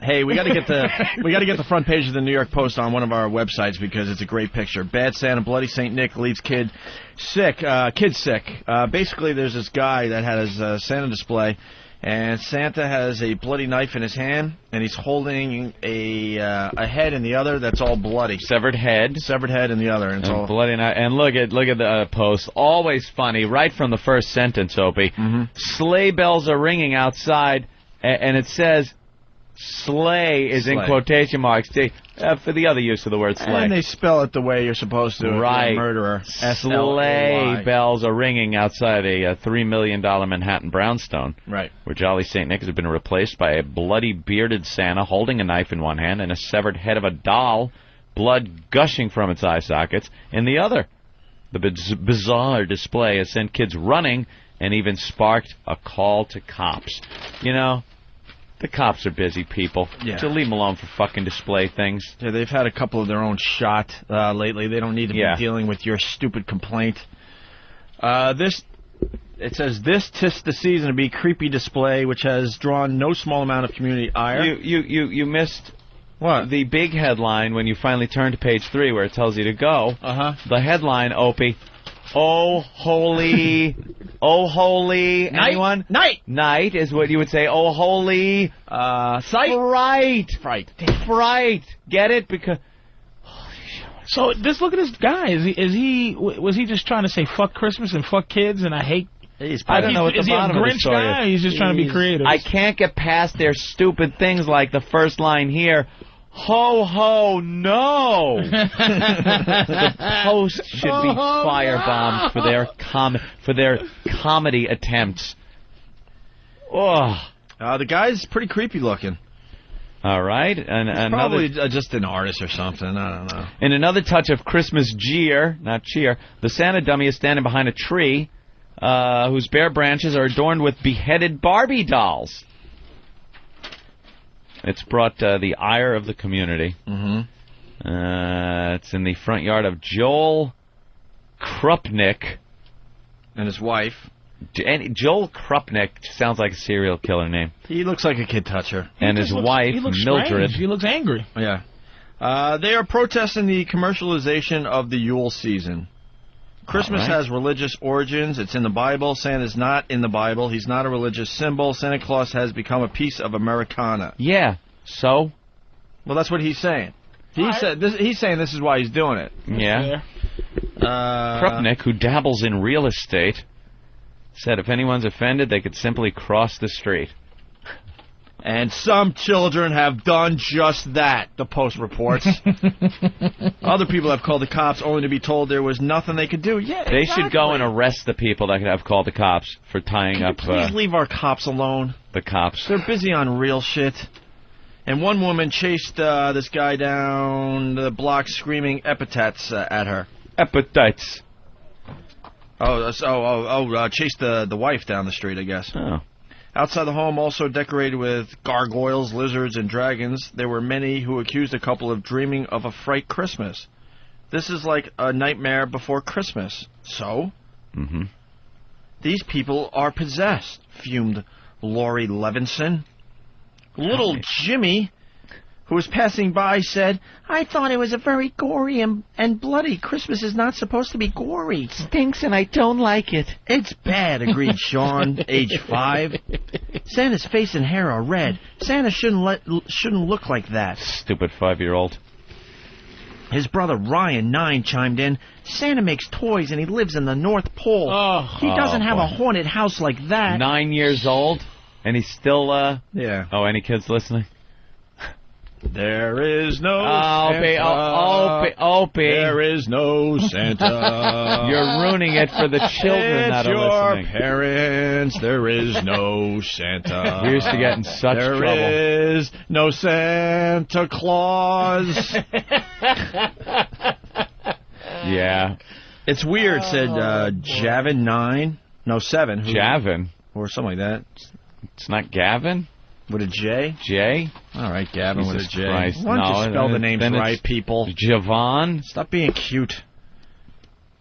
Hey, we got to get the front page of the New York Post on one of our websites because it's a great picture. Bad Santa, Bloody Saint Nick leaves kid sick. Basically, there's this guy that had his Santa display, and Santa has a bloody knife in his hand, and he's holding a head in the other that's all bloody. Severed head in the other, and it's all bloody. And look at the post. Always funny, right from the first sentence, Opie. Sleigh bells are ringing outside, and it says. Sleigh is in quotation marks for the other use of the word sleigh. And they spell it the way you're supposed to. Right. Murderer. Sleigh bells are ringing outside a $3 million Manhattan brownstone. Right. Where Jolly St. Nick has been replaced by a bloody bearded Santa holding a knife in one hand and a severed head of a doll, blood gushing from its eye sockets, in the other. The bizarre display has sent kids running and even sparked a call to cops. You know, the cops are busy people. Yeah. So leave them alone for fucking display things. Yeah, they've had a couple of their own shot lately. They don't need to be dealing with your stupid complaint. It says, this 'tis the season to be creepy display, which has drawn no small amount of community ire. You missed what? The big headline when you finally turn to page 3 where it tells you to go. The headline, Opie. Oh, holy, night. Anyone? Night is what you would say. Oh, holy, sight. Fright. Get it? Because. So just look at this guy. Was he just trying to say fuck Christmas and fuck kids and I hate? I don't know what the bottom of the story is. Guy? He's just trying to be creative. I can't get past their stupid things like the first line here. Ho, ho, no! The Post should be firebombed for their comedy attempts. Oh. The guy's pretty creepy looking. All right. And probably just an artist or something. I don't know. In another touch of Christmas cheer, the Santa dummy is standing behind a tree whose bare branches are adorned with beheaded Barbie dolls. It's brought the ire of the community. It's in the front yard of Joel Krupnick. And his wife. Joel Krupnick sounds like a serial killer name. He looks like a kid toucher. And his wife, Mildred. Strange. He looks angry. Yeah. They are protesting the commercialization of the Yule season. Christmas has religious origins. It's in the Bible. Santa's not in the Bible. He's not a religious symbol. Santa Claus has become a piece of Americana. Yeah. So? Well, that's what he's saying. He's saying this is why he's doing it. Yeah. Krupnick, who dabbles in real estate, said if anyone's offended, they could simply cross the street. And some children have done just that, the Post reports. Other people have called the cops only to be told there was nothing they could do. Yeah, They should go and arrest the people that have called the cops for tying up... Please leave our cops alone. The cops. They're busy on real shit. And one woman chased this guy down the block screaming epithets at her. Epithets. Chased the wife down the street, I guess. Oh. Outside the home, also decorated with gargoyles, lizards, and dragons, there were many who accused a couple of dreaming of a fright Christmas. This is like a nightmare before Christmas. So? These people are possessed, fumed Laurie Levinson. Little Jimmy, who was passing by, said, I thought it was a very gory and bloody. Christmas is not supposed to be gory. Stinks and I don't like it. It's bad, agreed Sean, age 5. Santa's face and hair are red. Santa shouldn't look like that. Stupid 5-year-old. His brother Ryan, 9, chimed in. Santa makes toys and he lives in the North Pole. He doesn't have a haunted house like that. 9 years old? And he's still, Yeah. Oh, any kids listening? There is no Santa. Opie. There is no Santa. You're ruining it for the children that are listening. It's your parents. There is no Santa. We used to get in such trouble. There is no Santa Claus. Yeah. It's weird, said Javin 9. No, 7. Javin? Or something like that. It's not Gavin? With a J? J? All right, Gavin with a J. Christ. Why don't you spell the names right, people? Javon? Stop being cute.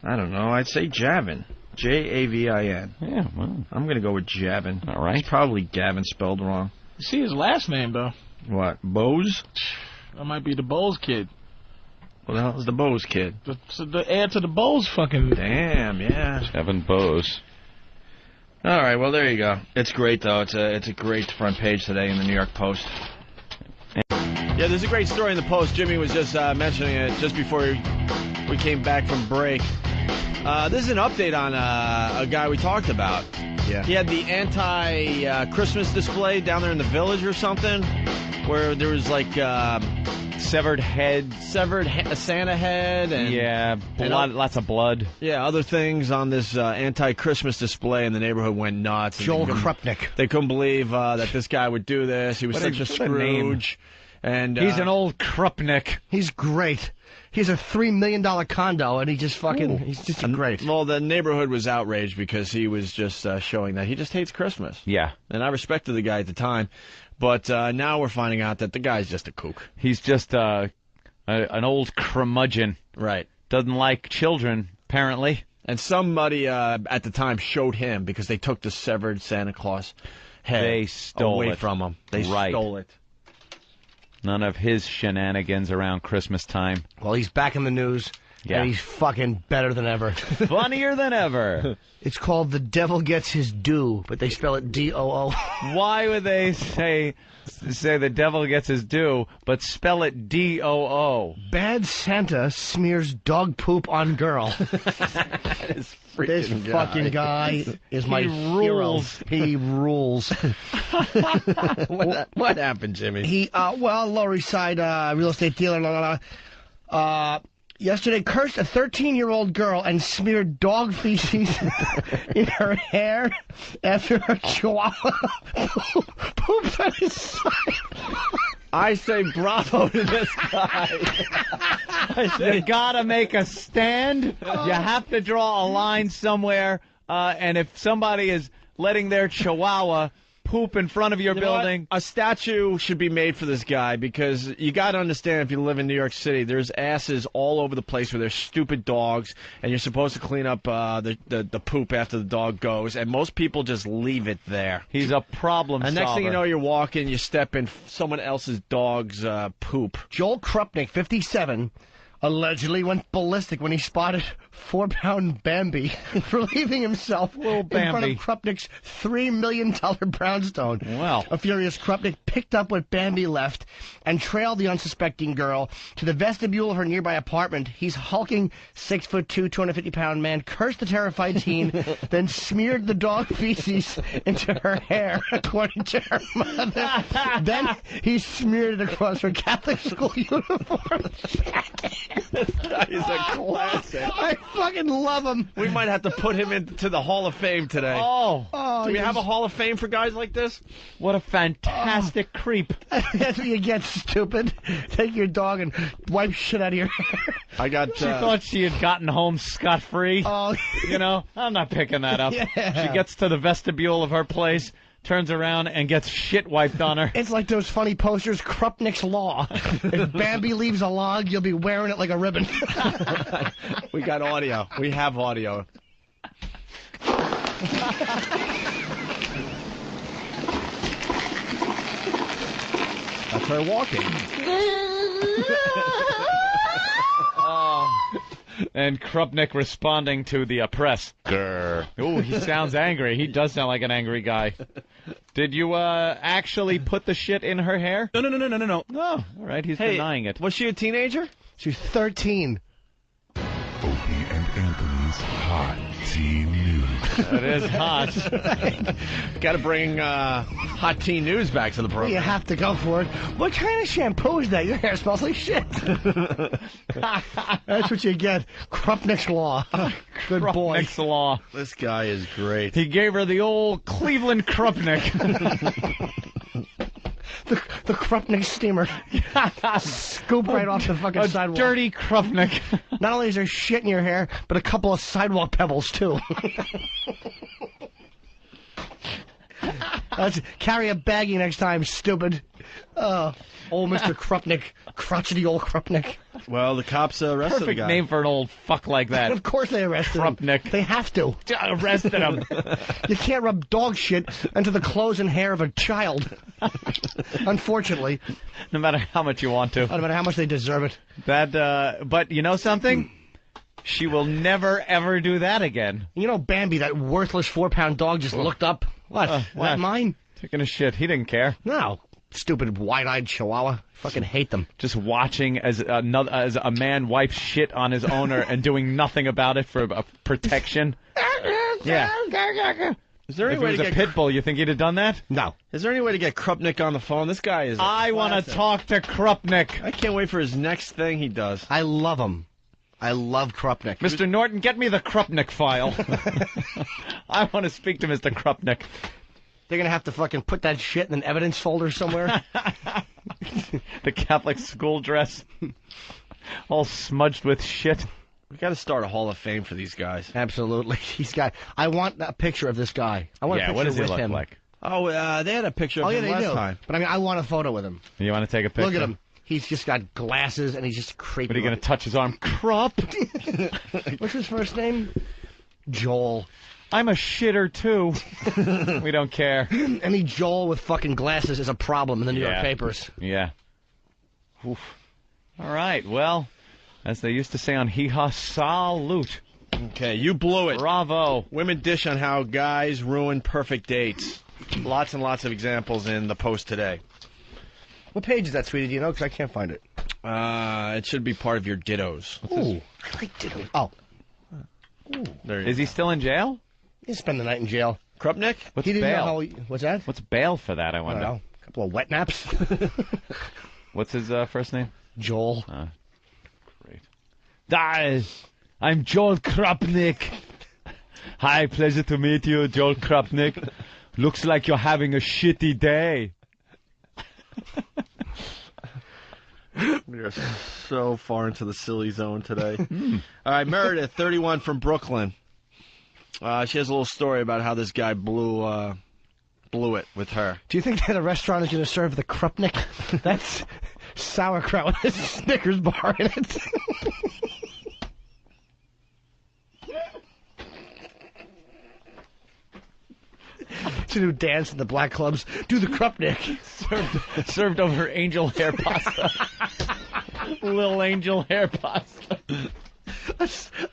I don't know. I'd say Javin. Javin. Yeah, well. I'm going to go with Javin. All right. It's probably Gavin spelled wrong. See his last name, though. What, Bose? That might be the Bowles kid. What the hell is the Bose kid? The heir to the Bowles fucking... Damn, yeah. Evan Bose. All right, well, there you go. It's great, though. It's a great front page today in the New York Post. Yeah, there's a great story in the Post. Jimmy was just mentioning it just before we came back from break. This is an update on a guy we talked about. Yeah. He had the anti-Christmas display down there in the Village or something, where there was like Severed Santa head, and blood, lots of blood. Yeah, other things on this anti-Christmas display, and the neighborhood went nuts. Joel Krupnik. They couldn't believe that this guy would do this. He was such a Scrooge. And he's an old Krupnik. He's great. He's a $3 million condo, and he just fucking, he's just great. Well, the neighborhood was outraged because he was just showing that he just hates Christmas. Yeah. And I respected the guy at the time, but now we're finding out that the guy's just a kook. He's just an old curmudgeon. Right. Doesn't like children, apparently. And somebody at the time showed him because they took the severed Santa Claus head away from him. They stole it. None of his shenanigans around Christmas time. Well, he's back in the news, and he's fucking better than ever. Funnier than ever. It's called The Devil Gets His Due, but they spell it D-O-O. Why would they say the devil gets his due, but spell it D-O-O? Bad Santa smears dog poop on girl. This fucking guy is my hero. He rules. What happened, Jimmy? He, Lower East Side real estate dealer, yesterday cursed a 13-year-old girl and smeared dog feces in her hair after her chihuahua pooped on his side. I say bravo to this guy. You gotta make a stand. You have to draw a line somewhere. And if somebody is letting their chihuahua poop in front of your building, a statue should be made for this guy, because you got to understand, if you live in New York City, there's asses all over the place where there's stupid dogs, and you're supposed to clean up the poop after the dog goes, and most people just leave it there. He's a problem And solver. next thing you know, you're walking, you step in someone else's dog's poop. Joel Krupnik, 57, allegedly went ballistic when he spotted 4-pound Bambi relieving himself in front of Krupnik's $3 million brownstone. Wow. A furious Krupnik picked up what Bambi left and trailed the unsuspecting girl to the vestibule of her nearby apartment. He's hulking 6'2", 250-pound man cursed the terrified teen, then smeared the dog feces into her hair, according to her mother. Then he smeared it across her Catholic school uniform. This guy is a classic. I fucking love him. We might have to put him into the Hall of Fame today. Oh, do we have a Hall of Fame for guys like this? What a fantastic creep. That's what you get, stupid. Take your dog and wipe shit out of your hair. I got. She thought she had gotten home scot-free. Oh, you know, I'm not picking that up. Yeah. She gets to the vestibule of her place, turns around, and gets shit wiped on her. It's like those funny posters, Krupnik's Law. If Bambi leaves a log, you'll be wearing it like a ribbon. We got audio. We have audio. That's her walking. And Krupnik responding to the press. Grr. Ooh, he sounds angry. He does sound like an angry guy. Did you actually put the shit in her hair? No. No. All right, he's denying it. Was she a teenager? She's 13. Opie and Anthony's Hot Teen News. It is hot. Got to bring hot teen news back to the program. You have to go for it. What kind of shampoo is that? Your hair smells like shit. That's what you get. Krupnik's Law. Good boy. Krupnik's Law. This guy is great. He gave her the old Cleveland Krupnik. The Krupnik steamer. Scoop right off the fucking sidewalk. Dirty Krupnik. Not only is there shit in your hair, but a couple of sidewalk pebbles, too. Oh. Carry a baggie next time, stupid. Old Mr. Krupnik. Crotchety old Krupnik. Well, the cops arrested the Perfect guy. name for an old fuck like that. Of course they arrested him. Krupnik. They have to. Arrested him. You can't rub dog shit into the clothes and hair of a child. Unfortunately. No matter how much you want to. No matter how much they deserve it. But you know something? She will never, ever do that again. You know Bambi, that worthless 4-pound dog, just looked up. What? Is that mine? Taking a shit. He didn't care. No. Stupid wide-eyed chihuahua. Fucking hate them. Just watching as a man wipes shit on his owner and doing nothing about it for protection. Yeah. Is there any If it way was to a get pit bull, you think he'd have done that? No. Is there any way to get Krupnik on the phone? This guy is. I want to talk to Krupnik. I can't wait for his next thing he does. I love him. I love Krupnik. Mr. Norton, get me the Krupnik file. I want to speak to Mr. Krupnik. They're going to have to fucking put that shit in an evidence folder somewhere. The Catholic school dress. All smudged with shit. We got to start a Hall of Fame for these guys. Absolutely. I want a picture of this guy. I want a picture what does he with look him. like? Oh, they had a picture of Oh, yeah, him they last do. time. But I mean, I want a photo with him. You want to take a picture? Look at him. He's just got glasses, and he's just creepy. What, are you going to touch his arm? Krupp? What's his first name? Joel. I'm a shitter, too. We don't care. Any Joel with fucking glasses is a problem in the New York papers. Yeah. Oof. All right, well, as they used to say on Hee Haw, salute. Okay, you blew it. Bravo. Women dish on how guys ruin perfect dates. Lots and lots of examples in the Post today. What page is that, sweetie? Do you know? Because I can't find it. It should be part of your dittos. Ooh, I like dittos. Oh. Ooh, there you Is he still in jail? He'll spend the night in jail. Krupnik? What's He didn't bail? know how what's that? What's bail for that, I I wonder? don't know. A couple of wet naps. What's his first name? Joel. Great. I'm Joel Krupnik. Hi, pleasure to meet you, Joel Krupnik. Looks like you're having a shitty day. You're so far into the silly zone today. All right, Meredith, 31 from Brooklyn. She has a little story about how this guy blew it with her. Do you think that a restaurant is going to serve the Krupnik? That's sauerkraut with a Snickers bar in it. To do dance in the black clubs. Do the Krupnik. Served over angel hair pasta. Little angel hair pasta.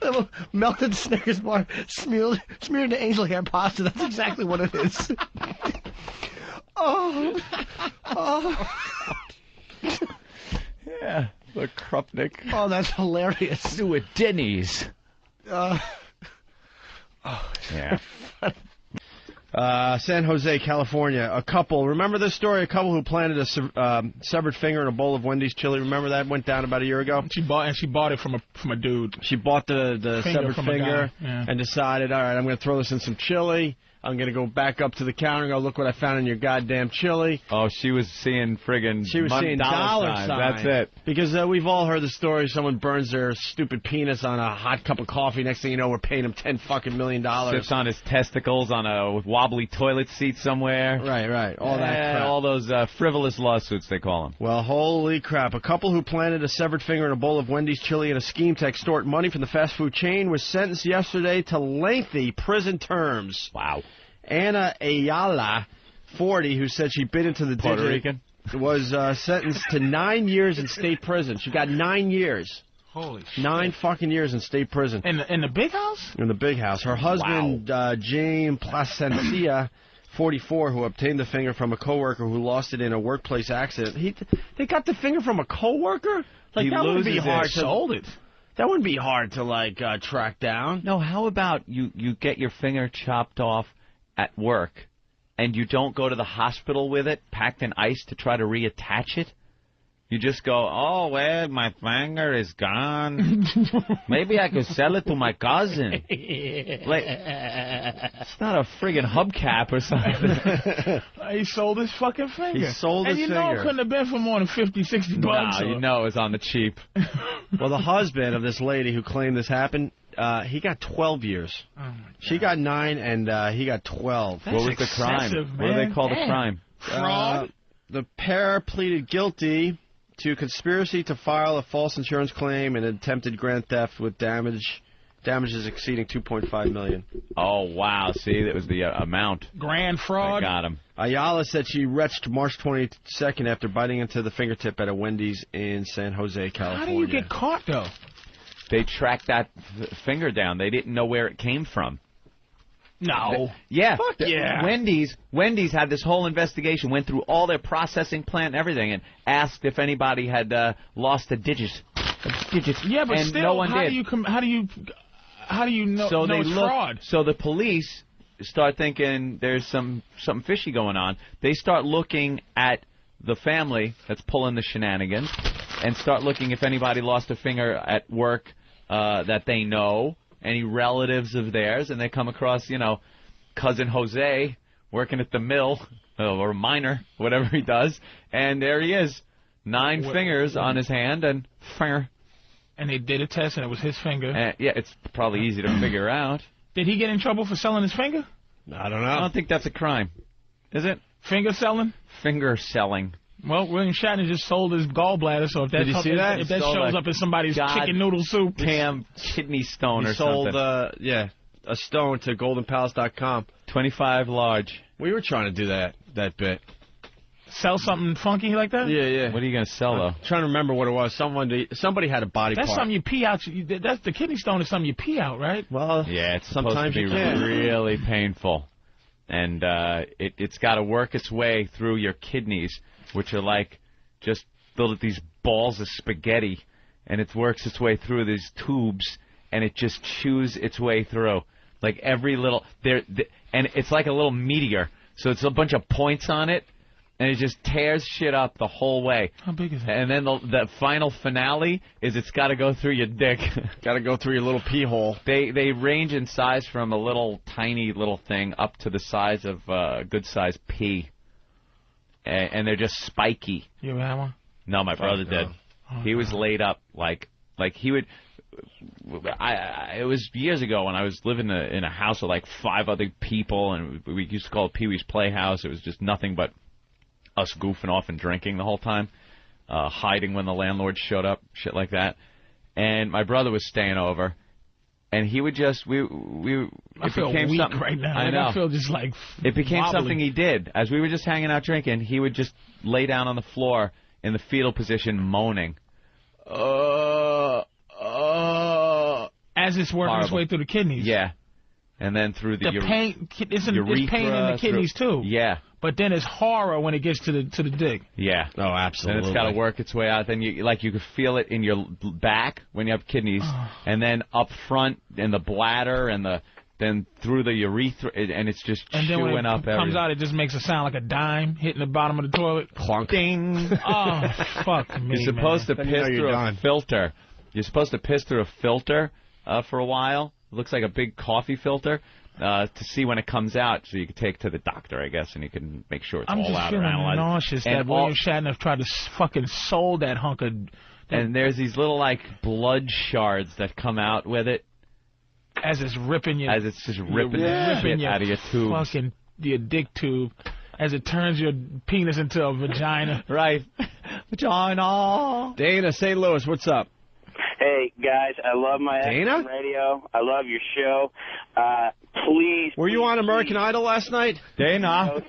A melted Snickers bar smeared into angel hair pasta. That's exactly what it is. Oh. Yeah, the Krupnik. Oh, that's hilarious. Do it, Denny's. Yeah. San Jose, California. A couple. Remember this story? A couple who planted a severed finger in a bowl of Wendy's chili. Remember that went down about a year ago? She bought it from a dude. She bought the severed from a finger guy. Yeah. and decided, all right, I'm going to throw this in some chili. I'm going to go back up to the counter and go, look what I found in your goddamn chili. Oh, she was seeing friggin' She was seeing dollar signs. That's it. Because we've all heard the story. Someone burns their stupid penis on a hot cup of coffee. Next thing you know, we're paying him $10 fucking million. Sits on his testicles on a wobbly toilet seat somewhere. Right. All that crap. All those frivolous lawsuits, they call them. Well, holy crap. A couple who planted a severed finger in a bowl of Wendy's chili in a scheme to extort money from the fast food chain was sentenced yesterday to lengthy prison terms. Wow. Anna Ayala, 40, who said she bit into the Puerto digit, Rican? was sentenced to 9 years in state prison. She got 9 years. Holy shit. 9 fucking years in state prison. In the big house? In the big house. Her husband, James Placencia, 44, who obtained the finger from a coworker who lost it in a workplace accident. They got the finger from a coworker? Like, He that wouldn't be loses it. hard to... Sold it. That wouldn't be hard to, like, track down. No, how about you get your finger chopped off at work, and you don't go to the hospital with it, packed in ice to try to reattach it? You just go, oh, well, my finger is gone. Maybe I could sell it to my cousin. Like, it's not a friggin' hubcap or something. He sold his fucking finger. He sold his And you know finger. it couldn't have been for more than $50, $60 bucks. No, you know it's on the cheap. Well, the husband of this lady who claimed this happened, he got 12 years. Oh my God. She got 9, and he got 12. What was the crime? excessive, What do they man. call the Damn. crime? Fraud? The pair pleaded guilty to conspiracy to file a false insurance claim and attempted grand theft with damages exceeding $2.5 million. Oh, wow. See, that was the amount. Grand fraud. I got him. Ayala said she retched March 22nd after biting into the fingertip at a Wendy's in San Jose, California. How do you get caught, though? They tracked that finger down. They didn't know where it came from. No. Fuck yeah. Wendy's had this whole investigation, went through all their processing plant and everything, and asked if anybody had lost a digit. Yeah, but and still, no one how did. do you know it's fraud? So the police start thinking there's something fishy going on. They start looking at the family that's pulling the shenanigans and start looking if anybody lost a finger at work that they know, any relatives of theirs, and they come across, cousin Jose working at the mill, or miner, whatever he does, and there he is, 9 fingers on his hand, and finger. And they did a test, and it was his finger. Yeah, it's probably easy to figure out. Did he get in trouble for selling his finger? I don't know. I don't think that's a crime. Is it? Finger selling? Finger selling. Well, William Shatner just sold his gallbladder, so if that, Did you see that? if that shows up in somebody's chicken noodle soup. Damn kidney stone He or sold, something. a stone to goldenpalace.com. 25 large. We were trying to do that bit. Sell something funky like that? Yeah. What are you going to sell, though? I'm trying to remember what it was. Somebody had a body That's part. something you pee out. That's the kidney stone is something you pee out, right? Well, Yeah, it's sometimes supposed to you be can. really painful. And it's got to work its way through your kidneys, which are like just these balls of spaghetti. And it works its way through these tubes, and it just chews its way through. Like every little... and it's like a little meteor. So it's a bunch of points on it. And it just tears shit up the whole way. How big is that? And then the final finale is it's got to go through your dick. got to go through your little pee hole. They range in size from a little tiny little thing up to the size of a good size pea. And they're just spiky. You ever have one? No, my brother did. Oh, He was laid up like he would. It was years ago when I was living in a house with like 5 other people, and we used to call it Pee Wee's Playhouse. It was just nothing but us goofing off and drinking the whole time, hiding when the landlord showed up, shit like that. And my brother was staying over, and he would just I feel became weak something, right now. I know. I feel just like It became wobbly. something he did. As we were just hanging out drinking, he would just lay down on the floor in the fetal position, moaning. As it's working its Horrible. way through the kidneys. Yeah. And then through the pain, it's pain in urethra, the kidneys too. Yeah. But then it's horror when it gets to the dick. Yeah. Oh, absolutely. And it's got to work its way out. Then you could feel it in your back when you have kidneys, and then up front in the bladder, and then through the urethra, and it's just And then chewing when it up comes everything. out, it just makes a sound like a dime hitting the bottom of the toilet. Clunk. Ding. Oh, fuck me, You're supposed to Then you know piss you're through done. a filter. You're supposed to piss through a filter for a while. It looks like a big coffee filter. To see when it comes out, so you can take it to the doctor, I guess, and you can make sure it's I'm all just out or feeling analyzed. nauseous And that William Shatner tried to fucking sold that hunk of... And there's these little, like, blood shards that come out with it. As it's ripping you... As it's just ripping the ripping shit out of your tubes. Fucking your dick tube. As it turns your penis into a vagina. Right. Vagina. Dana, St. Louis, what's up? Hey, guys, I love my Dana? FM radio. I love your show. Please. Were you on American Idol last night? Dana.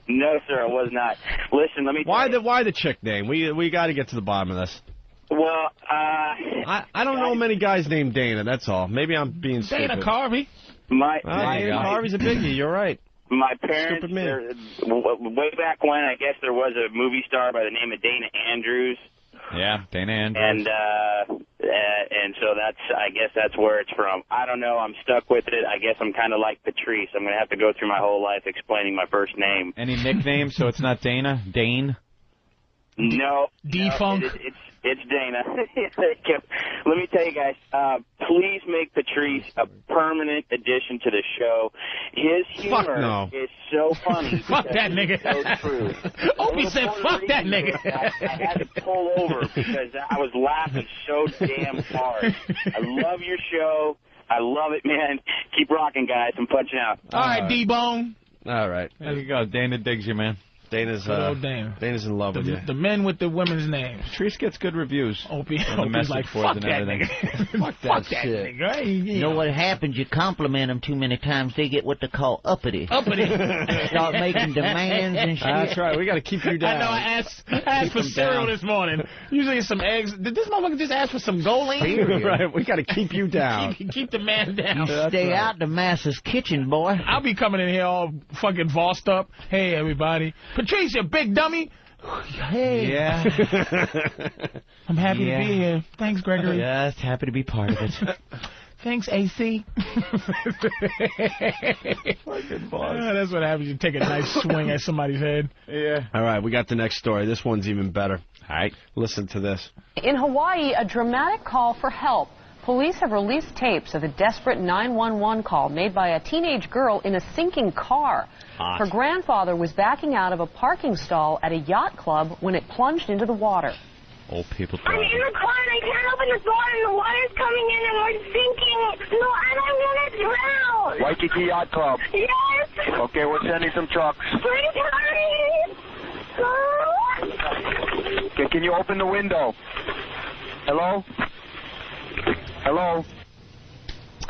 No, sir, I was not. Listen, let me. Why the chick name? We got to get to the bottom of this. Well, I don't know many guys named Dana. That's all. Maybe I'm being stupid. Dana Carvey. Dana Harvey's a biggie. You're right. My parents, Stupid me. way back when, I guess there was a movie star by the name of Dana Andrews. Yeah, Dana Andrews. And so I guess that's where it's from. I don't know. I'm stuck with it. I guess I'm kind of like Patrice. I'm going to have to go through my whole life explaining my first name. Any nicknames so it's not Dana? Dane? No. D-Funk? No, it's Dana. Let me tell you guys, please make Patrice a permanent addition to the show. His humor is so funny. Fuck that nigga. It's so true. Opie said, fuck that nigga. I had to pull over because I was laughing so damn hard. I love your show. I love it, man. Keep rocking, guys. I'm punching out. All right, D-Bone. All right. There you go. Dana digs you, man. Dana's in love with you. The men with the women's names. Patrice gets good reviews. Opie's like, fuck fuck that nigga. Fuck that shit. Nigga. You know what happens? You compliment them too many times, they get what they call uppity. Start making demands and shit. That's right. We got to keep you down. I know. I asked for cereal this morning. Usually some eggs. Did this motherfucker just ask for some Goline? Right. We got to keep you down. keep the man down. Stay out the master's kitchen, boy. I'll be coming in here all fucking vossed up. Hey, everybody. Patrice, you big dummy. Hey. Yeah. I'm happy to be here. Thanks, Gregory. Yes, happy to be part of it. Thanks, AC. Fucking boss. That's what happens. You take a nice swing at somebody's head. Yeah. All right, we got the next story. This one's even better. All right. Listen to this. In Hawaii, a dramatic call for help. Police have released tapes of a desperate 911 call made by a teenage girl in a sinking car. Hot. Her grandfather was backing out of a parking stall at a yacht club when it plunged into the water. Old people. I'm in the car and I can't open the door and the water's coming in and we're sinking. No, and I'm gonna drown. Waikiki Yacht Club. Yes. Okay, we're sending some trucks. Please hurry. Okay, can you open the window? Hello? Hello?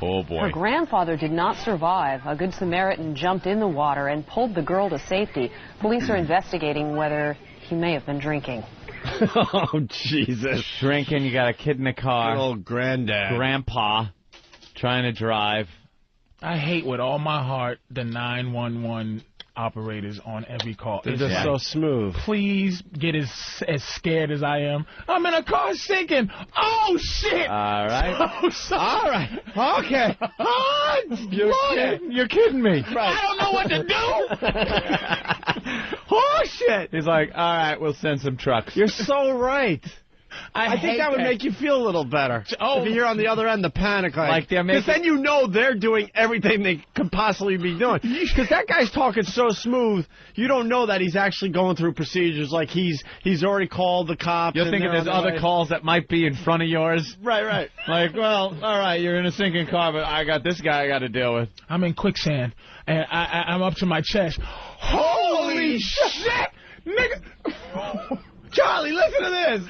Oh, boy. Her grandfather did not survive. A Good Samaritan jumped in the water and pulled the girl to safety. Police are investigating whether he may have been drinking. Oh, Jesus. Drinking, you got a kid in the car. Good old granddad. Grandpa trying to drive. I hate with all my heart the 911 operators on every call. They're just so smooth. Please get as scared as I am. I'm in a car sinking. Oh, shit. All right. Oh, all right. Okay. Oh, You're kidding me. Right. I don't know what to do. Oh, shit. He's like, all right, we'll send some trucks. You're so right. I think that would make you feel a little better. Oh. If you hear on the other end the panic, Like they're making... Because then you know they're doing everything they could possibly be doing. Because that guy's talking so smooth, you don't know that he's actually going through procedures. Like he's already called the cops. You're thinking there's other calls that might be in front of yours. Right. Like, well, all right, you're in a sinking car, but I got this guy I got to deal with. I'm in quicksand, and I'm up to my chest. Holy shit! Nigga! Charlie, listen to this.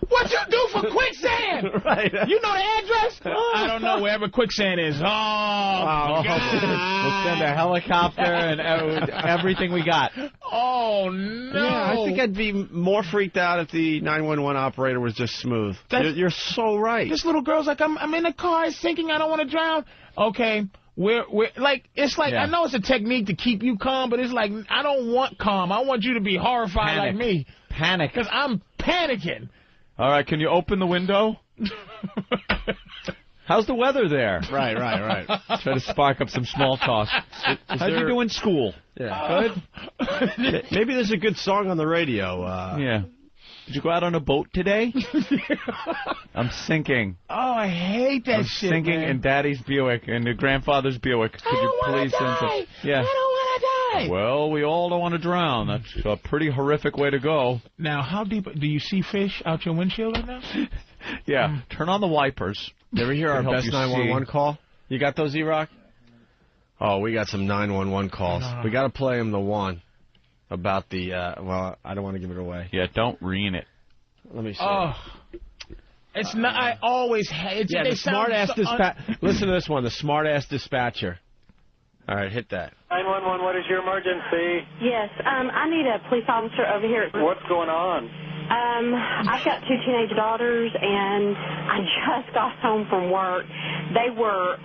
What you do for quicksand? Right. You know the address? I don't know wherever quicksand is. Oh, God. We'll send a helicopter and everything we got. Oh, no. Yeah, I think I'd be more freaked out if the 911 operator was just smooth. You're so right. This little girl's like, I'm in the car, it's sinking, I don't want to drown. Okay. We're like, it's like, I know it's a technique to keep you calm, but it's like, I don't want calm. I want you to be horrified like me. Panic. Because I'm panicking. All right, can you open the window? How's the weather there? Right. Try to spark up some small talk. How'd you do in school? Yeah. Good? Maybe there's a good song on the radio. Yeah. Did you go out on a boat today? I'm sinking. Oh, I hate that shit, sinking man. in Daddy's Buick, in your grandfather's Buick. Could you please send some? Yeah. I don't want to die. Well, we all don't want to drown. That's a pretty horrific way to go. Now, how deep do you see fish out your windshield right now? Yeah. Turn on the wipers. You ever hear our best 911 call? You got those, E-Rock? Oh, we got some 911 calls. We got to play them the one. About the, well, I don't want to give it away. Yeah, don't ream it. Let me see. Oh. It's not, I always hate it. Yeah, the smart-ass dispatcher. Listen to this one, the smart-ass dispatcher. All right, hit that. 911, what is your emergency? Yes, I need a police officer over here. What's going on? I've got 2 teenage daughters, and I just got home from work. They were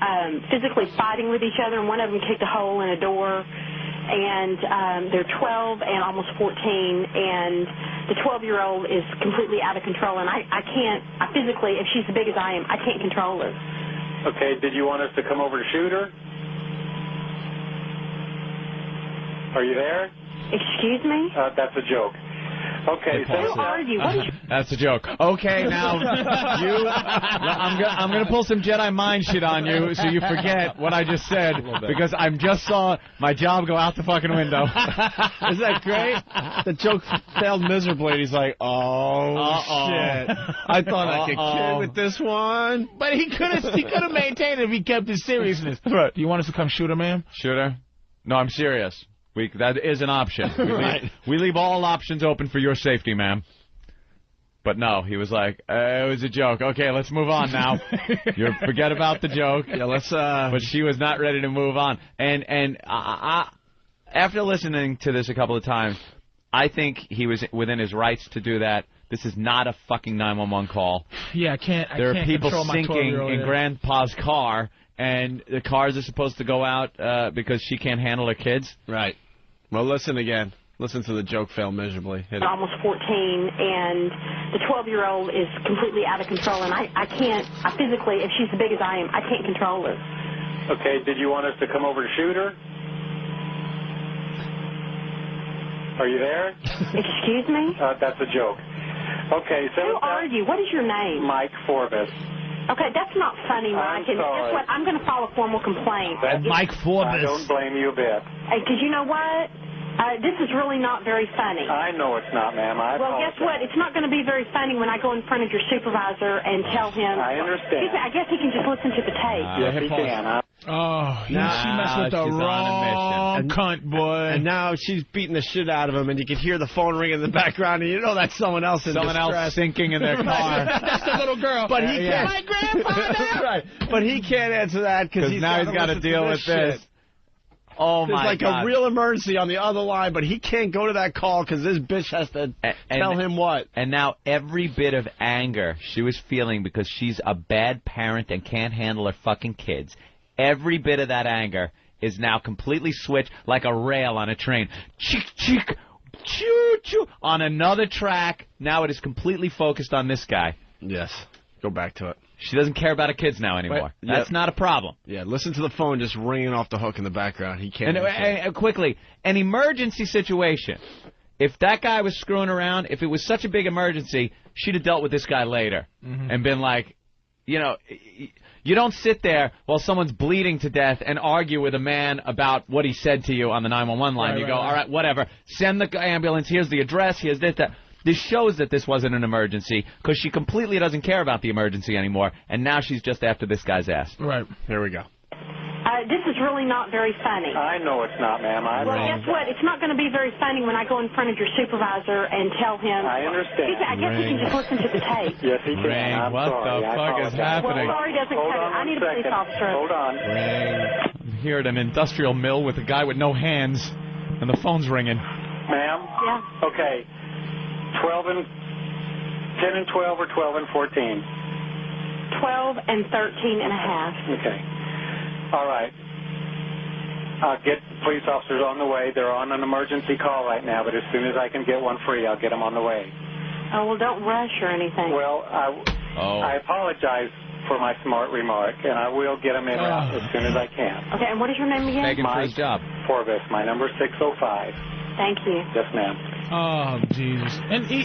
physically fighting with each other, and one of them kicked a hole in a door. And they're 12 and almost 14, and the 12-year-old is completely out of control, and I physically, if she's as big as I am, I can't control her. Okay, did you want us to come over to shoot her? Are you there? Excuse me? That's a joke. Okay, who are you? What is That's a joke. Okay, now, I'm going to pull some Jedi mind shit on you so you forget what I just said, because I just saw my job go out the fucking window. Isn't that great? The joke failed miserably, and he's like, shit. I thought I could kid with this one. But he could have maintained it if he kept his seriousness. Right. Do you want us to come shoot her, ma'am? Shoot her? No, I'm serious. That is an option. We leave all options open for your safety, ma'am. But no, he was like, it was a joke. Okay, let's move on now. Forget about the joke. Yeah, let's. But she was not ready to move on. And after listening to this a couple of times, I think he was within his rights to do that. This is not a fucking 911 call. Yeah, I can't. There are people sinking in Grandpa's car, and the cars are supposed to go out because she can't handle her kids. Right. Well, listen again. Listen to the joke fail miserably. Hit it. Almost 14, and the 12-year-old is completely out of control, and I can't, physically, if she's as big as I am, I can't control her. Okay, did you want us to come over to shoot her? Are you there? Excuse me? That's a joke. Okay, so... Who are you? What is your name? Mike Forbes. Okay, that's not funny, Mike. And guess what? I'm going to file a formal complaint. Mike Forbes. I don't blame you a bit. Because you know what? This is really not very funny. I know it's not, ma'am. Well, guess what? It's not going to be very funny when I go in front of your supervisor and tell him. I understand. I guess he can just listen to the tape. Yes, he can. She messed with the wrong cunt, boy. And now she's beating the shit out of him, and you can hear the phone ring in the background, and you know that's someone else in distress. Else sinking in their car. That's the little girl. But he can't. My grandfather. Right. But he can't answer that because he's got to deal with this. Shit. Oh, There's my God. a real emergency on the other line, but he can't go to that call because this bitch has to tell him what. And now every bit of anger she was feeling because she's a bad parent and can't handle her fucking kids, every bit of that anger is now completely switched like a rail on a train. Chick, chick, choo, choo. On another track, now it is completely focused on this guy. Yes. Go back to it. She doesn't care about her kids now anymore. That's not a problem. Yeah, listen to the phone just ringing off the hook in the background. He can't. And quickly, an emergency situation. If that guy was screwing around, if it was such a big emergency, she'd have dealt with this guy later and been like, you know, you don't sit there while someone's bleeding to death and argue with a man about what he said to you on the 911 line. You go, all right, whatever. Send the ambulance. Here's the address. Here's this, that. This shows that this wasn't an emergency because she completely doesn't care about the emergency anymore, and now she's just after this guy's ass. Right. Here we go. This is really not very funny. I know it's not, ma'am. Well, guess what? It's not going to be very funny when I go in front of your supervisor and tell him. I understand. I guess he can just listen to the tape. Yes, he can. What the fuck is happening? Well, sorry doesn't cut it. I need a police officer. Hold on. I'm here at an industrial mill with a guy with no hands, and the phone's ringing. Ma'am? Yeah. Okay. 10 and 12 or 12 and 14? 12 and 13 and a half. Okay. All right. I'll get police officers on the way. They're on an emergency call right now, but as soon as I can get one free, I'll get them on the way. Oh, well, don't rush or anything. Well, I apologize for my smart remark, and I will get them in as soon as I can. Okay, and what is your name again? Begging for his job. Forbes. My number 605. Thank you. Yes, ma'am. Oh, Jesus. And he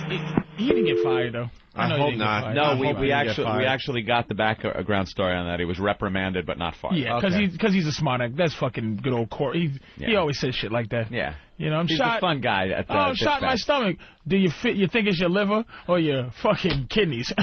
didn't get fired, though. I hope not. No, we actually got the background story on that. He was reprimanded but not fired. Yeah, because he's a smart ass. That's fucking good old Court. He always says shit like that. Yeah. You know, He's shot. a fun guy. I'm shot in my stomach. Do you think it's your liver or your fucking kidneys?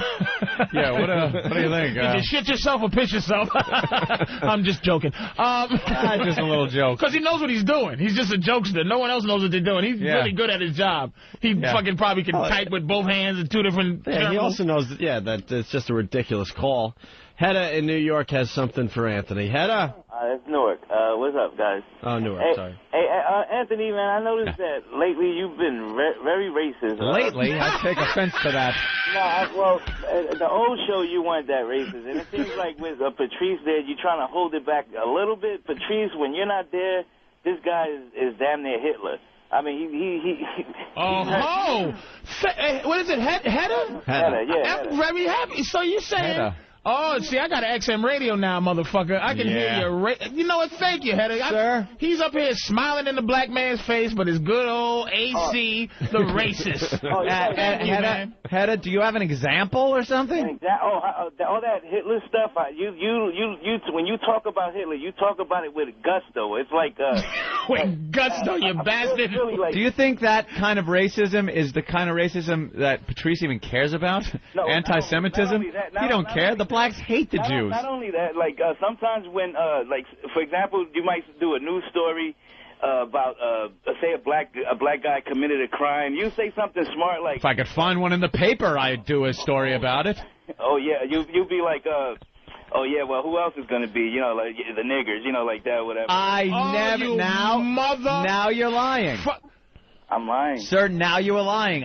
Yeah. What do you think? Did you shit yourself or piss yourself? I'm just joking. Just a little joke. Because he knows what he's doing. He's just a jokester. No one else knows what they're doing. He's really good at his job. He fucking probably can type with both hands in two different. Yeah, he also knows that it's just a ridiculous call. Hedda in New York has something for Anthony. Hedda. It's Newark. What's up, guys? Oh, Newark, sorry. Hey, Anthony, man, I noticed that lately you've been very racist. Lately? I take offense to that. No, the old show you weren't that racist, and it seems like with Patrice there, you're trying to hold it back a little bit. Patrice, when you're not there, this guy is damn near Hitler. I mean, he what is it, Hedda? Hedda, yeah. I'm very happy. So you saying... Hedda. Oh, see, I got an XM radio now, motherfucker. I can hear your... You know what? Thank you, Hedda. Sir? He's up here smiling in the black man's face, but his good old AC, the racist. Hedda, do you have an example or something? All that Hitler stuff, when you talk about Hitler, you talk about it with gusto. It's like... with gusto, you bastard. Really like, do you think that kind of racism is the kind of racism that Patrice even cares about? No, anti-Semitism? He don't care. The blacks hate the Jews. Not only that, like sometimes when, like for example, you might do a news story about say a black guy committed a crime, you say something smart like, if I could find one in the paper, I'd do a story about it. oh yeah, you'd be like, oh yeah, well who else is gonna be? You know, like the niggers, you know, like that, whatever. Now you're lying. I'm lying. Sir, now you are lying.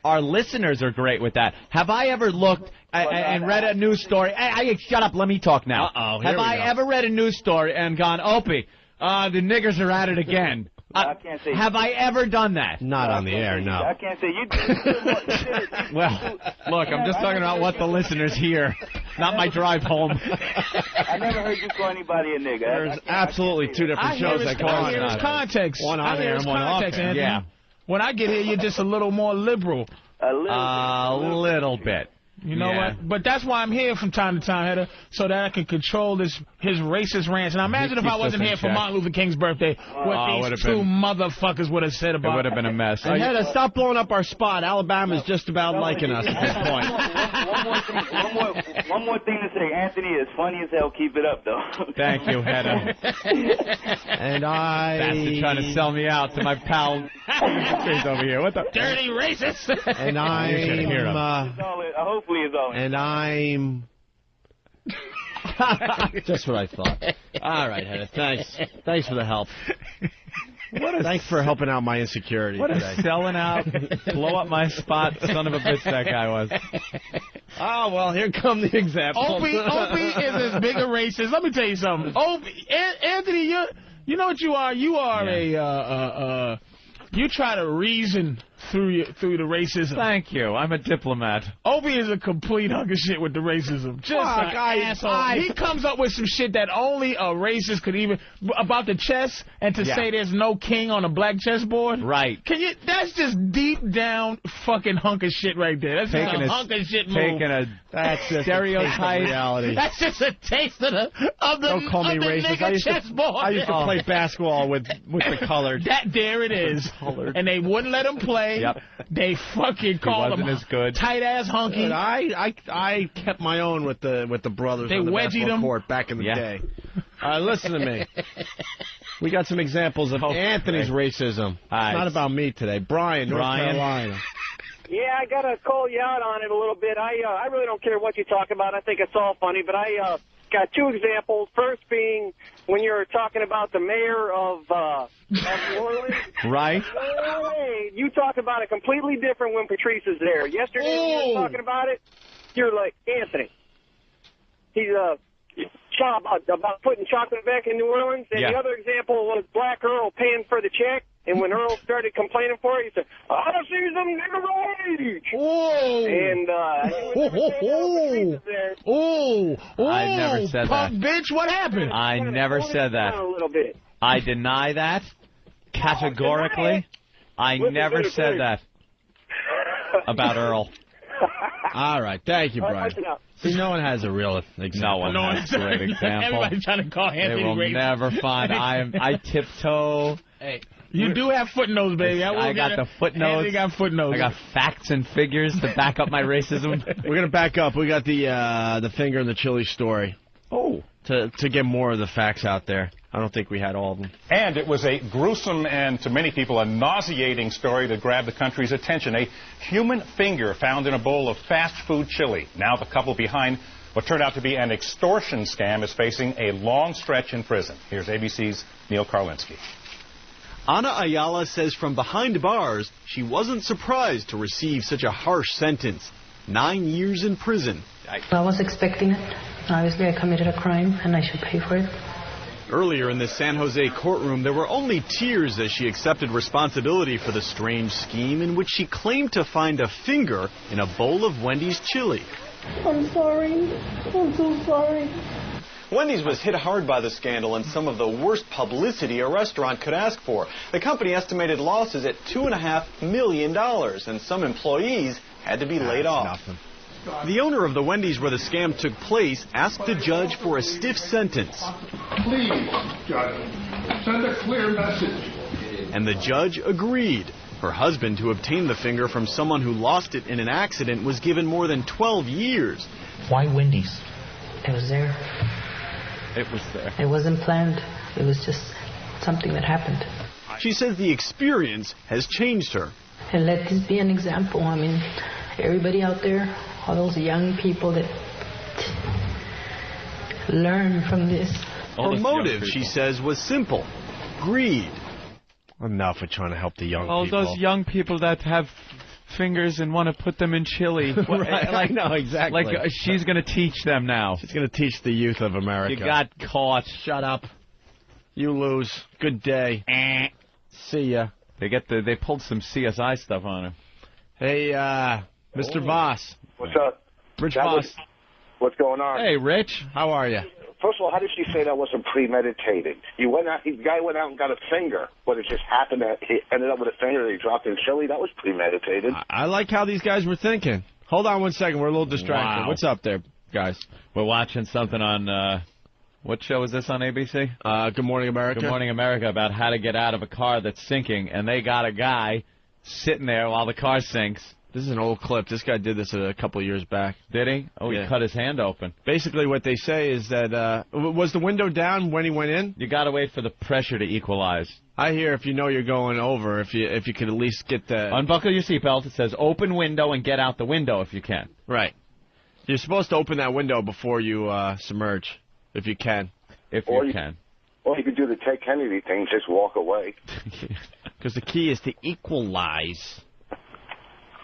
Our listeners are great with that. Have I ever looked and read a news story? Hey, shut up, let me talk now. Uh-oh, Have I ever read a news story and gone, Opie, the niggers are at it again? I can't say. Have I ever done that? Not on the air, no. I can't say you did. Well, look, I'm just talking about what the listeners hear, not my drive home. I never heard you call anybody a nigga. There's absolutely two different shows that go on. I hear his context. One on air and one off air. Yeah. When I get here, you're just a little more liberal. A little bit. You know what? But that's why I'm here from time to time, Hedda, so that I can control his racist rants. Now, imagine if I wasn't here for Martin Luther King's birthday, what these two motherfuckers would have said about it. It would have been a mess. And Hedda, stop blowing up our spot. Alabama's just about liking us at this point. One more thing to say. Anthony is funny as hell. Keep it up, though. Thank you, Hedda. And I... Bastard trying to sell me out to my pal over here. What the... Dirty racist! And I'm... hopefully it's all. And I'm... Just what I thought. All right, Hedda, thanks. Thanks for the help. Thanks for helping out my insecurity today. A selling out, blow up my spot, son of a bitch that guy was. Oh, well, here come the examples. Opie is as big a racist. Let me tell you something. Opie, Anthony, you know what you are? You are you try to reason through the racism. Thank you. I'm a diplomat. Opie is a complete hunk of shit with the racism. Just an asshole. He comes up with some shit that only a racist could even... About the chess, and to say there's no king on a black chessboard. Right. That's just deep down fucking hunk of shit right there. That's just a hunk of shit move. That's just stereotype. Reality. That's just a taste of the Don't call me racist. Chessboard. I used to play basketball with the colored. There it is. And they wouldn't let him play. Yep. They fucking called him as good. Tight ass hunky. But I kept my own with the brothers they on the wedgied basketball him court back in the day. Listen to me. We got some examples of Anthony's racism. It's not about me today. Brian, North Carolina. Yeah, I gotta call you out on it a little bit. I really don't care what you talk about. I think it's all funny, but I got two examples. First being when you're talking about the mayor of New Orleans. Right. You talk about it completely different when Patrice is there. Yesterday when you were talking about it, you're like, Anthony. He's about putting chocolate back in New Orleans. And the other example was Black Earl paying for the check. And when Earl started complaining for it, he said, I see some nigger rage. And I never said that. Bitch, what happened? I never said that. A little bit. I deny that categorically. I never said that about Earl. All right. Thank you, Brian. See, no one has a real example. No one has a great example. Everybody's trying to call Anthony They will racist. never find. I tiptoe. Hey. You do have footnotes, baby. I got the footnotes. Anthony got footnotes. I got facts and figures to back up my racism. We're gonna back up. We got the finger in the chili story. Oh, to get more of the facts out there. I don't think we had all of them. And it was a gruesome and, to many people, a nauseating story that grabbed the country's attention. A human finger found in a bowl of fast food chili. Now the couple behind what turned out to be an extortion scam is facing a long stretch in prison. Here's ABC's Neil Karlinski. Ana Ayala says from behind bars, she wasn't surprised to receive such a harsh sentence. 9 years in prison. I was expecting it. Obviously, I committed a crime, and I should pay for it. Earlier in the San Jose courtroom, there were only tears as she accepted responsibility for the strange scheme in which she claimed to find a finger in a bowl of Wendy's chili. I'm sorry. I'm so sorry. Wendy's was hit hard by the scandal and some of the worst publicity a restaurant could ask for. The company estimated losses at $2.5 million, and some employees had to be laid off. Nothing. The owner of the Wendy's where the scam took place asked the judge for a stiff sentence. Please, Judge, send a clear message. And the judge agreed. Her husband, who obtained the finger from someone who lost it in an accident, was given more than 12 years. Why Wendy's? It was there. It was there. It wasn't planned. It was just something that happened. She says the experience has changed her. And let this be an example. I mean, everybody out there, all those young people that learn from this. Her motive, she says, was simple. Greed. Enough with trying to help the young all people. Those young people that have fingers and want to put them in chili. Right, I know, exactly. Like, she's going to teach them now. She's going to teach the youth of America. You got caught. Shut up. You lose. Good day. See ya. They pulled some CSI stuff on her. Hey, Mr. Voss. What's up? Rich Voss. What's going on? Hey, Rich. How are you? First of all, how did she say that wasn't premeditated? The guy went out and got a finger, but it just happened that he ended up with a finger that he dropped in chili. That was premeditated. I like how these guys were thinking. Hold on one second. We're a little distracted. Wow. What's up there, guys? We're watching something on, what show is this on ABC? Good Morning America. Good Morning America, about how to get out of a car that's sinking, and they got a guy sitting there while the car sinks. This is an old clip. This guy did this a couple of years back. Did he? Oh, yeah. He cut his hand open. Basically, what they say is that, was the window down when he went in? You got to wait for the pressure to equalize. I hear if you know you're going over, if you could at least get the... Unbuckle your seatbelt. It says open window and get out the window if you can. Right. You're supposed to open that window before you submerge, if you can. If you can. Or you could do the Ted Kennedy thing, just walk away. Because the key is to equalize.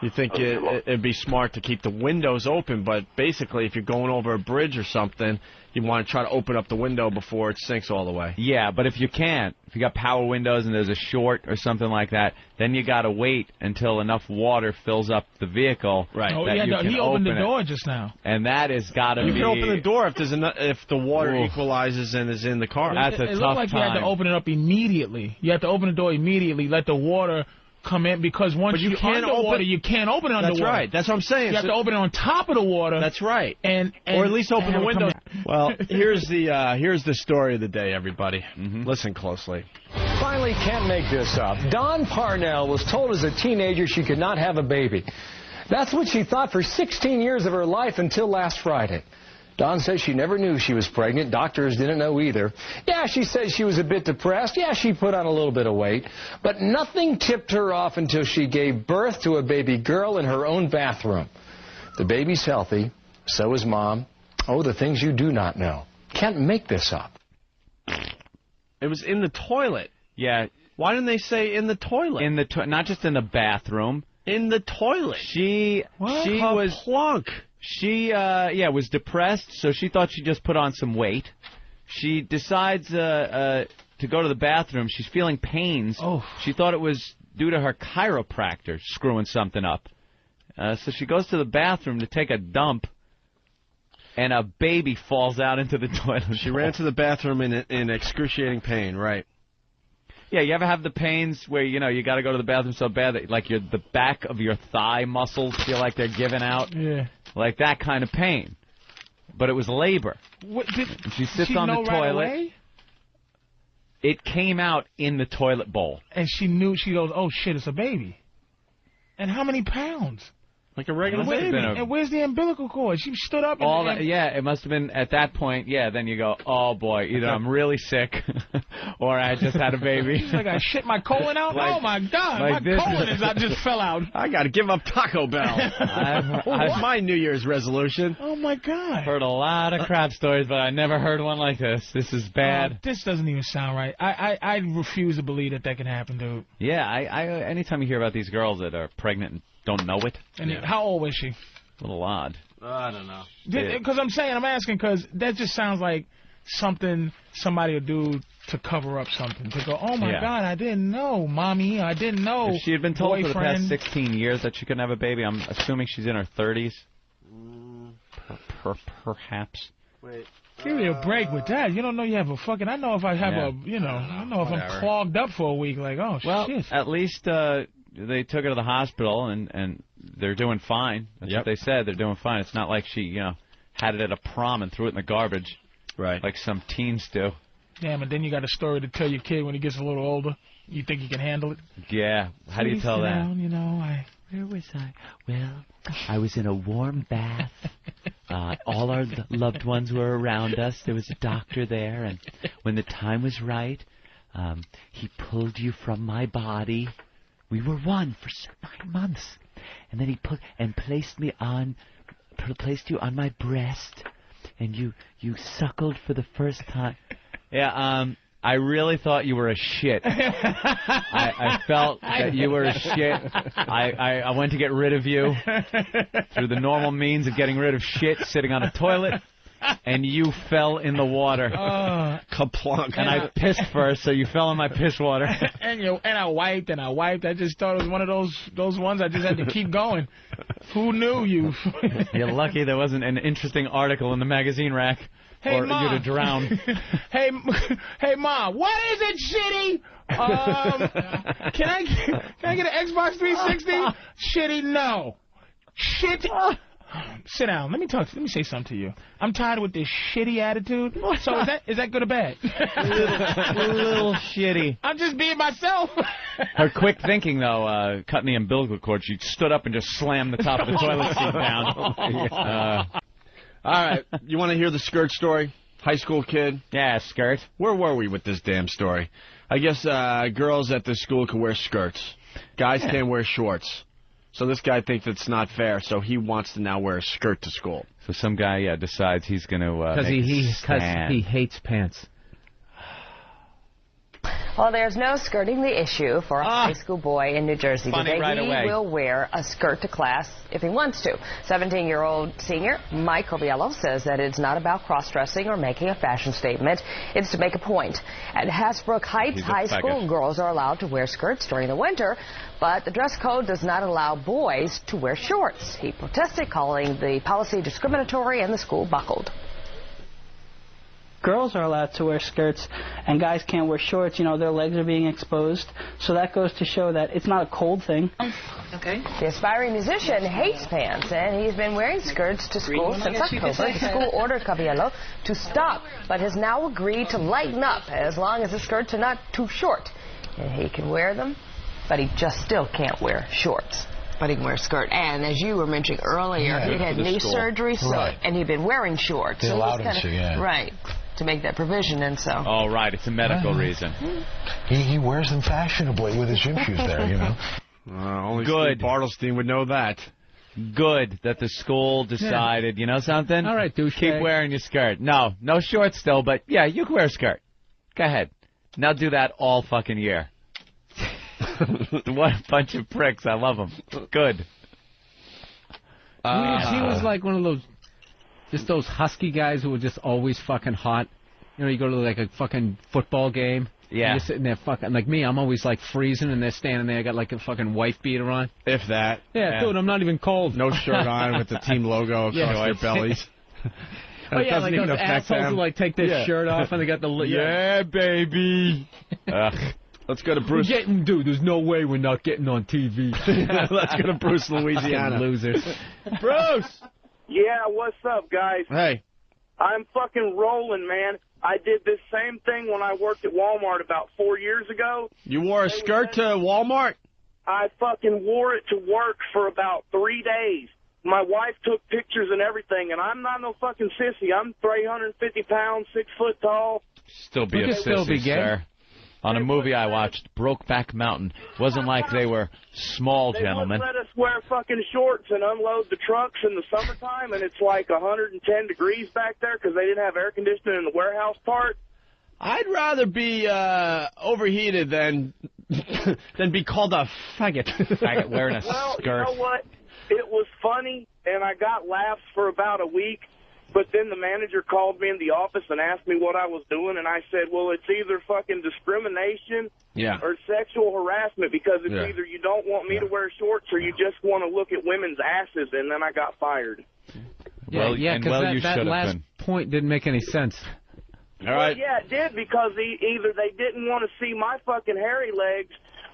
You think it'd be smart to keep the windows open, but basically if you're going over a bridge or something, you want to try to open up the window before it sinks all the way. Yeah, but if you can't, if you got power windows and there's a short or something like that, then you got to wait until enough water fills up the vehicle. Right. Oh, that yeah, you can he opened the open door it. just now. And that has got to be... You can open the door if there's if the water Oof. equalizes and is in the car. That's a It tough looked like time. you had to open it up immediately. You have to open the door immediately, let the water come in, because once you you're can't underwater, open- you can't open it underwater. That's right. That's what I'm saying. You have to open it on top of the water. That's right. And or at least open the have it window. come Well, here's the story of the day, everybody. Listen closely. Finally can't make this up. Dawn Parnell was told as a teenager she could not have a baby. That's what she thought for 16 years of her life until last Friday. Dawn says she never knew she was pregnant. Doctors didn't know either. Yeah, she says she was a bit depressed. Yeah, she put on a little bit of weight. But nothing tipped her off until she gave birth to a baby girl in her own bathroom. The baby's healthy. So is Mom. Oh, the things you do not know. Can't make this up. It was in the toilet. Yeah. Why didn't they say in the toilet? In the not just in the bathroom. In the toilet. She How was plunk. She was depressed, so she thought she'd just put on some weight. She decides to go to the bathroom. She's feeling pains. Oh. She thought it was due to her chiropractor screwing something up. So she goes to the bathroom to take a dump, and a baby falls out into the toilet. She ran to the bathroom in excruciating pain, right? Yeah, you ever have the pains where, you got to go to the bathroom so bad that, like, the back of your thigh muscles feel like they're giving out? Yeah. Like that kind of pain. But it was labor. She sits on the toilet. Right away? It came out in the toilet bowl. And she goes, oh, shit, it's a baby. And how many pounds? Like a regular baby. And where's the umbilical cord? She stood up and... Yeah, it must have been at that point. Yeah, then you go, oh, boy, either I'm really sick or I just had a baby. She's like, I shit my colon out? Like- oh, my God. like My this colon is- just fell out. I got to give up Taco Bell. That's my New Year's resolution. Oh, my God. Heard a lot of crap stories, but I never heard one like this. This is bad. This doesn't even sound right. I refuse to believe that can happen, dude. Yeah, I anytime you hear about these girls that are pregnant and don't know it. And how old was she? A little odd. I don't know. Because I'm asking because that just sounds like something somebody would do to cover up something. To go, oh, my God, I didn't know, Mommy, I didn't know. If she had been told for the past boyfriend. 16 years that she couldn't have a baby, I'm assuming she's in her 30s. Perhaps. Wait. Give me a break with that. You don't know you have a fucking... I know if I have I know if I'm clogged up for a week, like, oh, Well, shit. at least they took her to the hospital, and they're doing fine. That's what they said. They're doing fine. It's not like she, had it at a prom and threw it in the garbage. Right. Like some teens do. Yeah, but then you got a story to tell your kid when he gets a little older. You think you can handle it? Yeah. How do you tell that? Down, Where was I? Well, I was in a warm bath. All our loved ones were around us. There was a doctor there, and when the time was right, he pulled you from my body. We were one for 9 months. And then he placed you on my breast, and you suckled for the first time. Yeah, I really thought you were a shit. I felt that you were a shit. I went to get rid of you through the normal means of getting rid of shit, sitting on a toilet, and you fell in the water. Kaplunk. And I pissed first, so you fell in my piss water. And I wiped. I just thought it was one of those ones I just had to keep going. Who knew you? You're lucky there wasn't an interesting article in the magazine rack. Hey, or Ma. you'd have drowned. Hey, Ma, what is it, Shitty? Can I get an Xbox 360? Shitty, no. Shit. Sit down. Let me say something to you. I'm tired with this shitty attitude. So is that good or bad? little shitty. I'm just being myself. Her quick thinking, though, cutting the umbilical cord, she stood up and just slammed the top of the toilet seat down. All right, you want to hear the skirt story? High school kid? Yeah, skirt. Where were we with this damn story? I guess girls at this school can wear skirts. Guys can't wear shorts. So this guy thinks it's not fair, so he wants to now wear a skirt to school. So some guy decides he's going to because he hates pants. Well, there's no skirting the issue for a high school boy in New Jersey today. Right he will wear a skirt to class if he wants to. 17-year-old senior Mike Coviello says that it's not about cross-dressing or making a fashion statement. It's to make a point. At Hasbrook Heights High School, girls are allowed to wear skirts during the winter, but the dress code does not allow boys to wear shorts. He protested, calling the policy discriminatory, and the school buckled. Girls are allowed to wear skirts, and guys can't wear shorts. You know, their legs are being exposed. So that goes to show that it's not a cold thing. Okay. The aspiring musician hates pants, and he's been wearing skirts to school since October. The school ordered Coviello to stop, but has now agreed to lighten up as long as the skirts are not too short. And he can wear them, but he just still can't wear shorts. But he can wear a skirt. And as you were mentioning earlier, he had knee surgery, and he'd been wearing shorts. They so allowed him to, yeah. Right, to make that provision, and so. Oh, right, it's a medical reason. He wears them fashionably with his gym shoes there, you know. Only Good. Steve Bartlestein would know that. Good that the school decided, you know something? All right, douchebag. Keep wearing your skirt. No shorts still, but yeah, you can wear a skirt. Go ahead. Now do that all fucking year. What a bunch of pricks. I love them. Good. He was like one of those husky guys who were just always fucking hot. You know, you go to like a fucking football game. Yeah. You're sitting there fucking, like me, I'm always like freezing, and they're standing there, got like a fucking wife beater on. If that. Yeah, dude, I'm not even cold. No shirt on with the team logo across their bellies. Oh, yeah, like those assholes who like take their shirt off and they got the... Yeah, baby. Let's go to Bruce. Dude, there's no way we're not getting on TV. Let's go to Bruce, Louisiana. Losers. Bruce! Yeah, what's up, guys? Hey. I'm fucking rolling, man. I did this same thing when I worked at Walmart about 4 years ago. You wore a skirt to Walmart? I fucking wore it to work for about 3 days. My wife took pictures and everything, and I'm not no fucking sissy. I'm 350 pounds, 6 foot tall. Still be a sissy, sir. On a movie I watched, Brokeback Mountain, wasn't like they were small gentlemen. They wouldn't let us wear fucking shorts and unload the trucks in the summertime, and it's like 110 degrees back there because they didn't have air conditioning in the warehouse part. I'd rather be overheated than be called a faggot. Faggot wearing a Well, skirt. you know what? It was funny, and I got laughs for about a week. But then the manager called me in the office and asked me what I was doing, and I said, well, it's either fucking discrimination or sexual harassment, because it's either you don't want me to wear shorts or you just want to look at women's asses, and then I got fired. Well, yeah, because that last point didn't make any sense. All right. Well, yeah, it did, because either they didn't want to see my fucking hairy legs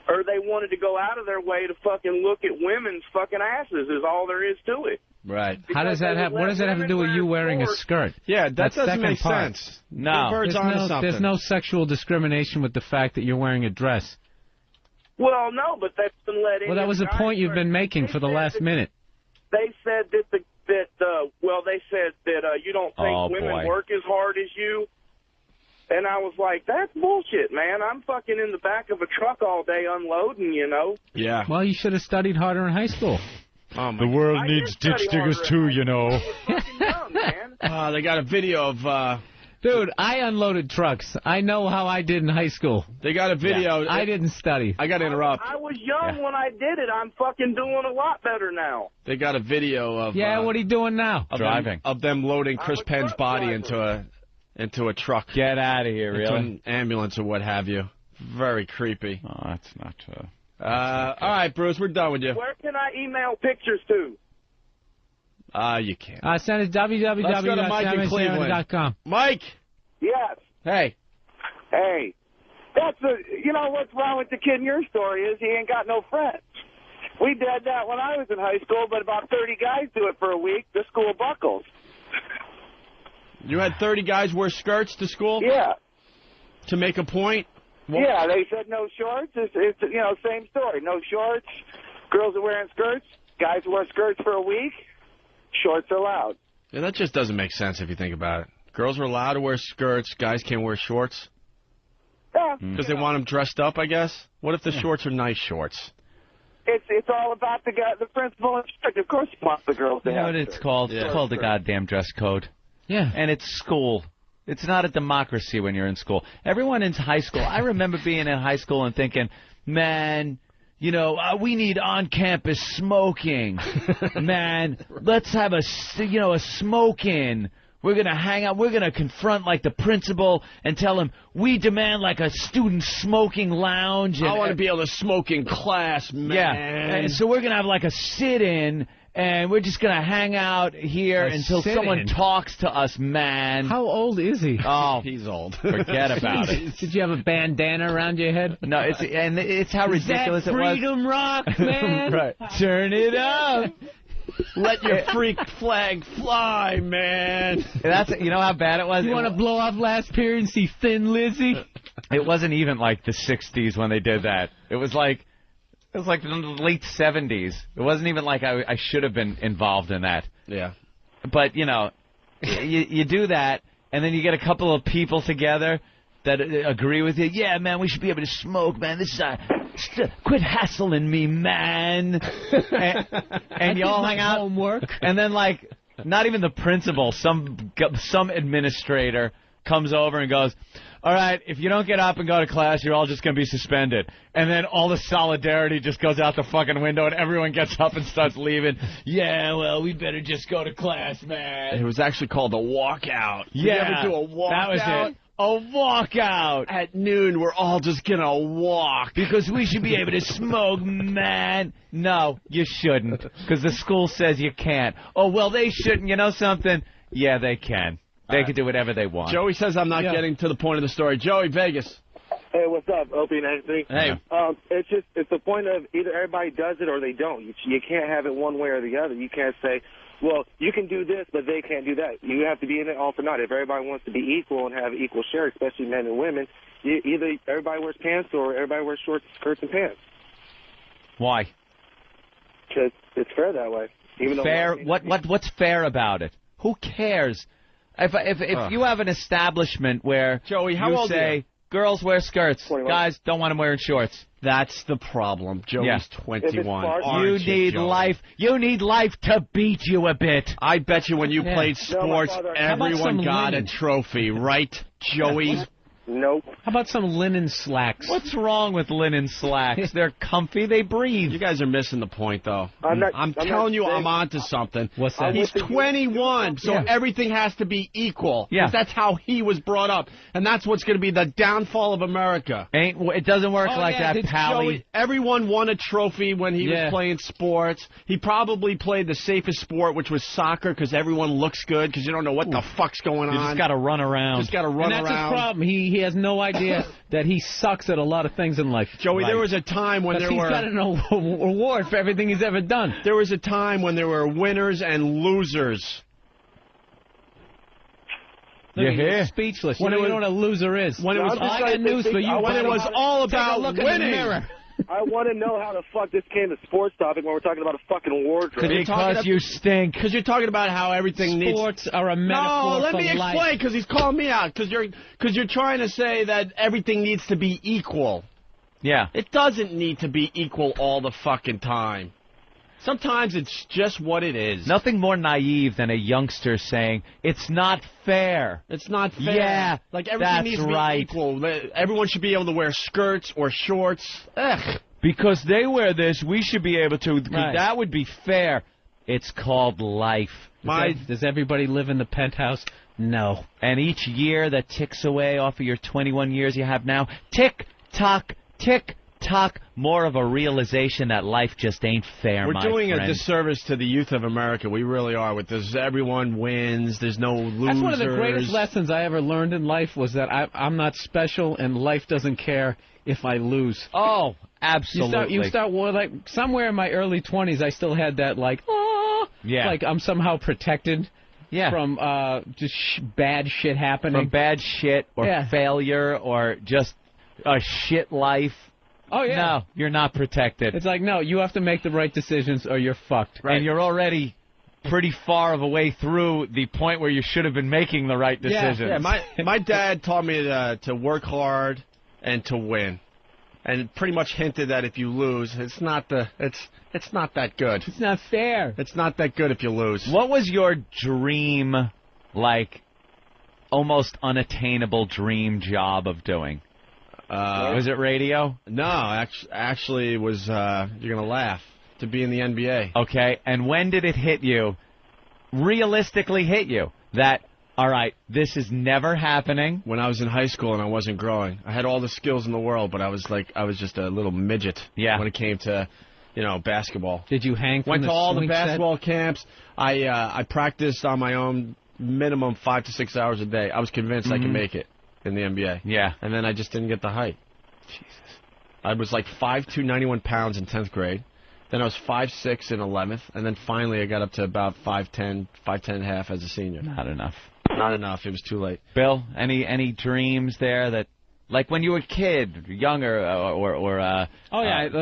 or they wanted to go out of their way to fucking look at women's fucking asses is all there is to it. Right. How does that have? What does that have to do with you wearing a skirt? Yeah, that doesn't make sense. No, there's no sexual discrimination with the fact that you're wearing a dress. Well, no, but that's been let in. Well, that was the point you've been making for the last minute. They said that they said that you don't think women work as hard as you. And I was like, that's bullshit, man. I'm fucking in the back of a truck all day unloading, you know. Yeah. Well, you should have studied harder in high school. Oh my The world I needs did ditch study diggers harder too, in you know. Dumb, man. They got a video of... Dude, I unloaded trucks. I know how I did in high school. They got a video. Yeah. I didn't study. I got to interrupt. I was young when I did it. I'm fucking doing a lot better now. They got a video of... Yeah, what are you doing now? Driving. Of them loading Chris Penn's body into a truck. Get out of here, Into really? an ambulance or what have you. Very creepy. Oh, that's not... all right, Bruce, we're done with you. Where can I email pictures to? You can't. Send it Let's go to Mike in Cleveland. www.com. Mike! Yes. Hey. Hey. You know what's wrong with the kid in your story is he ain't got no friends. We did that when I was in high school, but about 30 guys do it for a week. The school buckles. You had 30 guys wear skirts to school? Yeah. To make a point? Yeah, they said no shorts. It's same story. No shorts. Girls are wearing skirts. Guys wear skirts for a week. Shorts are allowed. Yeah, that just doesn't make sense if you think about it. Girls are allowed to wear skirts. Guys can't wear shorts. Yeah. Because they want them dressed up, I guess? What if the shorts are nice shorts? It's all about the principal and strict. Of course, you want the girls to You know have what it's skirts. called? Yeah. It's called the goddamn dress code. Yeah. And it's school. It's not a democracy when you're in school. Everyone in high school, I remember being in high school and thinking, man, we need on-campus smoking. Man, let's have a smoke-in. We're going to hang out. We're going to confront, the principal and tell him we demand, a student smoking lounge. And, I want to be able to smoke in class, man. Yeah. And so we're going to have, a sit-in. And we're just going to hang out here until someone talks to us, man. How old is he? Oh, he's old. Forget about it. Did you have a bandana around your head? No, it's how ridiculous it was. Freedom rock, man. Right. Turn it up. Let your freak flag fly, man. That's how bad it was. You want to blow off last period and see Thin Lizzy? It wasn't even like the 60s when they did that. It was like the late 70s. It wasn't even like I should have been involved in that. Yeah. But, you do that, and then you get a couple of people together that agree with you. Yeah, man, we should be able to smoke, man. This is quit hassling me, man. and you all hang out. Homework. And then, not even the principal, some administrator comes over and goes, all right, if you don't get up and go to class, you're all just going to be suspended. And then all the solidarity just goes out the fucking window, and everyone gets up and starts leaving. Yeah, well, we better just go to class, man. It was actually called a walkout. Yeah. Did you ever do a walkout? That was it. A walkout. At noon, we're all just going to walk. Because we should be able to smoke, man. No, you shouldn't. Because the school says you can't. Oh, well, they shouldn't. You know something? Yeah, they can. They can do whatever they want. Joey says I'm not getting to the point of the story. Joey, Vegas. Hey, what's up, Opie and Anthony? Hey. It's the point of either everybody does it or they don't. You can't have it one way or the other. You can't say, well, you can do this, but they can't do that. You have to be in it all for naught. If everybody wants to be equal and have equal share, especially men and women, either everybody wears pants or everybody wears shorts, skirts, and pants. Why? Because it's fair that way. Even Fair? What's fair about it? Who cares? If you have an establishment where Joey, how you old say are you? girls wear skirts, 21. guys don't want them wearing shorts. That's the problem. Joey's 21. You need life. You need life to beat you a bit. I bet you when you played sports, everyone got a trophy, right, Joey? Nope. How about some linen slacks? What's wrong with linen slacks? They're comfy. They breathe. You guys are missing the point, though. I'm telling you, I'm onto something. What's that? He's 21, so everything has to be equal. Yeah. 'Cause that's how he was brought up, and that's what's going to be the downfall of America. It doesn't work like that, Pally. Joey, everyone won a trophy when he was playing sports. He probably played the safest sport, which was soccer, because everyone looks good, because you don't know what the fuck's going on. You just got to run around. Just got to run and that's around. his problem. He has no idea that he sucks at a lot of things in life. Joey, there was a time when he's got an award for everything he's ever done. There was a time when there were winners and losers. You're here. Speechless. You know what a loser is. When it was I got news for you. when it was all about look winning. in the mirror. I want to know how the fuck this came to sports topic when we're talking about a fucking wardrobe. Because you stink. Because you're talking about how everything Sports are a metaphor No, let for me life. explain, because he's calling me out. Because you're trying to say that everything needs to be equal. Yeah. It doesn't need to be equal all the fucking time. Sometimes it's just what it is. Nothing more naive than a youngster saying, it's not fair. It's not fair. Yeah, like everything that's needs to be right. equal. Everyone should be able to wear skirts or shorts. Ugh. Because they wear this, we should be able to. Right. That would be fair. It's called life. Does everybody live in the penthouse? No. And each year that ticks away off of your 21 years you have now, tick-tock, tick-tock, more of a realization that life just ain't fair, We're my doing friend. a disservice to the youth of America. We really are. With this, everyone wins. There's no losers. That's one of the greatest lessons I ever learned in life was that I'm not special and life doesn't care if I lose. Oh, absolutely. You start like somewhere in my early 20s, I still had that like I'm somehow protected. Yeah. From just bad shit happening. From bad shit or failure or just a shit life. Oh, yeah. No, you're not protected. It's like, no, you have to make the right decisions or you're fucked. Right. And you're already pretty far of a way through the point where you should have been making the right decisions. Yeah, my dad taught me to work hard and to win. And pretty much hinted that if you lose, it's not that good. It's not fair. It's not that good if you lose. What was your dream, like, almost unattainable dream job of doing? Was it radio? No, actually it was, you're going to laugh, to be in the NBA. Okay, and when did it hit you, realistically hit you, that, all right, this is never happening? When I was in high school and I wasn't growing. I had all the skills in the world, but I was just a little midget when it came to, basketball. Did you hang from Went the to all the swing basketball camps. I practiced on my own minimum 5 to 6 hours a day. I was convinced I could make it in the NBA. Yeah. And then I just didn't get the height. Jesus. I was like 5'2", 91 pounds in 10th grade. Then I was 5'6" in 11th. And then finally I got up to about 5'10", 5'10 and a half as a senior. Not enough. Not enough. It was too late. Bill, any dreams there that, like when you were a kid, younger, or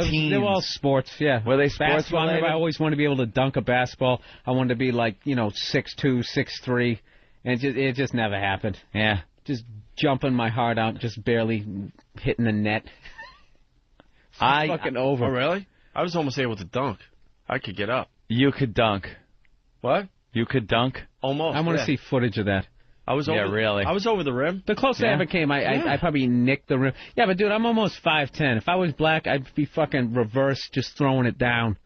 teens? They were all sports, yeah. Were they sports basketball? related? I always wanted to be able to dunk a basketball. I wanted to be like, 6'2", 6'3", and it just never happened. Yeah. Just jumping my heart out, just barely hitting the net. Fucking over. Oh, really? I was almost able to dunk. I could get up. You could dunk. What? You could dunk? Almost. I want to see footage of that. I was really. I was over the rim. The closest I ever came, I probably nicked the rim. Yeah, but dude, I'm almost 5'10". If I was black, I'd be fucking reverse, just throwing it down.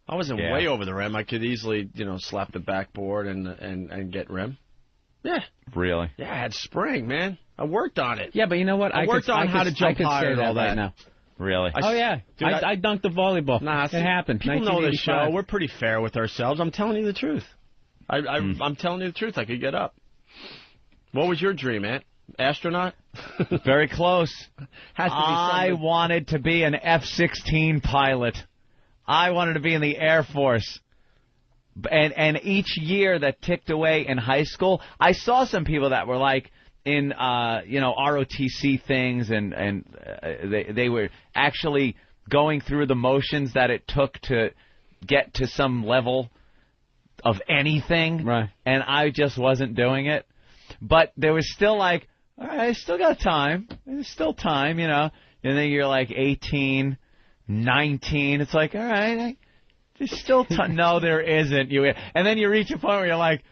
I wasn't way over the rim. I could easily, slap the backboard and get rim. Yeah. Really? Yeah, I had spring, man. I worked on it. Yeah, but you know what? I worked on how to jump higher and all that. Right now. Really? Oh, yeah. Dude, I dunked the volleyball. Nah, it happened. People know the show. 1985. We're pretty fair with ourselves. I'm telling you the truth. I'm telling you the truth. I could get up. What was your dream, Ant? Astronaut? Very close. Has to be I wanted to be an F-16 pilot. I wanted to be in the Air Force. And each year that ticked away in high school, I saw some people that were like in ROTC things, and they were actually going through the motions that it took to get to some level of anything. Right. And I just wasn't doing it. But there was still like, all right, I still got time. There's still time, And then you're like 18, 19. It's like, all right, there's still time. No, there isn't. And then you reach a point where you're like,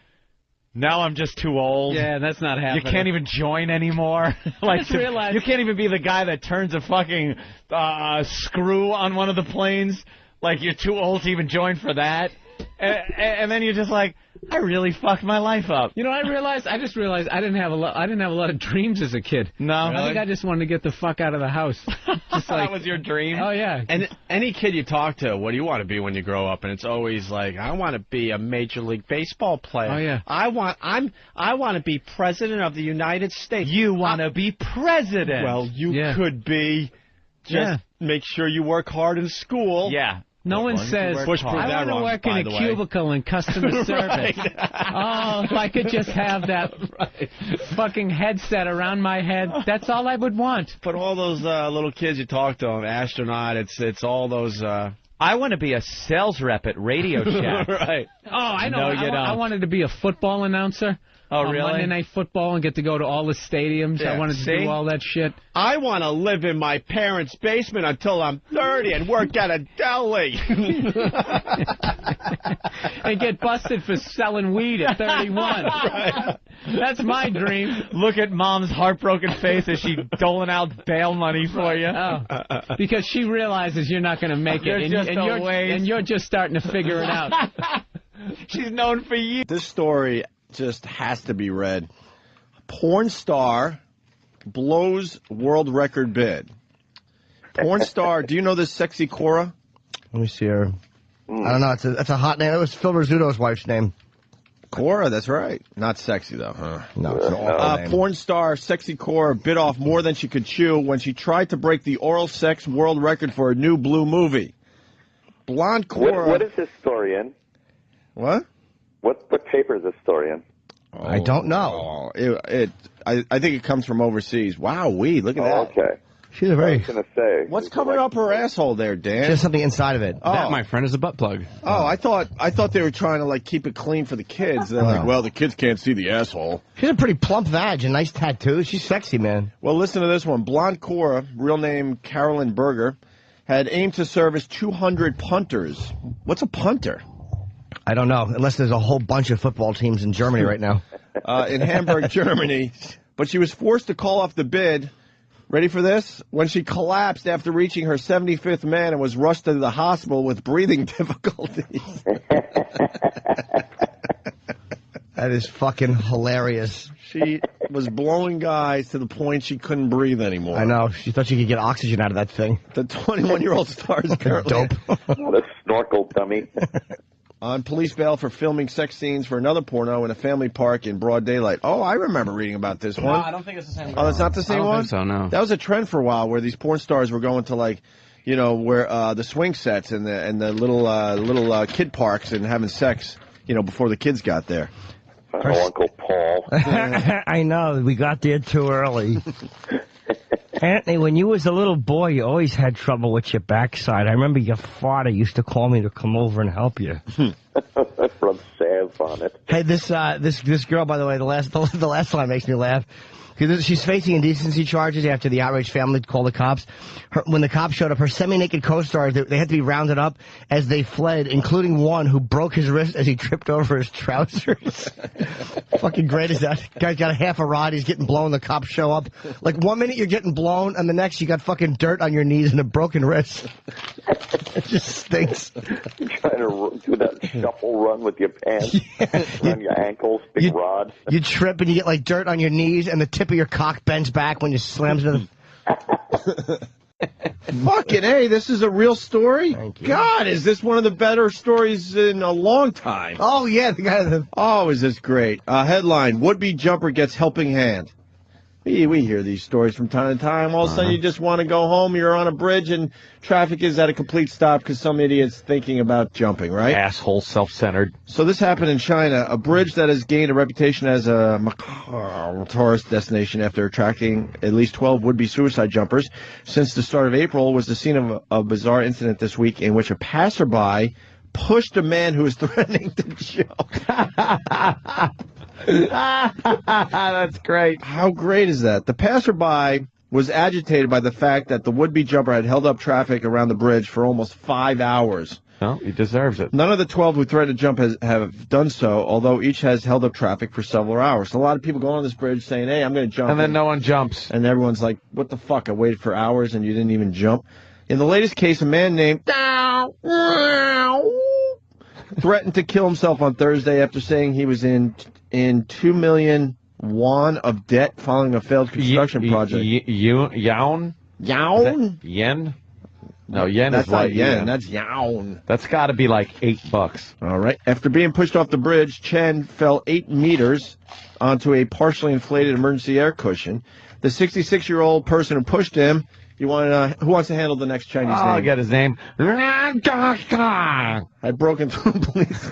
now I'm just too old. Yeah, that's not happening. You can't even join anymore. I just realized you can't even be the guy that turns a fucking screw on one of the planes. Like, you're too old to even join for that. And then you're just like, I really fucked my life up. I just realized I didn't have a lot of dreams as a kid. No, I think I just wanted to get the fuck out of the house. Just like, that was your dream? Oh yeah. And any kid you talk to, what do you want to be when you grow up? And it's always like, I want to be a Major League Baseball player. Oh yeah. I want to be president of the United States. You want to be president? Well, you could be. Just make sure you work hard in school. Yeah. No one says, I want to work in a cubicle in customer service. Oh, if I could just have that fucking headset around my head, that's all I would want. But all those little kids you talk to, astronaut, it's all those... I want to be a sales rep at Radio Shack. Right. Oh, I know. I wanted to be a football announcer. Oh, really? Monday Night Football and get to go to all the stadiums. Yeah, I wanted to do all that shit. I want to live in my parents' basement until I'm 30 and work at a deli. And get busted for selling weed at 31. Right. That's my dream. Look at Mom's heartbroken face as she doling out bail money for you. Oh, because she realizes you're not going to make it, and you're just starting to figure it out. She's known for years. This story just has to be read. Porn star blows world record bid. Porn star, do you know this sexy Cora? Let me see her. I don't know. It's a hot name. It was Phil Rizzuto's wife's name. Cora, that's right. Not sexy, though, huh? No, it's an awful name. Porn star sexy Cora bit off more than she could chew when she tried to break the oral sex world record for a new blue movie. Blonde Cora... What is this story in? What? What paper is this story in? I don't know. I think it comes from overseas. Wow, look at that. Okay. She's a very... I was going to say... What's covering up her asshole there, Dan? She has something inside of it. Oh. That, my friend, is a butt plug. Oh, I thought they were trying to, like, keep it clean for the kids. They're like, well, the kids can't see the asshole. She's a pretty plump vag, a nice tattoo. She's sexy, man. Well, listen to this one. Blonde Cora, real name Carolyn Berger, had aimed to service 200 punters. What's a punter? I don't know, unless there's a whole bunch of football teams in Germany right now. In Hamburg, Germany. But she was forced to call off the bid. Ready for this? When she collapsed after reaching her 75th man and was rushed to the hospital with breathing difficulties. That is fucking hilarious. She was blowing guys to the point she couldn't breathe anymore. I know. She thought she could get oxygen out of that thing. The 21-year-old star is currently... Dope. What a snorkel dummy. On police bail for filming sex scenes for another porno in a family park in broad daylight. Oh, I remember reading about this one. No, I don't think it's the same. Oh, that's not the same one? I don't think so, no. That was a trend for a while where these porn stars were going to, like, you know, where the swing sets and the little kid parks and having sex, you know, before the kids got there. Oh, Uncle Paul. I know. We got there too early. Anthony, when you was a little boy, you always had trouble with your backside. I remember your father used to call me to come over and help you. Rub salve on it. Hey, this girl, by the way, the last line makes me laugh. She's facing indecency charges after the outraged family called the cops. When the cops showed up, her semi-naked co-stars, they had to be rounded up as they fled, including one who broke his wrist as he tripped over his trousers. Fucking great is that? Guy's got a half a rod, he's getting blown, the cops show up. Like, 1 minute you're getting blown, and the next you got fucking dirt on your knees and a broken wrist. It just stinks. You're trying to do that shuffle run with your pants around your ankles, big rod. You trip and you get, like, dirt on your knees, and the tip of your cock bends back when you slams into the... Fucking A, this is a real story? Thank you. God, is this one of the better stories in a long time? Oh, yeah, the guy... Oh, is this great. Headline, would-be jumper gets helping hand. We hear these stories from time to time. All of a sudden, you just want to go home. You're on a bridge, and traffic is at a complete stop because some idiot's thinking about jumping, right? Asshole, self-centered. So this happened in China, a bridge that has gained a reputation as a tourist destination after attracting at least 12 would-be suicide jumpers. Since the start of April was the scene of a bizarre incident this week in which a passerby pushed a man who was threatening to jump. That's great. How great is that? The passerby was agitated by the fact that the would-be jumper had held up traffic around the bridge for almost 5 hours. Well, he deserves it. None of the 12 who threatened to jump have done so, although each has held up traffic for several hours. So a lot of people go on this bridge saying, hey, I'm going to jump. And then no one jumps. And everyone's like, what the fuck? I waited for hours and you didn't even jump. In the latest case, a man named threatened to kill himself on Thursday after saying he was in 2 million won of debt following a failed construction project. Yawn? Yawn? Yen? No, yen that's is what? Not yen. That's yawn. That's got to be like $8. All right. After being pushed off the bridge, Chen fell 8 meters onto a partially inflated emergency air cushion. The 66-year-old person who pushed him You want? Who wants to handle the next Chinese name? I'll get his name. I broke into a police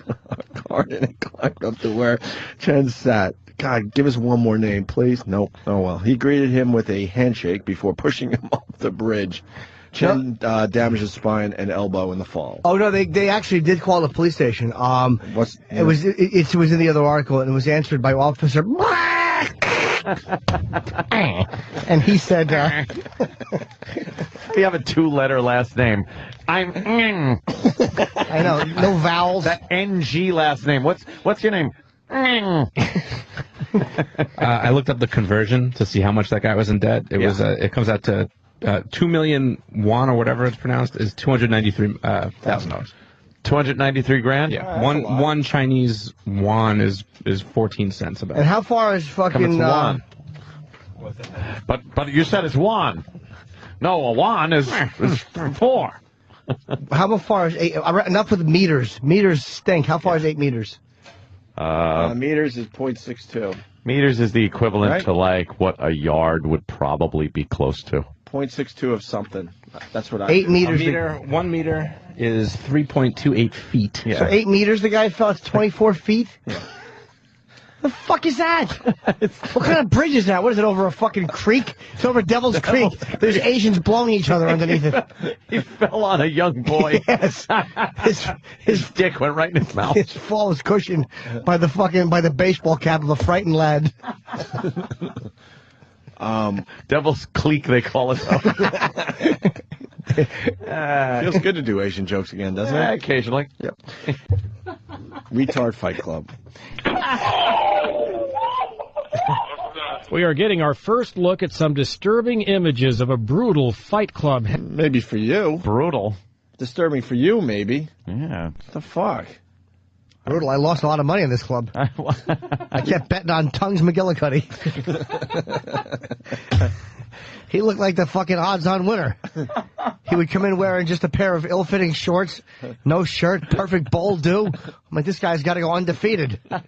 car and I climbed up to where Chen sat. God, give us one more name, please. Nope. Oh, well. He greeted him with a handshake before pushing him off the bridge. Chen damaged his spine and elbow in the fall. Oh, no, they actually did call the police station. It was in the other article, and it was answered by Officer... and he said... You have a 2-letter last name. I know, no vowels. That NG last name. What's your name? I looked up the conversion to see how much that guy was in debt. It comes out to 2 million won, or whatever it's pronounced, is $293,000. 293 grand? Yeah. One Chinese yuan is 14 cents about. And how far is fucking yuan? But you said it's yuan. No, a yuan is 4. How far is 8? Enough with meters. Meters stink. How far is 8 meters? Meters is 0.62. Meters is the equivalent Right? to like what a yard would probably be close to. 0.62 of something. That's what I... 8 meters. 1 meter is 3.28 feet. So 8 meters the guy fell. It's 24 feet? Yeah. The fuck is that? What kind of bridge is that? What is it, over a fucking creek? It's over Devil's Creek. There's Asians blowing each other underneath it. He fell on a young boy. Yes. His dick went right in his mouth. His fall was cushioned by the baseball cap of a frightened lad. Devil's Creek, they call it. Feels good to do Asian jokes again, doesn't it? Occasionally. Yep. Retard Fight Club. We are getting our first look at some disturbing images of a brutal Fight Club. Maybe for you. Brutal. Disturbing for you, maybe. Yeah. What the fuck? Brutal. I lost a lot of money in this club. I kept betting on Tongues McGillicuddy. He looked like the fucking odds-on winner. He would come in wearing just a pair of ill-fitting shorts, no shirt, perfect bowl do. I'm like, this guy's got to go undefeated. But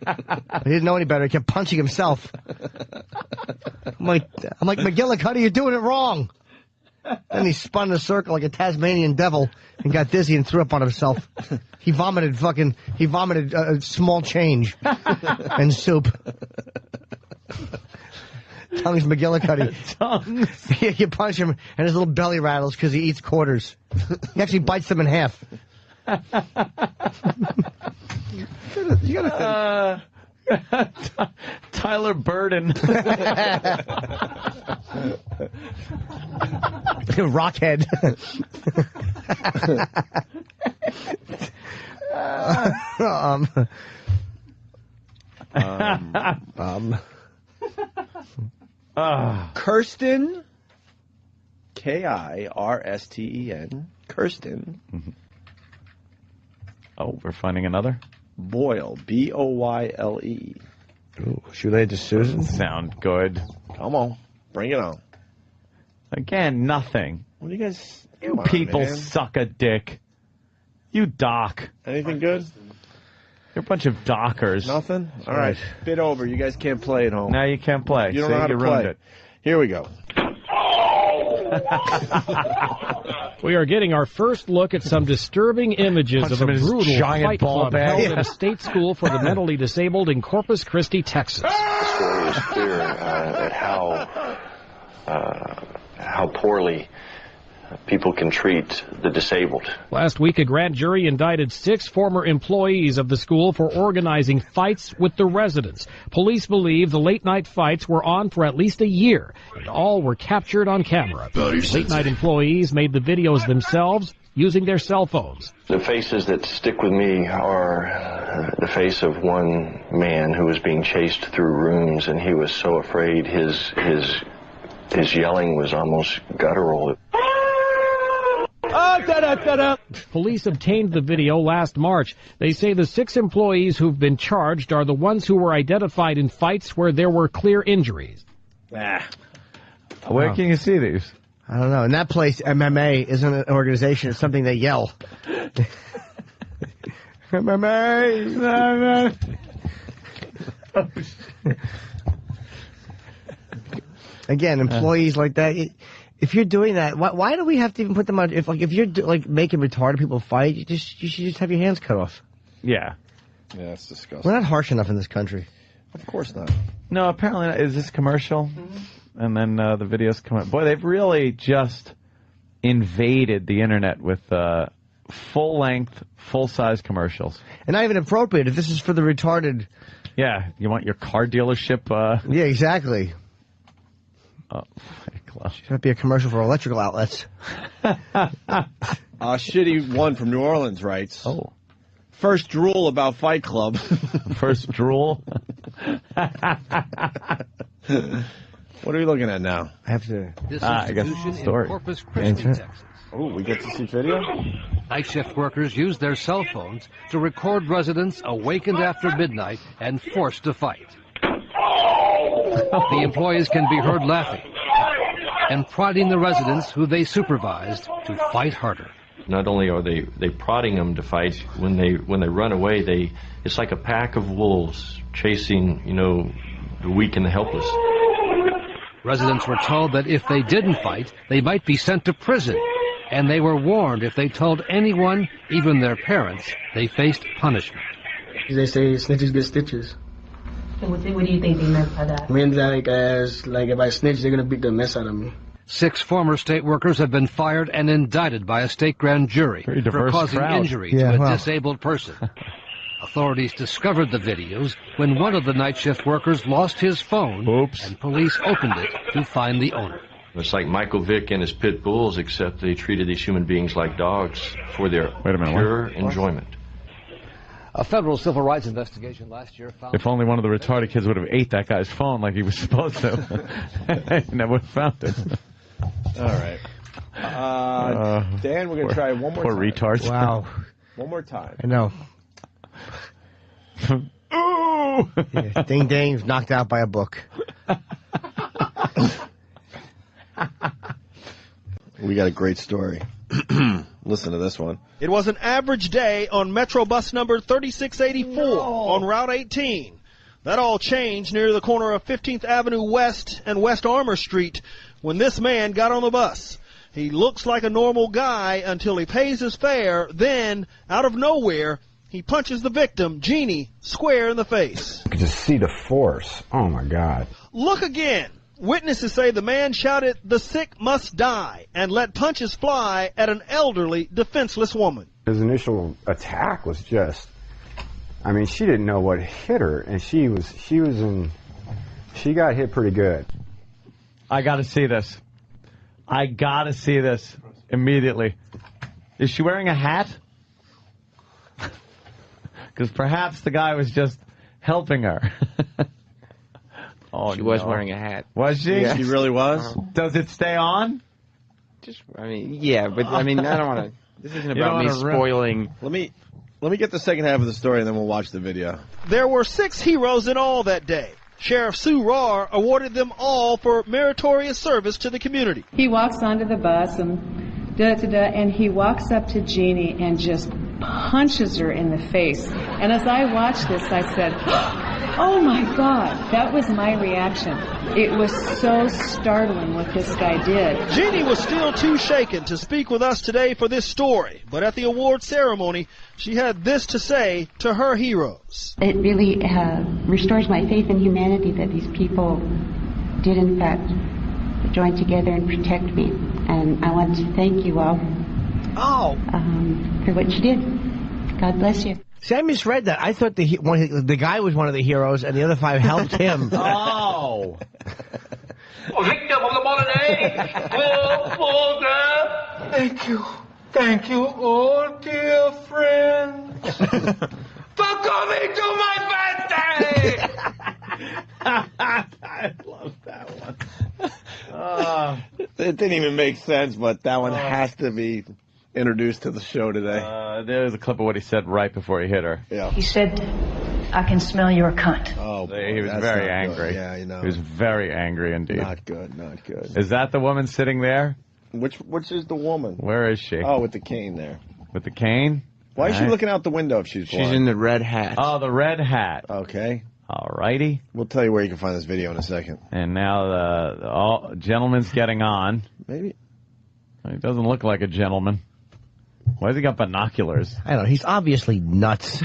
he didn't know any better. He kept punching himself. I'm like, McGillicuddy, you're doing it wrong. Then he spun in a circle like a Tasmanian devil and got dizzy and threw up on himself. He vomited small change and soup. Tongues McGillicuddy. Tongues. You punch him and his little belly rattles because he eats quarters. He actually bites them in half. You gotta Tyler Burden. Rockhead. Kirsten, Kirsten, Kirsten. Mm-hmm. Oh, we're finding another? Boyle, Boyle. Ooh, should I to Susan? Sound good. Come on, bring it on. Again, nothing. What do you guys... You Come on, people man. suck a dick. You dock. Anything good? You're a bunch of dockers. Nothing? All right. Bit over. You guys can't play at home. Now you can't play. You don't know how to ruined play. it. Here we go. We are getting our first look at some disturbing images Punch of a him in his brutal giant Fight ball Club bag. held at a state school for the mentally disabled in Corpus Christi, Texas. The story is clear at how poorly people can treat the disabled. Last week, a grand jury indicted 6 former employees of the school for organizing fights with the residents. Police believe the late-night fights were on for at least a year, and all were captured on camera. Late-night employees made the videos themselves using their cell phones. The faces that stick with me are the face of one man who was being chased through rooms, and he was so afraid his yelling was almost guttural. Police obtained the video last March. They say the 6 employees who've been charged are the ones who were identified in fights where there were clear injuries. Where can you see these? I don't know. In that place, MMA isn't an organization. It's something they yell. MMA! Again, employees like that... If you're doing that, why do we have to even put them on? If you're making retarded people fight, you should just have your hands cut off. Yeah. Yeah, that's disgusting. We're not harsh enough in this country. Of course not. No, apparently not. Is this commercial? And then the videos come up. Boy, they've really just invaded the internet with full-length, full-size commercials. And not even appropriate if this is for the retarded. Yeah, you want your car dealership? Yeah, exactly. Oh, should that be a commercial for electrical outlets? Shitty one from New Orleans writes. Oh. First drool about Fight Club. First drool? What are we looking at now? I have to... I got the story. Corpus Christi, Texas. Oh, we get to see video? Night shift workers use their cell phones to record residents awakened after midnight and forced to fight. The employees can be heard laughing and prodding the residents who they supervised to fight harder. Not only are they prodding them to fight, when they run away, it's like a pack of wolves chasing, the weak and the helpless. Residents were told that if they didn't fight, they might be sent to prison, and they were warned if they told anyone, even their parents, they faced punishment. They say snitches get stitches. And what do you think they meant by that? It means that if I snitch, they're gonna beat the mess out of me. 6 former state workers have been fired and indicted by a state grand jury for causing injury to a disabled person. Authorities discovered the videos when one of the night shift workers lost his phone, and police opened it to find the owner. It's like Michael Vick and his pit bulls, except they treated these human beings like dogs for their pure enjoyment. A federal civil rights investigation last year found... If only one of the retarded kids would have ate that guy's phone like he was supposed to. Never would have found it. All right. Dan, we're going to try one more time. Poor retards. Wow. One more time. I know. Ooh! Yeah, Ding Dang's knocked out by a book. We got a great story. Listen to this one. It was an average day on Metro bus number 3684 on Route 18. That all changed near the corner of 15th Avenue West and West Armour Street when this man got on the bus. He looks like a normal guy until he pays his fare. Then, out of nowhere, he punches the victim, Jeannie, square in the face. You could just see the force. Oh, my God. Look again. Witnesses say the man shouted, "The sick must die," and let punches fly at an elderly, defenseless woman. His initial attack was just, I mean, she didn't know what hit her, and she got hit pretty good. I got to see this. I got to see this immediately. Is she wearing a hat? Because perhaps the guy was just helping her. She was wearing a hat. Was she? Yeah. She really was? Does it stay on? Yeah, but I don't want to. This isn't about me spoiling. Let me get the second half of the story, and then we'll watch the video. There were 6 heroes in all that day. Sheriff Sue Rahr awarded them all for meritorious service to the community. He walks onto the bus and he walks up to Jeannie and just punches her in the face. And as I watched this, I said, "Oh my God!" That was my reaction. It was so startling what this guy did. Jeannie was still too shaken to speak with us today for this story, but at the award ceremony, she had this to say to her heroes. It really restores my faith in humanity that these people did, in fact, join together and protect me. And I want to thank you all for what you did. God bless you. See, I misread that. I thought the guy was one of the heroes, and the other 5 helped him. Oh! Victim of the modern age, Will Fulger. Thank you, oh dear friend, for coming to my birthday. I love that one. It didn't even make sense, but that one has to be introduced to the show today. There's a clip of what he said right before he hit her. Yeah. He said, "I can smell your cunt." Oh, boy, he was very angry. Yeah, you know. He was very angry indeed. Not good, not good. Is that the woman sitting there? Which is the woman? Where is she? Oh, with the cane there. With the cane? Why is she looking out the window if she's blind? She's in the red hat. Oh, the red hat. Okay. All righty. We'll tell you where you can find this video in a second. And now the gentleman's getting on. Maybe. He doesn't look like a gentleman. Why has he got binoculars? I don't know. He's obviously nuts.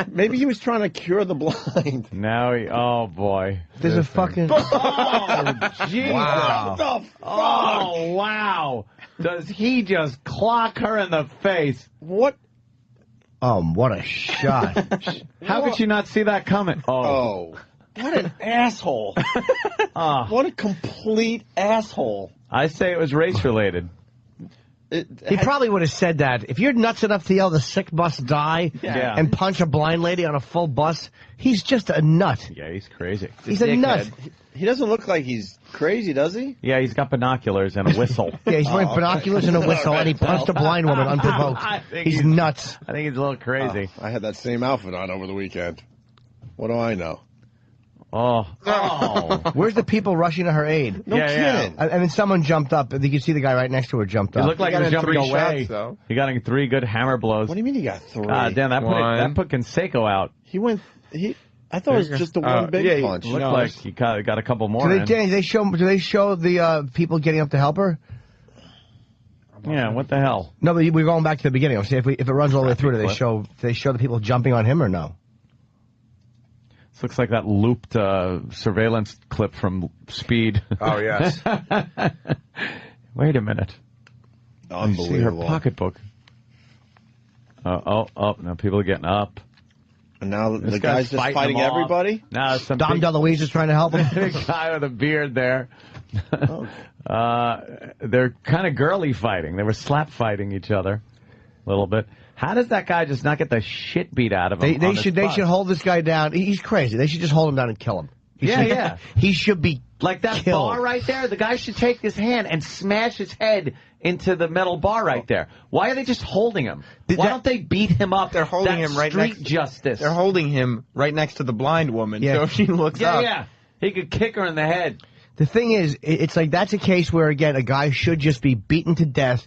Maybe he was trying to cure the blind. Now he... Oh, boy. There's a fucking... Oh, Jesus. Wow. What the fuck? Oh, wow. Does he just clock her in the face? What? What a shot. How could you not see that coming? Oh. What an asshole. What a complete asshole. I say it was race-related. He probably would have said that. If you're nuts enough to yell, the sick must die, and punch a blind lady on a full bus, he's just a nut. Yeah, he's crazy. He's a nut. He doesn't look like he's crazy, does he? Yeah, he's got binoculars and a whistle. Yeah, he's wearing binoculars and a whistle, and he punched a blind woman unprovoked. He's nuts. I think he's a little crazy. I had that same outfit on over the weekend. What do I know? Oh. Where's the people rushing to her aid? No kidding. And then someone jumped up. You can see the guy right next to her jumped up. He looked like he was jumping away. Shots, though. He got in 3 good hammer blows. What do you mean he got 3? God damn, that put Canseco out. He went... I thought it was just the one big punch. It looked like he got a couple more. Do they show the people getting up to help her? Yeah, what the hell? No, but we're going back to the beginning. See if it runs all the way through. Do they show the people jumping on him or no? This looks like that looped surveillance clip from Speed. Oh, yes. Wait a minute. Unbelievable. See her pocketbook. Now people are getting up. And now the guy's just fighting everybody? Now Dom DeLuise is trying to help him. The guy with a beard there. They're kind of girly fighting. They were slap fighting each other a little bit. How does that guy just not get the shit beat out of him? They should hold this guy down. He's crazy. They should just hold him down and kill him. He should be like that killed. bar right there. The guy should take his hand and smash his head into the metal bar right there. Why are they just holding him? Why don't they beat him up? They're holding him right next. Justice. They're holding him right next to the blind woman. So if she looks up, he could kick her in the head. The thing is, it's like that's a case where again a guy should just be beaten to death,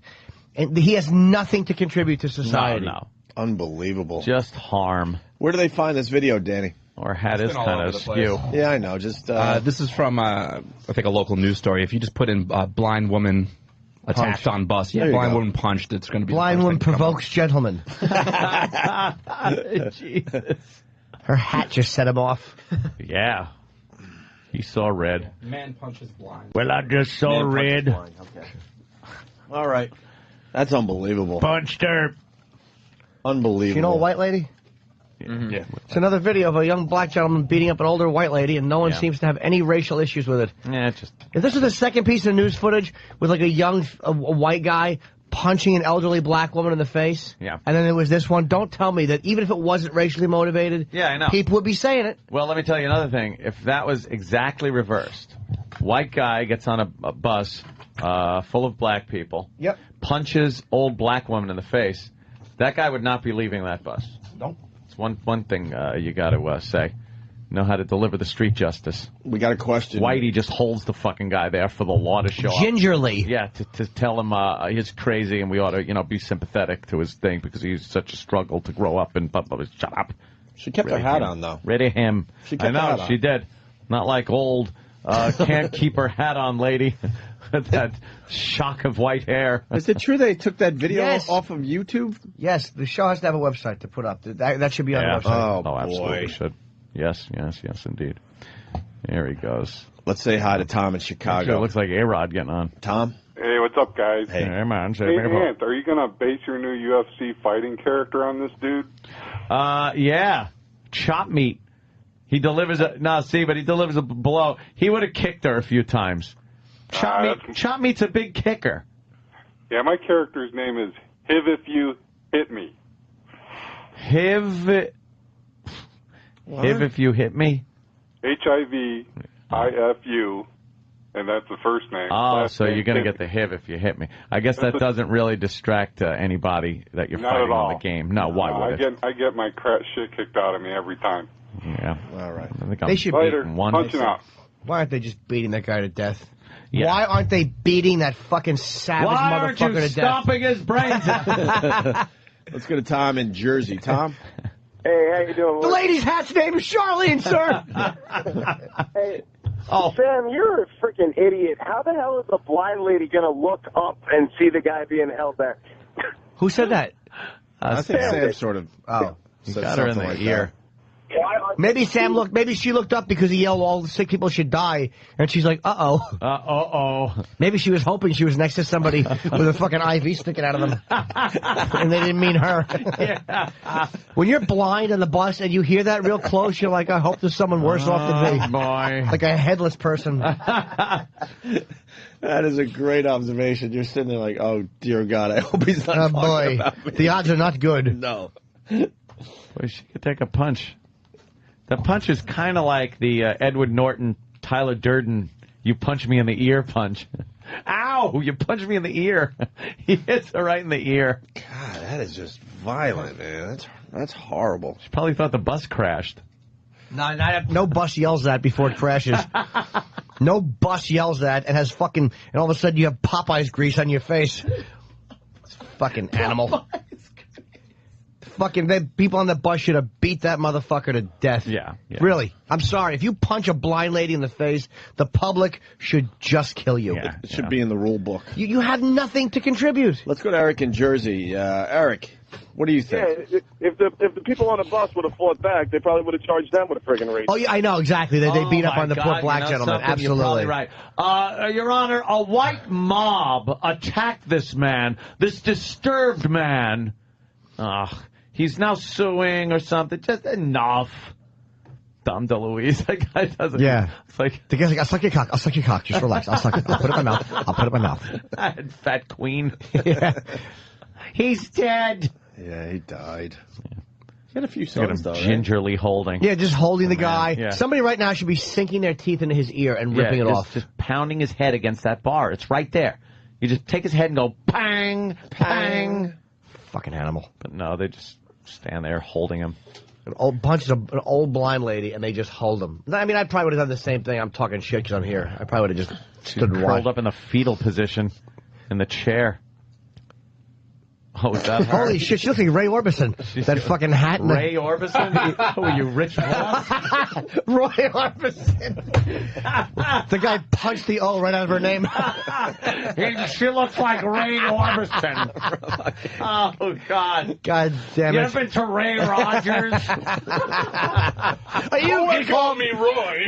and he has nothing to contribute to society. No. Unbelievable. Just harm. Where do they find this video, Danny? Or hat is kind of askew. Yeah, I know. Just this is from I think a local news story. If you just put in blind woman attacked on bus, blind woman punched, it's going to be blind woman provokes gentleman. Jesus. Her hat just set him off. Yeah. He saw red. Man punches blind. Well, I just saw red. Okay. All right. That's unbelievable. Punched her. Unbelievable. You know a white lady? Mm-hmm. Yeah. It's another video of a young black gentleman beating up an older white lady, and no one seems to have any racial issues with it. Yeah, it's just... If this was the second piece of news footage with like a white guy punching an elderly black woman in the face, and then there was this one, don't tell me that even if it wasn't racially motivated, I know. people would be saying it. Well, let me tell you another thing. If that was exactly reversed, white guy gets on a bus full of black people, punches old black woman in the face, that guy would not be leaving that bus. Nope. It's one thing you got to say. Know how to deliver the street justice. We got a question. Whitey just holds the fucking guy there for the law to show up. Gingerly. Yeah, to tell him he's crazy and we ought to, be sympathetic to his thing because he's such a struggle to grow up and shut up. She kept her hat on, though. Ready him. She kept her hat on. She did. Not like old, can't keep her hat on lady. That shock of white hair. Is it true they took that video off of YouTube? Yes, the show has to have a website to put up. That should be on the website. Oh, absolutely should. Yes, indeed. There he goes. Let's say hi to Tom in Chicago. Actually, it looks like A-Rod getting on. Tom? Hey, what's up, guys? Hey, man. Hey, Ant, are you going to base your new UFC fighting character on this dude? Yeah. Chop meat. He delivers he delivers a blow. He would have kicked her a few times. Chop meat's a big kicker. Yeah, my character's name is Hiv If You Hit Me. Hiv If You Hit Me? HIVIFU, and that's the first name. Oh, so you're going to get the Hiv if you hit me. I guess that doesn't really distract anybody that you're fighting on the game. No, why would it? I get my crap shit kicked out of me every time. Yeah. All right. I think they should Later. beat one. Punching out. Why aren't they just beating that guy to death? Yeah. Why aren't they beating that fucking savage motherfucker to death? Why aren't you stomping his brains out? Let's go to Tom in Jersey. Tom? Hey, how you doing? The lady's hat's name is Charlene, sir. Hey, Oh, Sam, you're a freaking idiot. How the hell is a blind lady going to look up and see the guy being held there? Who said that? I think Sam sort of. Oh, he got her in the ear. Maybe Sam looked. Maybe she looked up because he yelled, "All the sick people should die," and she's like, "Uh oh." Maybe she was hoping she was next to somebody with a fucking IV sticking out of them, and they didn't mean her. When you're blind on the bus and you hear that real close, you're like, "I hope there's someone worse off than me." Boy, like a headless person. That is a great observation. You're sitting there like, "Oh dear God, I hope he's not talking boy, about me." The odds are not good. No. Boy, she could take a punch. The punch is kind of like the Edward Norton, Tyler Durden, you punch me in the ear punch. Ow! You punch me in the ear. He hits her right in the ear. God, that is just violent, man. That's horrible. She probably thought the bus crashed. No bus yells that before it crashes. No bus yells that and has fucking, and all of a sudden you have Popeye's grease on your face. Fucking animal. Fucking people on the bus should have beat that motherfucker to death. Yeah. Really. I'm sorry. If you punch a blind lady in the face, the public should just kill you. Yeah, it should be in the rule book. You have nothing to contribute. Let's go to Eric in Jersey. Eric, what do you think? Yeah, if the people on the bus would have fought back, they probably would have charged them with a friggin' race. Oh, yeah, I know, exactly. They beat up on the poor black gentleman. Absolutely. You're probably right. Your Honor, a white mob attacked this man, this disturbed man. He's now suing or something. Just enough. Dumb DeLuise. That guy doesn't. Yeah. It's like, the guy's like, I'll suck your cock. I'll suck your cock. Just relax. I'll suck it. I'll put it in my mouth. I'll put it in my mouth. Fat queen. Yeah. He's dead. Yeah, he died. He had a few sons, though, gingerly holding. Yeah, just holding the guy. Yeah. Somebody right now should be sinking their teeth into his ear and ripping it off. Just pounding his head against that bar. It's right there. You just take his head and go, pang, pang. Fucking animal. But no, they just stand there holding him. Punches an old blind lady, and they just hold him. I mean, I probably would have done the same thing. I'm talking shit because I'm here. I probably would have just stood and curled up in the fetal position in the chair. Oh, is that her? Holy shit, she looks like Ray Orbison. That fucking hat. Ray Orbison? Oh, you rich boss? Roy Orbison. The guy punched the O right out of her name. She looks like Ray Orbison. Oh, God. God damn it. You ever been to Ray Rogers? You can call me Roy.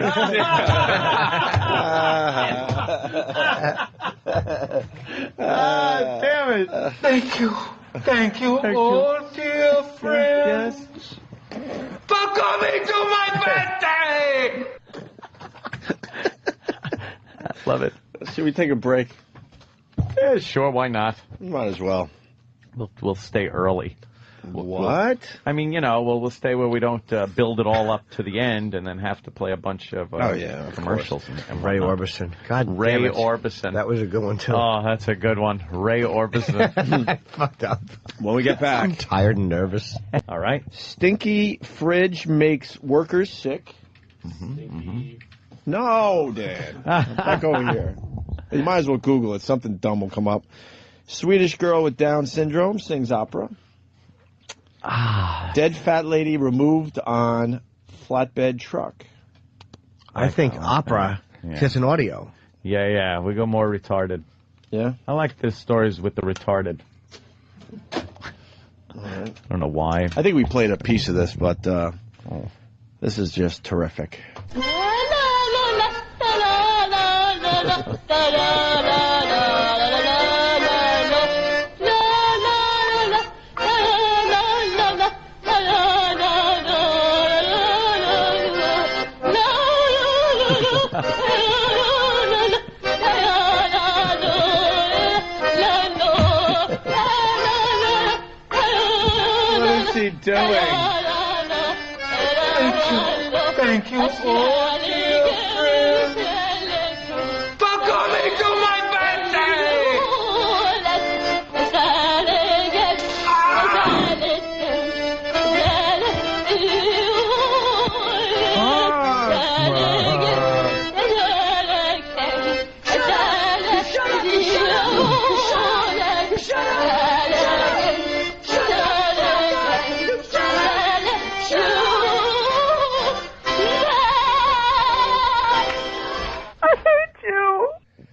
Damn it. Thank you. Thank you, oh dear friend. Yes. For coming to my birthday! Love it. Should we take a break? Yeah, sure, why not? Might as well. We'll stay early. What? I mean, we'll stay where we don't build it all up to the end and then have to play a bunch of commercials. And Ray Orbison. God Ray damn it. Orbison. That was a good one, too. Oh, that's a good one. Ray Orbison. Fucked up. When we get back. I'm tired and nervous. All right. Stinky fridge makes workers sick. No, Dan. Back over here. You might as well Google it. Something dumb will come up. Swedish girl with Down syndrome sings opera. Dead fat lady removed on flatbed truck. I think opera is an audio. Yeah, we go more retarded. Yeah? I like the stories with the retarded. All right. I don't know why. I think we played a piece of this, but this is just terrific. Doing? Thank you, oh dear friend, for coming to my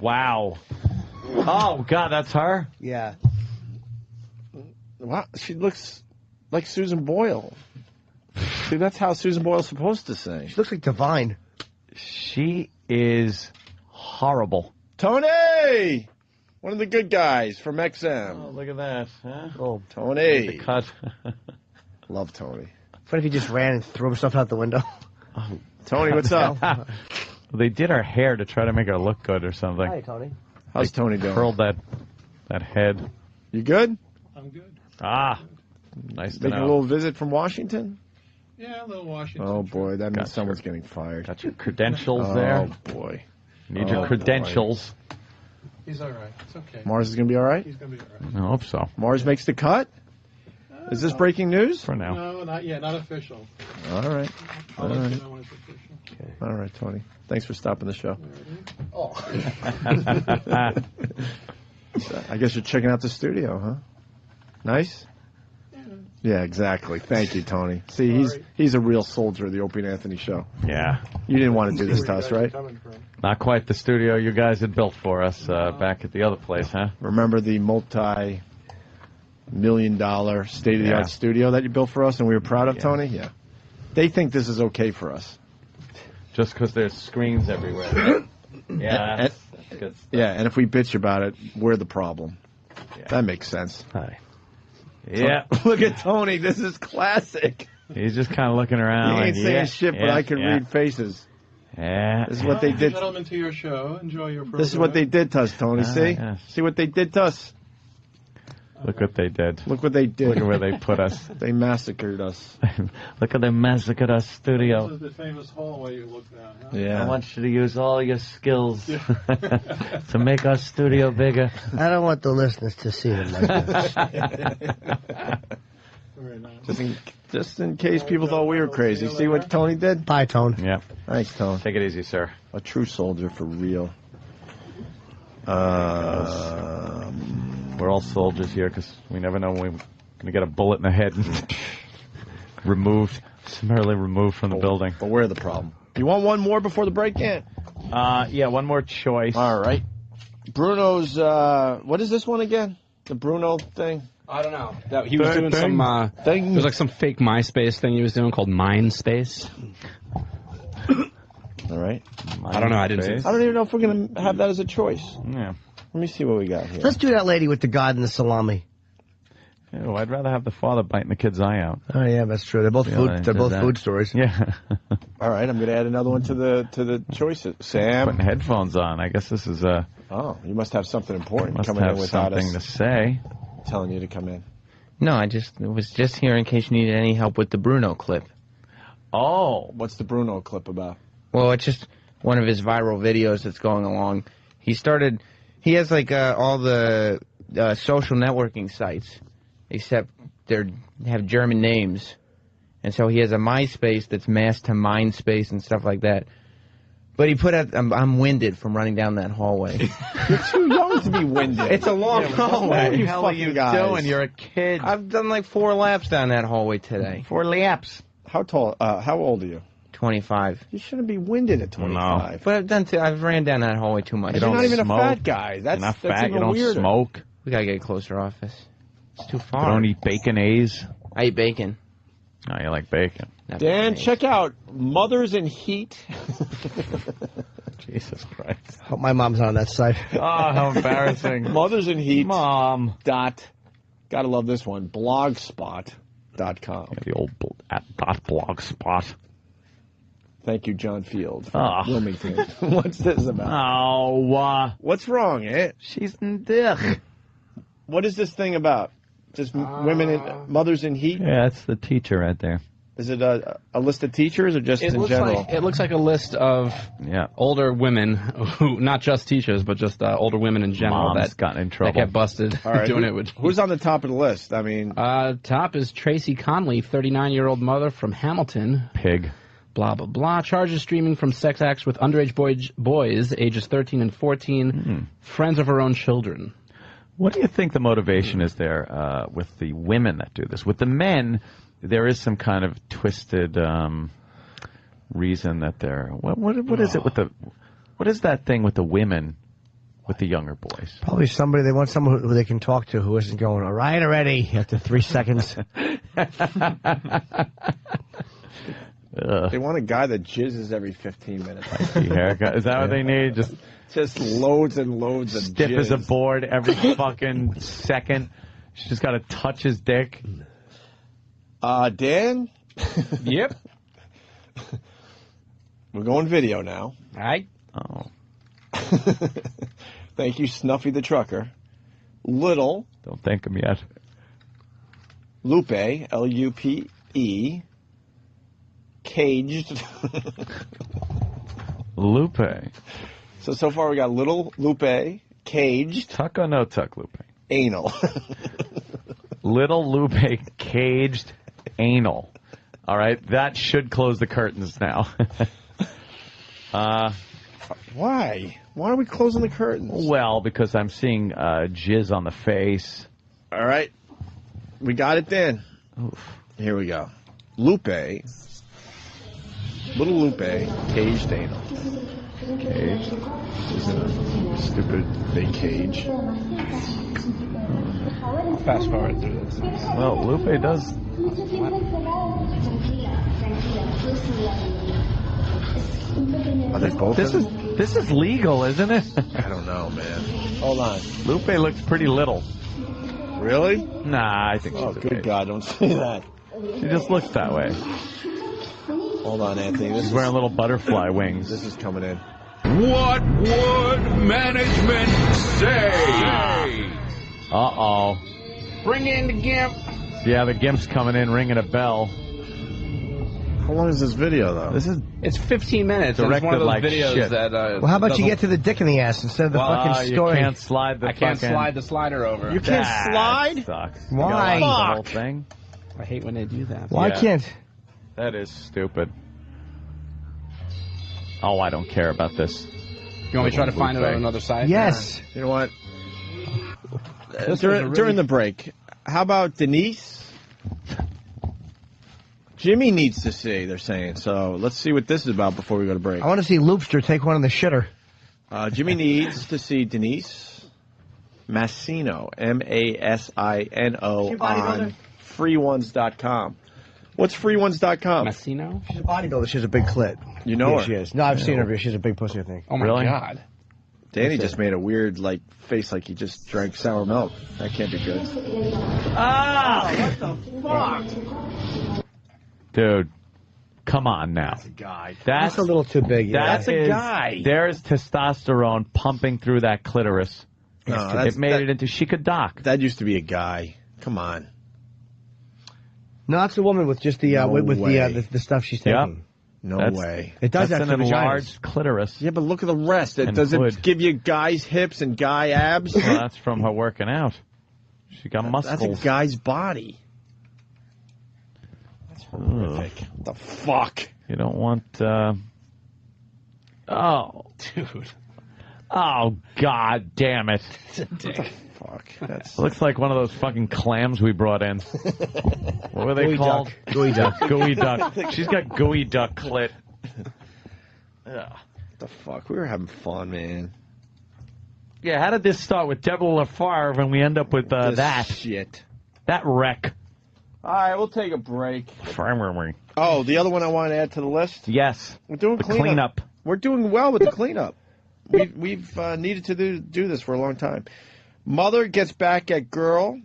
Wow. Oh, God, that's her? Yeah. Wow, she looks like Susan Boyle. See, that's how Susan Boyle's supposed to sing. She looks like Divine. She is horrible. Tony! One of the good guys from XM. Oh, look at that. Huh? Oh, Tony. The cut. Love Tony. What if he just ran and threw himself out the window? Oh. Tony, what's up? They did her hair to try to make her look good or something. Hi, Tony. How's Tony doing? Curled that head. You good? I'm good. Ah, nice to Making know. a little visit from Washington? Yeah, a little Washington. Oh, boy, that means Got someone's getting fired. Got your credentials there? Oh, boy. Need your credentials. He's all right. It's okay. Mars is going to be all right? He's going to be all right. I hope so. Mars makes the cut? Is this breaking news? For now. No, not yet. Not official. All right. I'll let you know when it's official. Okay. All right, Tony. Thanks for stopping the show. Oh. I guess you're checking out the studio, huh? Nice? Yeah, exactly. Thank you, Tony. See, he's a real soldier of the Opie and Anthony show. Yeah. You didn't want to do this to us, right? Not quite the studio you guys had built for us back at the other place, huh? Remember the multi-million-dollar state-of-the-art studio that you built for us and we were proud of, Tony? Yeah. They think this is okay for us. Just because there's screens everywhere. Yeah, that's good stuff. Yeah, and if we bitch about it, we're the problem. Yeah. That makes sense. Hi. Yeah. Look at Tony. This is classic. He's just kind of looking around. He ain't saying shit, but I can read faces. Yeah. This is what they did. Gentlemen, to your show. Enjoy your program. This is what they did to us, Tony. See? Yeah. See what they did to us? Look what they did. Look what they did. Look at where they put us. They massacred us. Look at they massacred us studio. This is the famous hallway you looked at, huh? Yeah. I want you to use all your skills to make our studio bigger. I don't want the listeners to see them like this. Very nice. Just in case people thought we were crazy. See what Tony did? Bye, Tone. Yeah. Thanks, Tone. Take it easy, sir. A true soldier for real. We're all soldiers here because we never know when we're going to get a bullet in the head and summarily removed from the building. But we're the problem. You want one more before the break, Ant? Yeah, one more choice. All right. Bruno's, what is this one again? The Bruno thing? I don't know. He was doing some, it was like some fake MySpace thing he was doing called Mindspace. All right. I don't know. I didn't see it. I don't even know if we're going to have that as a choice. Yeah. Let me see what we got here. Let's do that lady with the God and the salami. Ew, I'd rather have the father biting the kid's eye out. Oh yeah, that's true. They're both food. They're both food stories. Yeah. All right, I'm going to add another one to the choices. Sam, putting headphones on. I guess this is Oh, you must have something important must coming have in without something us to say. telling you to come in. No, I was just here in case you needed any help with the Bruno clip. Oh, what's the Bruno clip about? Well, it's just one of his viral videos that's going along. He has like all the social networking sites, except they have German names. And so he has a MySpace that's masked to Mindspace and stuff like that. But he put out, I'm winded from running down that hallway. You're too young to be winded. It's a long hallway. What the hell are you doing? You're a kid. I've done like 4 laps down that hallway today. 4 laps. How tall? How old are you? 25. You shouldn't be winded at 25. No. But I've ran down that hallway too much. You're not even smoke. a fat guy. That's You're not that's fat. even You don't weirder. smoke. We gotta get a closer office. It's too You far. don't eat bacon A's. I eat bacon. Oh, you like bacon. Not Dan, bacon. check out Mothers in Heat. Jesus Christ. Hope my mom's on that site. Oh, how embarrassing. Mothers in Heat. Mom. Gotta love this one. Blogspot.com. The old blogspot. Thank you, John Field. Oh. Wilmington. What's this about? Oh, What's wrong, eh? she's in dick. What is this thing about? Just women, mothers in heat? Yeah, that's the teacher right there. Is it a list of teachers or just in general? It looks like a list of older women who, not just teachers, but just older women in general Mom's that gotten in trouble. That get busted All right, doing it with. Who's on the top of the list? I mean, top is Tracy Conley, 39-year-old mother from Hamilton. Pig. Blah, blah, blah. Charges streaming from sex acts with underage boys, ages 13 and 14, friends of her own children. What do you think the motivation is there with the women that do this? With the men, there is some kind of twisted reason that they're... What is it with the... What is that thing with the women with the younger boys. Probably somebody, they want someone who they can talk to who isn't going, all right, already, after 3 seconds. They want a guy that jizzes every 15 minutes. Haircut. Is that what they need? Just loads and loads of stiff jizz. as a board every fucking second. She's just got to touch his dick. Dan? Yep. We're going video now. All right. Oh. Thank you, Snuffy the Trucker. Little. Don't thank him yet. Lupe, L-U-P-E. Caged. Lupe. So far we got Little Lupe, Caged. Tuck or no tuck, Lupe? Anal. Little Lupe, Caged, Anal. All right, that should close the curtains now. Why? Why are we closing the curtains? Well, because I'm seeing jizz on the face. All right. We got it then. Oof. Here we go. Lupe. Little Lupe, caged anal. Caged. This is a stupid big cage. I'll fast forward through this. Well, Lupe does. Are they both? This is legal, isn't it? I don't know, man. Hold on. Lupe looks pretty little. Really? Nah, I think she's good okay. God, don't say that. She just looks that way. Hold on, Anthony. She's wearing little butterfly wings. This is coming in. What would management say? Uh-oh. Bring in the GIMP. Yeah, the GIMP's coming in, ringing a bell. How long is this video, though? It's 15 minutes. Directed It's one of those like videos shit. that. Well, how about you get to the dick in the ass instead of the fucking story? You can't slide the I can't fucking... slide the slider over. You can't That slide? Sucks. Why? You gotta watch the whole thing? I hate when they do that. Why can't? That is stupid. Oh, I don't care about this. You want me to try to find it on another site? Yes. You know what? During the break, how about Denise? Jimmy needs to see, they're saying. So let's see what this is about before we go to break. I want to see Loopster take one in the shitter. Jimmy needs to see Denise Massino, M-A-S-I-N-O, on freeones.com. What's freeones.com? Massino? She's a bodybuilder. She has a big clit. You know her? She is. No, I've seen her. She's a big pussy, I think. Oh, my God. Danny just made a weird face like he just drank sour milk. That can't be good. Ah! What the fuck? Dude, come on now. That's a guy. That's a little too big. Yeah. That's a guy. There's testosterone pumping through that clitoris. No, it made it into... She could dock. That used to be a guy. Come on. No, it's a woman with just the the stuff she's taking. No way. It does That's have an some enlarged clitoris. Yeah, but look at the rest. And Does it hood. give you guys' hips and guy abs? Well, that's from her working out. She got muscles. That's a guy's body. That's horrific. What the fuck? You don't want... Oh. Dude. Oh, God damn it. It's a dick. Fuck. It looks like one of those fucking clams we brought in. What were they Gooey called? duck. Gooey duck. Gooey duck. She's got gooey duck clit. What the fuck? We were having fun, man. Yeah, how did this start with Deborah LaFarve and we end up with that? Shit. That wreck. All right, we'll take a break. Oh, the other one I want to add to the list? Yes. We're doing the cleanup. We're doing well with the cleanup. We've needed to do this for a long time. Mother gets back at girl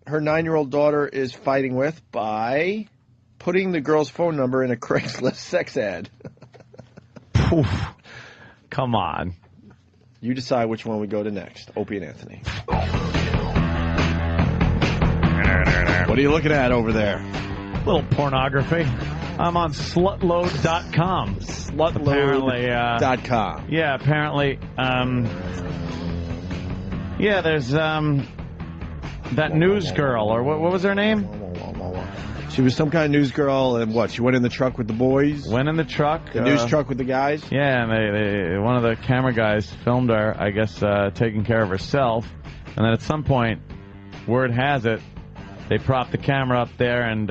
her 9-year-old daughter is fighting with by putting the girl's phone number in a Craigslist sex ad. Poof. Come on. You decide which one we go to next. Opie and Anthony. What are you looking at over there? Little pornography. I'm on slutload.com. Slutload.com. Yeah, apparently. Yeah, there's that news girl, or what was her name? She was some kind of news girl, and what? She went in the truck with the boys? Went in the truck. The news truck with the guys? Yeah, and they one of the camera guys filmed her, I guess, taking care of herself. And then at some point, word has it, they prop the camera up there, and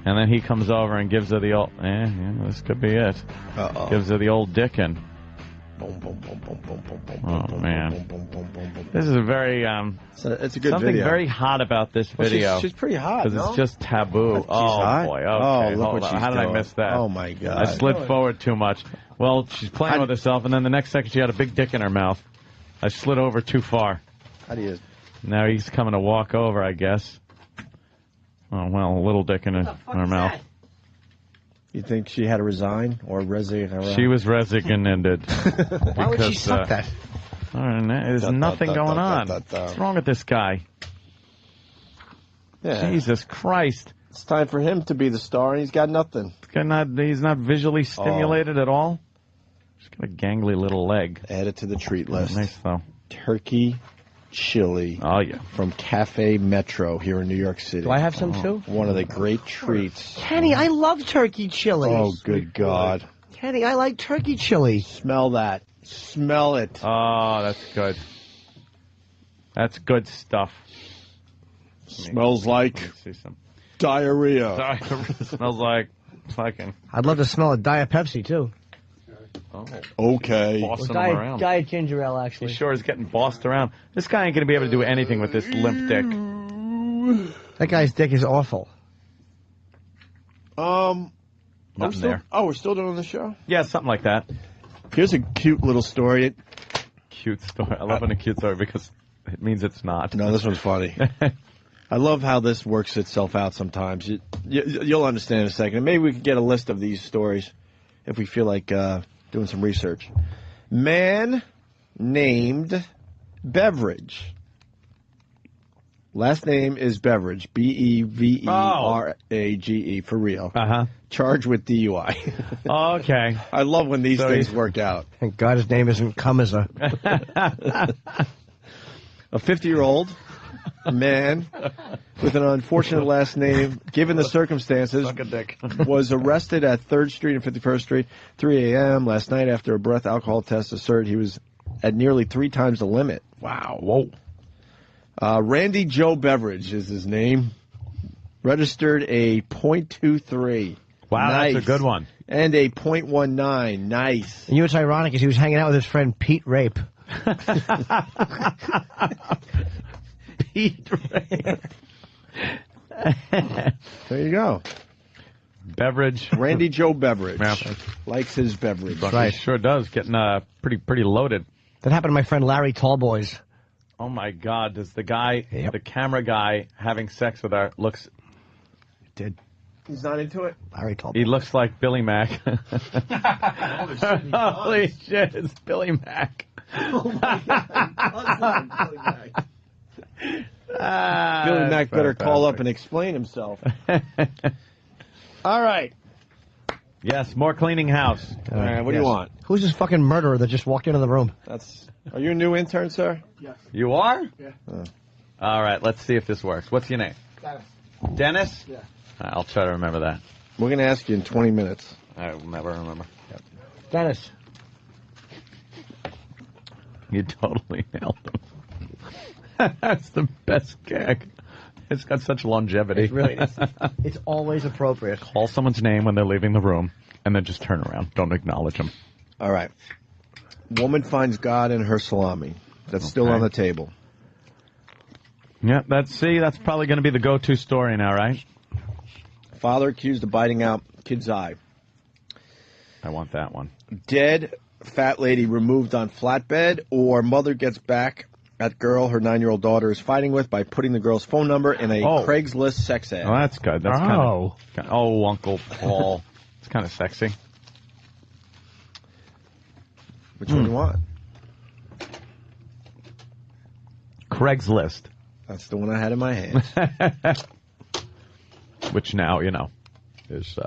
then he comes over and gives her the old, this could be it. Uh-oh. Gives her the old dickin'. Oh man, this is a very it's a good something video. very hot about this Well, video. she's pretty hot, because it's just taboo. She's Oh hot? boy, Oh, okay, look hold what on. she's How did I doing. miss that? Oh my God! I slid forward too much. Well, she's playing with herself, and then the next second she had a big dick in her mouth. I slid over too far. How do you? Now he's coming to walk over, I guess. Oh well, a little dick in her mouth. You think she had to resign or resign? She was resignated. Why would she suck that? There's nothing going on. What's wrong with this guy? Yeah. Jesus Christ. It's time for him to be the star, and he's got nothing. He's not visually stimulated at all? He's got a gangly little leg. Add it to the treat list. Nice, though. Turkey chili. Oh, yeah. From Cafe Metro here in New York City. Do I have some, too? One of the great treats. Kenny, I love turkey chili. Oh, good God. Kenny, I like turkey chili. Smell that. Smell it. Oh, that's good. That's good stuff. Smells like see some diarrhea. Smells like fucking. I'd love to smell a Diet Pepsi, too. Oh. Okay. Bossing him around. Diet ginger ale, actually. He sure is getting bossed around. This guy ain't going to be able to do anything with this limp dick. That guy's dick is awful. Nothing there. Oh, we're still doing the show? Yeah, something like that. Here's a cute little story. Cute story. I love when a cute story because it means it's not. No, this one's funny. I love how this works itself out sometimes. You'll understand in a second. And maybe we can get a list of these stories if we feel like doing some research. Man named Beverage. Last name is Beverage. Beverage, for real. Uh-huh. Charged with DUI. Okay. I love when these things work out. Thank God his name isn't Cummiza. A 50-year-old man with an unfortunate last name, given the circumstances, was arrested at 3rd Street and 51st Street, 3 a.m. last night after a breath alcohol test asserted he was at nearly 3 times the limit. Wow. Whoa. Randy Joe Beveridge is his name. Registered a .23. Wow, nice. That's a good one. And a .19. Nice. And you know what's ironic is he was hanging out with his friend Pete Rape. Pete Rape. There you go. Beverage. Randy Joe Beveridge. Yeah. Likes his beverage. Right. He sure does. Getting pretty loaded. That happened to my friend Larry Tallboys. Oh, my God. Does the guy, the camera guy, having sex with her, looks... Did. He's not into it? Larry Tallboys. He looks like Billy Mack. Holy shit, it's Billy Mack. Oh, my God. Billy Mack. Billy Mack better call up and explain himself. All right. Yes, more cleaning house. All right, what do you want? Who's this fucking murderer that just walked into the room? Are you a new intern, sir? Yes. You are? Yeah. All right, let's see if this works. What's your name? Dennis. Dennis? Yeah. I'll try to remember that. We're going to ask you in 20 minutes. I will never remember. Yep. Dennis. You totally nailed him. That's the best gag. It's got such longevity. It really is. It's always appropriate. Call someone's name when they're leaving the room, and then just turn around. Don't acknowledge them. All right. Woman finds God in her salami. That's still on the table. Yeah, that's probably going to be the go-to story now, right? Father accused of biting out kid's eye. I want that one. Dead fat lady removed on flatbed, or mother gets back at girl her 9-year-old daughter is fighting with by putting the girl's phone number in a Craigslist sex ad. Oh, that's good. That's kind of... Oh, Uncle Paul. It's kind of sexy. Which one do you want? Craigslist. That's the one I had in my hands. Which now, is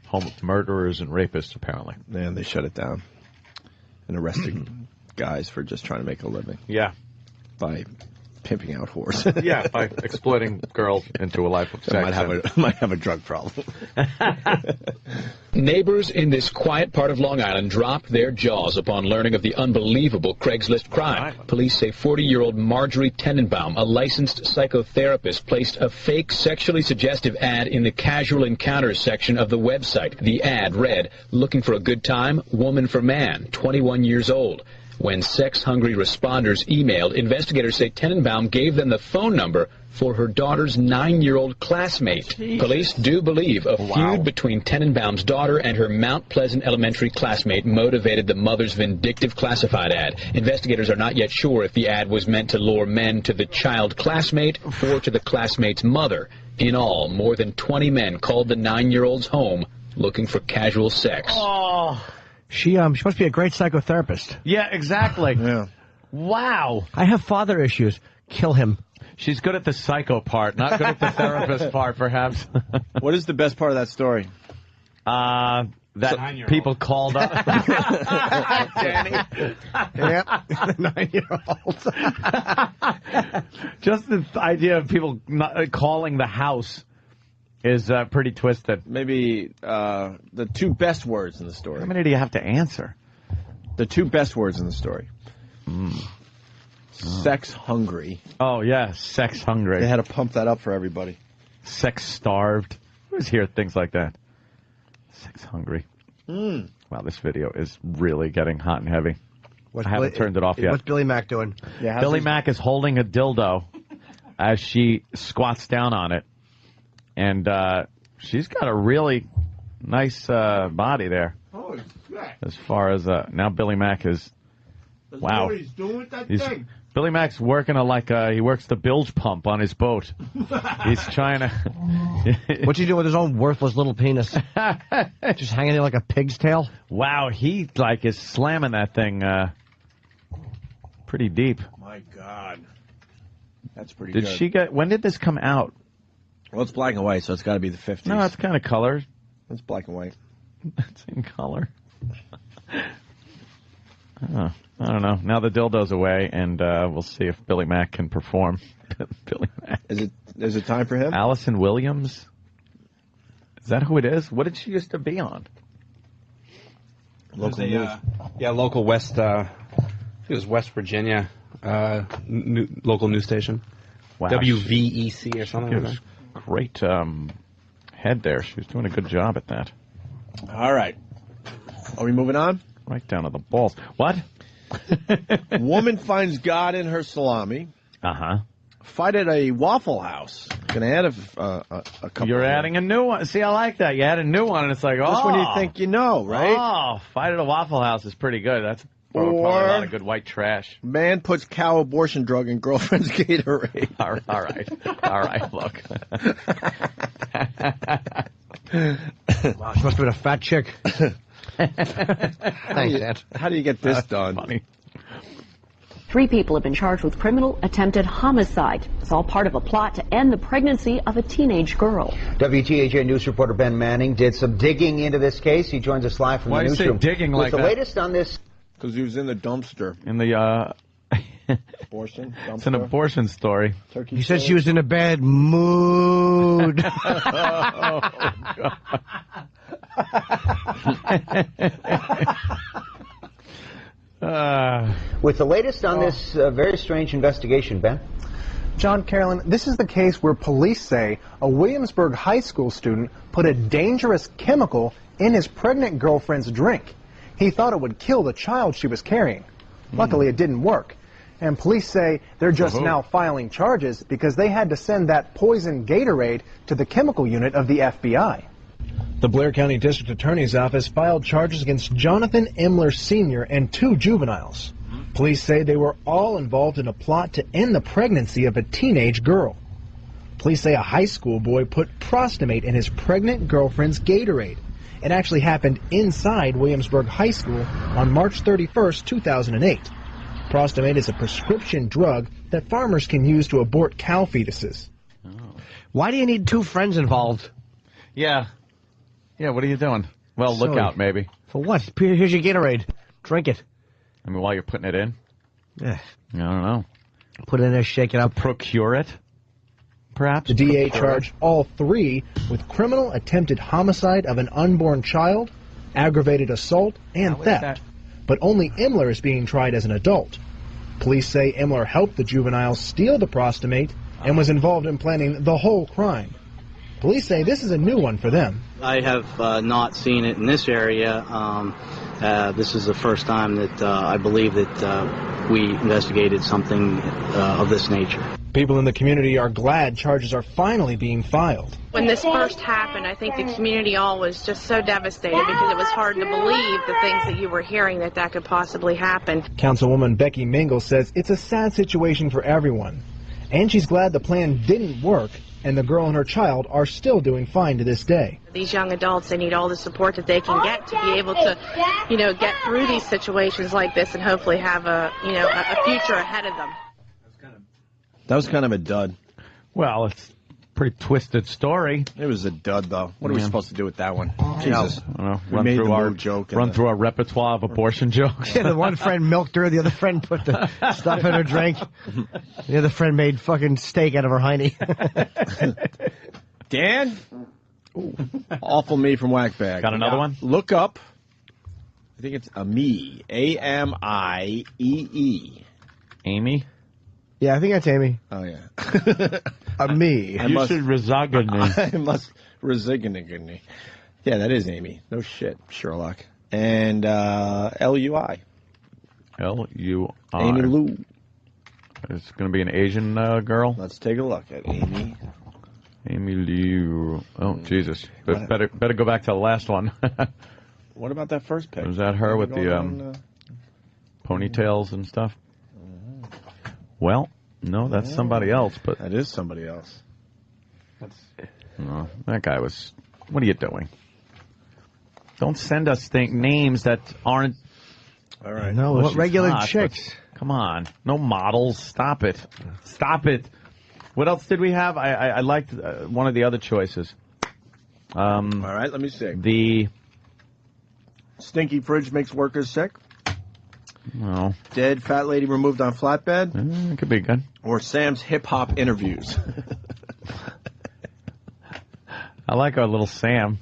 home of murderers and rapists, apparently. And they shut it down and arrested guys for just trying to make a living. Yeah. By pimping out whores. Yeah, by exploiting girls into a life of sex. Might have a drug problem. Neighbors in this quiet part of Long Island dropped their jaws upon learning of the unbelievable Craigslist crime. Police say 40-year-old Marjorie Tenenbaum, a licensed psychotherapist, placed a fake sexually suggestive ad in the casual encounters section of the website. The ad read, "Looking for a good time? Woman for man, 21 years old." When sex-hungry responders emailed, investigators say Tenenbaum gave them the phone number for her daughter's 9-year-old classmate. Police do believe a feud between Tenenbaum's daughter and her Mount Pleasant Elementary classmate motivated the mother's vindictive classified ad. Investigators are not yet sure if the ad was meant to lure men to the child classmate or to the classmate's mother. In all, more than 20 men called the 9-year-old's home looking for casual sex. Oh. She must be a great psychotherapist. Yeah, exactly. Yeah. Wow. I have father issues. Kill him. She's good at the psycho part, not good at the therapist part, perhaps. What is the best part of that story? That people called up. Danny. Yep. 9-year-olds. Just the idea of people not calling the house is pretty twisted. Maybe the two best words in the story. How many do you have to answer? The two best words in the story. Sex hungry. Oh, yeah, sex hungry. They had to pump that up for everybody. Sex starved. Who always hear things like that? Sex hungry. Wow, this video is really getting hot and heavy. I haven't turned it off yet. What's Billy Mack doing? Yeah, Billy Mack is holding a dildo as she squats down on it. And she's got a really nice body there. Oh, as far as now Billy Mack is... Wow. He's doing with that thing. Billy Mack's working he works the bilge pump on his boat. He's trying to... What's he doing with his own worthless little penis? Just hanging there like a pig's tail? Wow, he is slamming that thing pretty deep. My God. That's pretty Did good. she get... When did this come out? Well, it's black and white, so it's got to be the 50s. No, it's kind of color. It's black and white. It's in color. I don't know. Now the dildo's away, and we'll see if Billy Mack can perform. Billy Mack. Is it time for him? Allison Williams? Is that who it is? What did she used to be on? Local news. Local West, I think it was West Virginia, local news station. Wow. WVEC or something like that. Great head there. She was doing a good job at that. All right. Are we moving on? Right down to the balls. What? Woman finds God in her salami. Uh-huh. Fight at a Waffle House. Can I add a couple? You're adding a new one. See, I like that. You add a new one, and it's like, Just when you think you know, right? Oh, Fight at a Waffle House is pretty good. That's probably a lot of good white trash. Man puts cow abortion drug in girlfriend's Gatorade. All right, look. Wow, she must have been a fat chick. Thanks, Ed. How do you get this done? Funny. 3 people have been charged with criminal attempted homicide. It's all part of a plot to end the pregnancy of a teenage girl. WTAJ News reporter Ben Manning did some digging into this case. He joins us live from the newsroom. Why do you say digging like that? With the latest on this... Because he was in the dumpster. In the, abortion dumpster. It's an abortion story. He said she was in a bad mood. Oh, God. With the latest on this very strange investigation, Ben. John Carolyn, this is the case where police say a Williamsburg high school student put a dangerous chemical in his pregnant girlfriend's drink. He thought it would kill the child she was carrying. Luckily, it didn't work. And police say they're just now filing charges because they had to send that poison Gatorade to the chemical unit of the FBI. The Blair County District Attorney's Office filed charges against Jonathan Imler Sr. and 2 juveniles. Police say they were all involved in a plot to end the pregnancy of a teenage girl. Police say a high school boy put prostamate in his pregnant girlfriend's Gatorade. It actually happened inside Williamsburg High School on March 31st, 2008. Prostamate is a prescription drug that farmers can use to abort cow fetuses. Why do you need 2 friends involved? Yeah. Yeah, what are you doing? Well, look out, maybe. For what? Here's your Gatorade. Drink it. I mean, while you're putting it in? Yeah. I don't know. Put it in there, shake it up. Procure it? perhaps? The DA charged all three with criminal attempted homicide of an unborn child, aggravated assault, and theft. But only Imler is being tried as an adult. Police say Imler helped the juveniles steal the prostamate and was involved in planning the whole crime. Police say this is a new one for them. I have not seen it in this area. This is the first time that I believe that we investigated something of this nature. People in the community are glad charges are finally being filed. When this first happened, I think the community all was just so devastated because it was hard to believe the things that you were hearing that could possibly happen. Councilwoman Becky Mingle says it's a sad situation for everyone, and she's glad the plan didn't work and the girl and her child are still doing fine to this day. These young adults, they need all the support that they can get to be able to, get through these situations like this and hopefully have a future ahead of them. That was kind of a dud. Well, it's a pretty twisted story. It was a dud, though. What are we supposed to do with that one? Jesus. Run through our repertoire of abortion jokes. Yeah, the one friend milked her, the other friend put the stuff in her drink. The other friend made fucking steak out of her hiney. Dan? Awful Me from Whackbag. Got another one? Look up. I think it's Amie. A-M-I-E-E. Amy? Yeah, I think that's Amy. Oh, yeah. Me. You should resign. I must resign. Yeah, that is Amy. No shit, Sherlock. And L-U-I. L-U-I. Amy Lou. It's going to be an Asian girl? Let's take a look at Amy. Amy Liu. Oh, Jesus. But better go back to the last one. What about that first pic? Was that her with the ponytails and stuff? Well, no, that's somebody else. But that is somebody else. No, that guy was... What are you doing? Don't send us names that aren't... All right. No, what regular chicks? Come on. No models. Stop it. Stop it. What else did we have? I liked one of the other choices. All right, let me see. The... Stinky fridge makes workers sick. No. Dead fat lady removed on flatbed. Could be good. Or Sam's hip-hop interviews. I like our little Sam.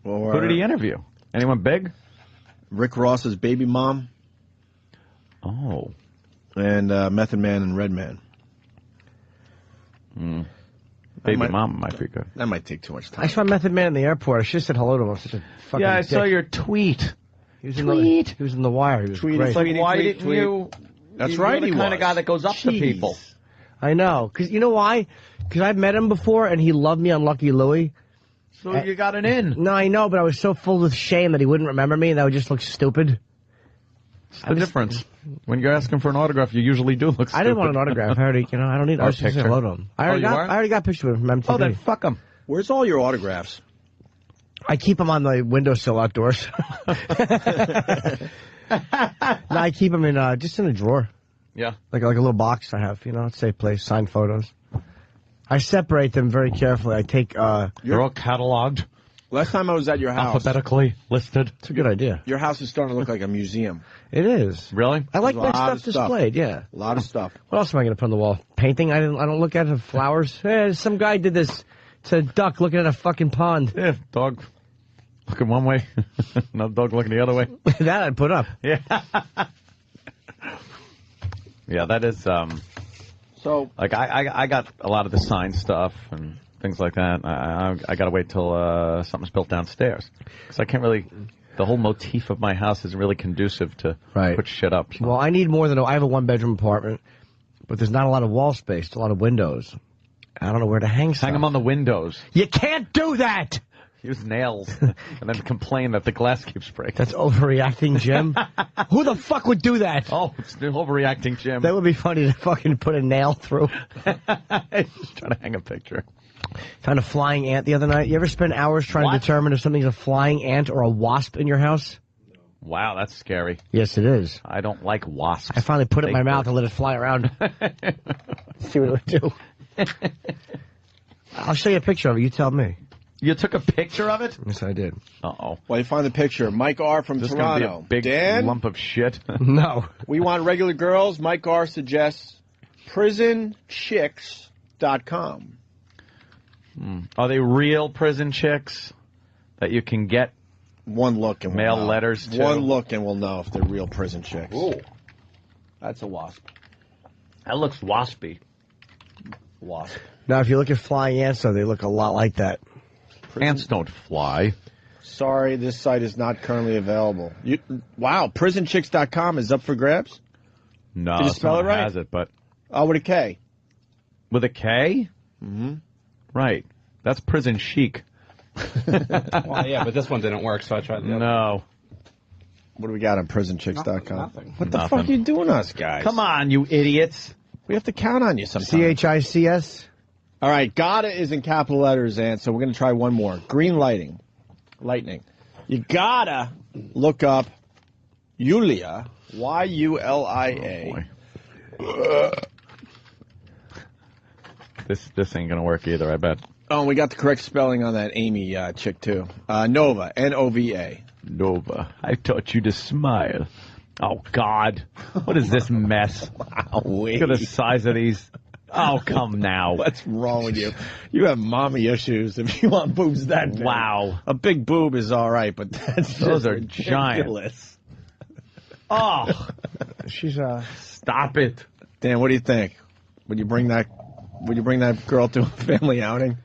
Or, who did he interview? Anyone big? Rick Ross's baby mom. Oh. And Method Man and Redman. Baby mom might be good. That might take too much time. I saw Method Man in the airport. I should have said hello to him. I'm such a fucking I dick. saw your tweet. He was in the wire. He was Tweet, great. tweet, Why tweet, didn't you... That's you're right, the he kind was. of guy that goes up to people. I know. Because you know why? Because I've met him before, and he loved me on Lucky Louie. So you got it in. No, I know, but I was so full of shame that he wouldn't remember me, and that would just look stupid. What's the difference? When you're asking for an autograph, you usually do look stupid. I didn't want an autograph. I already, I don't need. I was just saying hello to him. I already got a picture of him from MTV. Oh, then fuck him. Where's all your autographs? I keep them on the windowsill outdoors. No, I keep them in just in a drawer. Yeah. Like a little box I have, safe place, signed photos. I separate them very carefully. I take... They're all cataloged. Last time I was at your house... Alphabetically listed. It's a good idea. Your house is starting to look like a museum. It is. Really? I like my stuff displayed, yeah. A lot of stuff. What else am I going to put on the wall? Painting? I don't look at it. Flowers? Some guy did this. It's a duck looking at a fucking pond. Yeah, dog looking one way. Another dog looking the other way. That I'd put up. Yeah. Yeah, that is... So, like, I got a lot of the sign stuff and things like that. I got to wait till something's built downstairs. Because I can't really... The whole motif of my house isn't really conducive to put shit up. So. Well, I need more than... I have a one-bedroom apartment, but there's not a lot of wall space. There's a lot of windows. I don't know where to hang stuff. Hang them on the windows. You can't do that! Use nails and then complain that the glass keeps breaking. That's overreacting, Jim. Who the fuck would do that? Oh, it's the overreacting, Jim. That would be funny to fucking put a nail through. Just trying to hang a picture. Found a flying ant the other night. You ever spend hours trying to determine if something's a flying ant or a wasp in your house? Wow, that's scary. Yes, it is. I don't like wasps. I finally put it in my mouth and let it fly around. See what it would do. I'll show you a picture of it. You tell me. You took a picture of it? Yes, I did. Uh-oh. Well, you find the picture. Mike R. from This Toronto. This is going to be a big Dan? lump of shit. No. We want regular girls. Mike R. suggests prison chicks prisonchicks.com. Are they real prison chicks that you can get one look and mail we'll know. letters to? One look and we'll know if they're real prison chicks. Ooh. That's a wasp. That looks waspy. Wasp. Now, if you look at flying ants, though, they look a lot like that. Ants don't fly. Sorry, this site is not currently available. Wow, prisonchicks.com is up for grabs? No, Did you spell it right? has it, but... Oh, with a K. With a K? Mm-hmm. Right. That's prison chic. Well, yeah, but this one didn't work, so I tried the other. No. What do we got on prisonchicks.com? Nothing. What the fuck are you doing us, guys? Come on, you idiots. We have to count on you sometimes. CHICS? All right, gotta is in capital letters, and so we're going to try one more. Green lightning. You gotta look up Yulia, Yulia. This ain't going to work either, I bet. Oh, we got the correct spelling on that Amy chick, too. Nova, N-O-V-A. Nova. I taught you to smile. Oh, God. What is this mess? Look at the size of these. Oh, come now. What's wrong with you? You have mommy issues if you want boobs that big. Wow. A big boob is all right, but those are giant. Oh. She's Stop it. Dan, what do you think? Would you bring that girl to a family outing?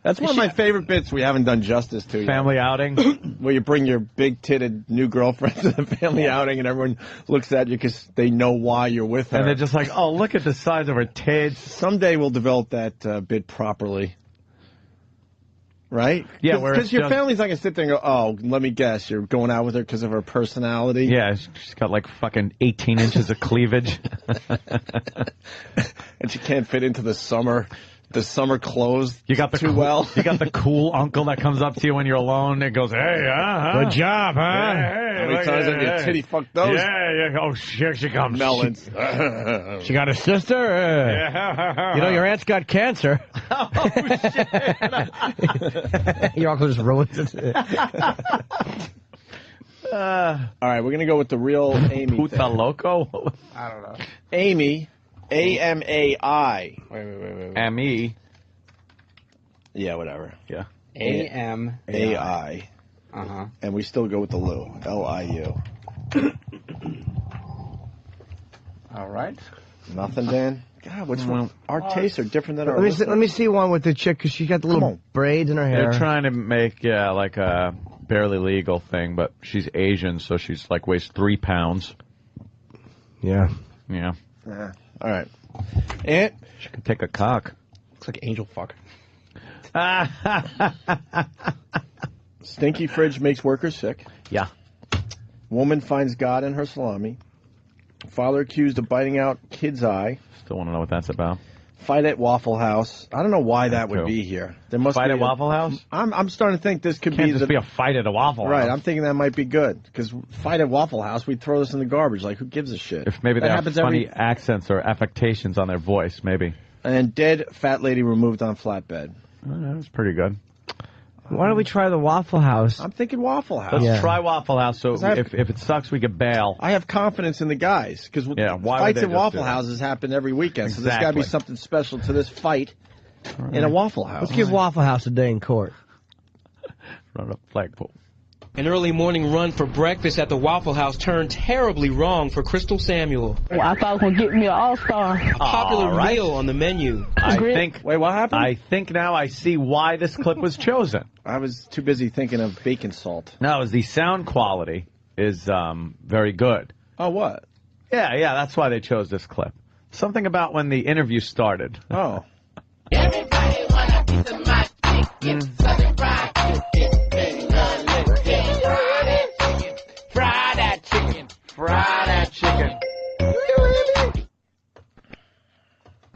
That's one of my favorite bits we haven't done justice to yet. Family outing? Where you bring your big-titted new girlfriend to the family outing and everyone looks at you because they know why you're with her. And they're just like, oh, look at the size of her tits. Someday we'll develop that bit properly. Right? Yeah, because your family's not going to sit there and go, oh, let me guess, you're going out with her because of her personality? Yeah, she's got like fucking 18 inches of cleavage. And she can't fit into the summer clothes you got the too well. You got the cool uncle that comes up to you when you're alone and goes, hey, Good job, huh? Hey, how many times have you titty fucked those? Yeah. Oh, here she comes. Melons. She got a sister? Yeah. You know, your aunt's got cancer. Oh, shit. Your uncle just ruined it. All right, we're going to go with the real Amy. Puta loco? I don't know. Amy, A-M-A-I. Wait. M-E. Yeah, whatever. Yeah. A-M-A-I. Uh-huh. And we still go with the Lou. L-I-U. All right. Nothing, Dan? God, what's wrong? Our tastes are different than our listeners. Let me see one with the chick, because she got the little braids in her hair. They're trying to make, like a barely legal thing, but she's Asian, so she's like weighs 3 pounds. Yeah. Yeah. All right. And she can take a cock. Looks like angel fuck. Stinky fridge makes workers sick. Yeah. Woman finds God in her salami. Father accused of biting out kid's eye. Still want to know what that's about. Fight at Waffle House. I don't know why that would be here. There must fight be at Waffle House? I'm starting to think this could Can't just be a fight at a Waffle House. Right, I'm thinking that might be good. Because fight at Waffle House, we'd throw this in the garbage. Like, who gives a shit? If maybe they have funny accents or affectations on their voice, maybe. And dead fat lady removed on flatbed. That's pretty good. Why don't we try the Waffle House? I'm thinking Waffle House. Let's try Waffle House, so if it sucks, we could bail. I have confidence in the guys, because fights at Waffle Houses happen every weekend, so there's got to be something special to this fight in a Waffle House. Let's give Waffle House a day in court. Run up flagpole. An early morning run for breakfast at the Waffle House turned terribly wrong for Crystal Samuel. Well, I thought I was going to get me an All-Star. A popular meal on the menu. Wait, what happened? I think now I see why this clip was chosen. I was too busy thinking of bacon salt. No, the sound quality is very good. Oh, what? Yeah, that's why they chose this clip. Something about when the interview started. Oh. Everybody wanna piece of my chicken, southern fried chicken, fry that chicken, fry that chicken.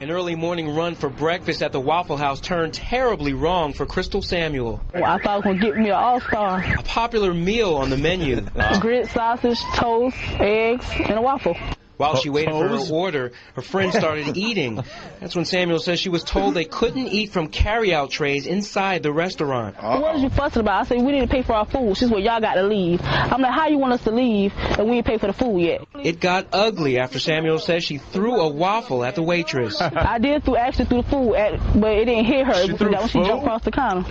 An early morning run for breakfast at the Waffle House turned terribly wrong for Crystal Samuel. Well, I thought I was going to get me an All-Star. A popular meal on the menu. Grilled sausage, toast, eggs, and a waffle. While she waited for her order, her friend started eating. That's when Samuel says she was told they couldn't eat from carry-out trays inside the restaurant. What is you fussing about? I said, we need to pay for our food. She's well, y'all got to leave. I'm like, how you want us to leave and we ain't pay for the food yet? It got ugly after Samuel says she threw a waffle at the waitress. I did actually threw the food but it didn't hit her. She jumped across the counter.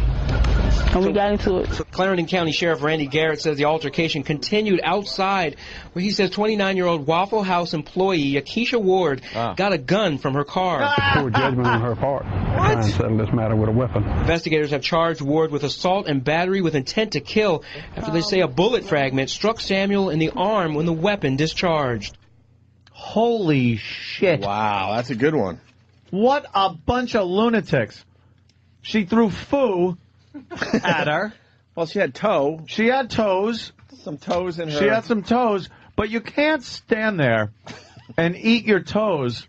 And we got into it. Clarendon County Sheriff Randy Garrett says the altercation continued outside, where he says 29-year-old Waffle House employee Akeisha Ward got a gun from her car. Poor judgment on her part. Trying to settle this matter with a weapon. Investigators have charged Ward with assault and battery with intent to kill after they say a bullet fragment struck Samuel in the arm when the weapon discharged. Holy shit. Wow, that's a good one. What a bunch of lunatics. She threw foo at her. Well, she had toe. She had toes. Some toes in her. She had some toes, but you can't stand there and eat your toes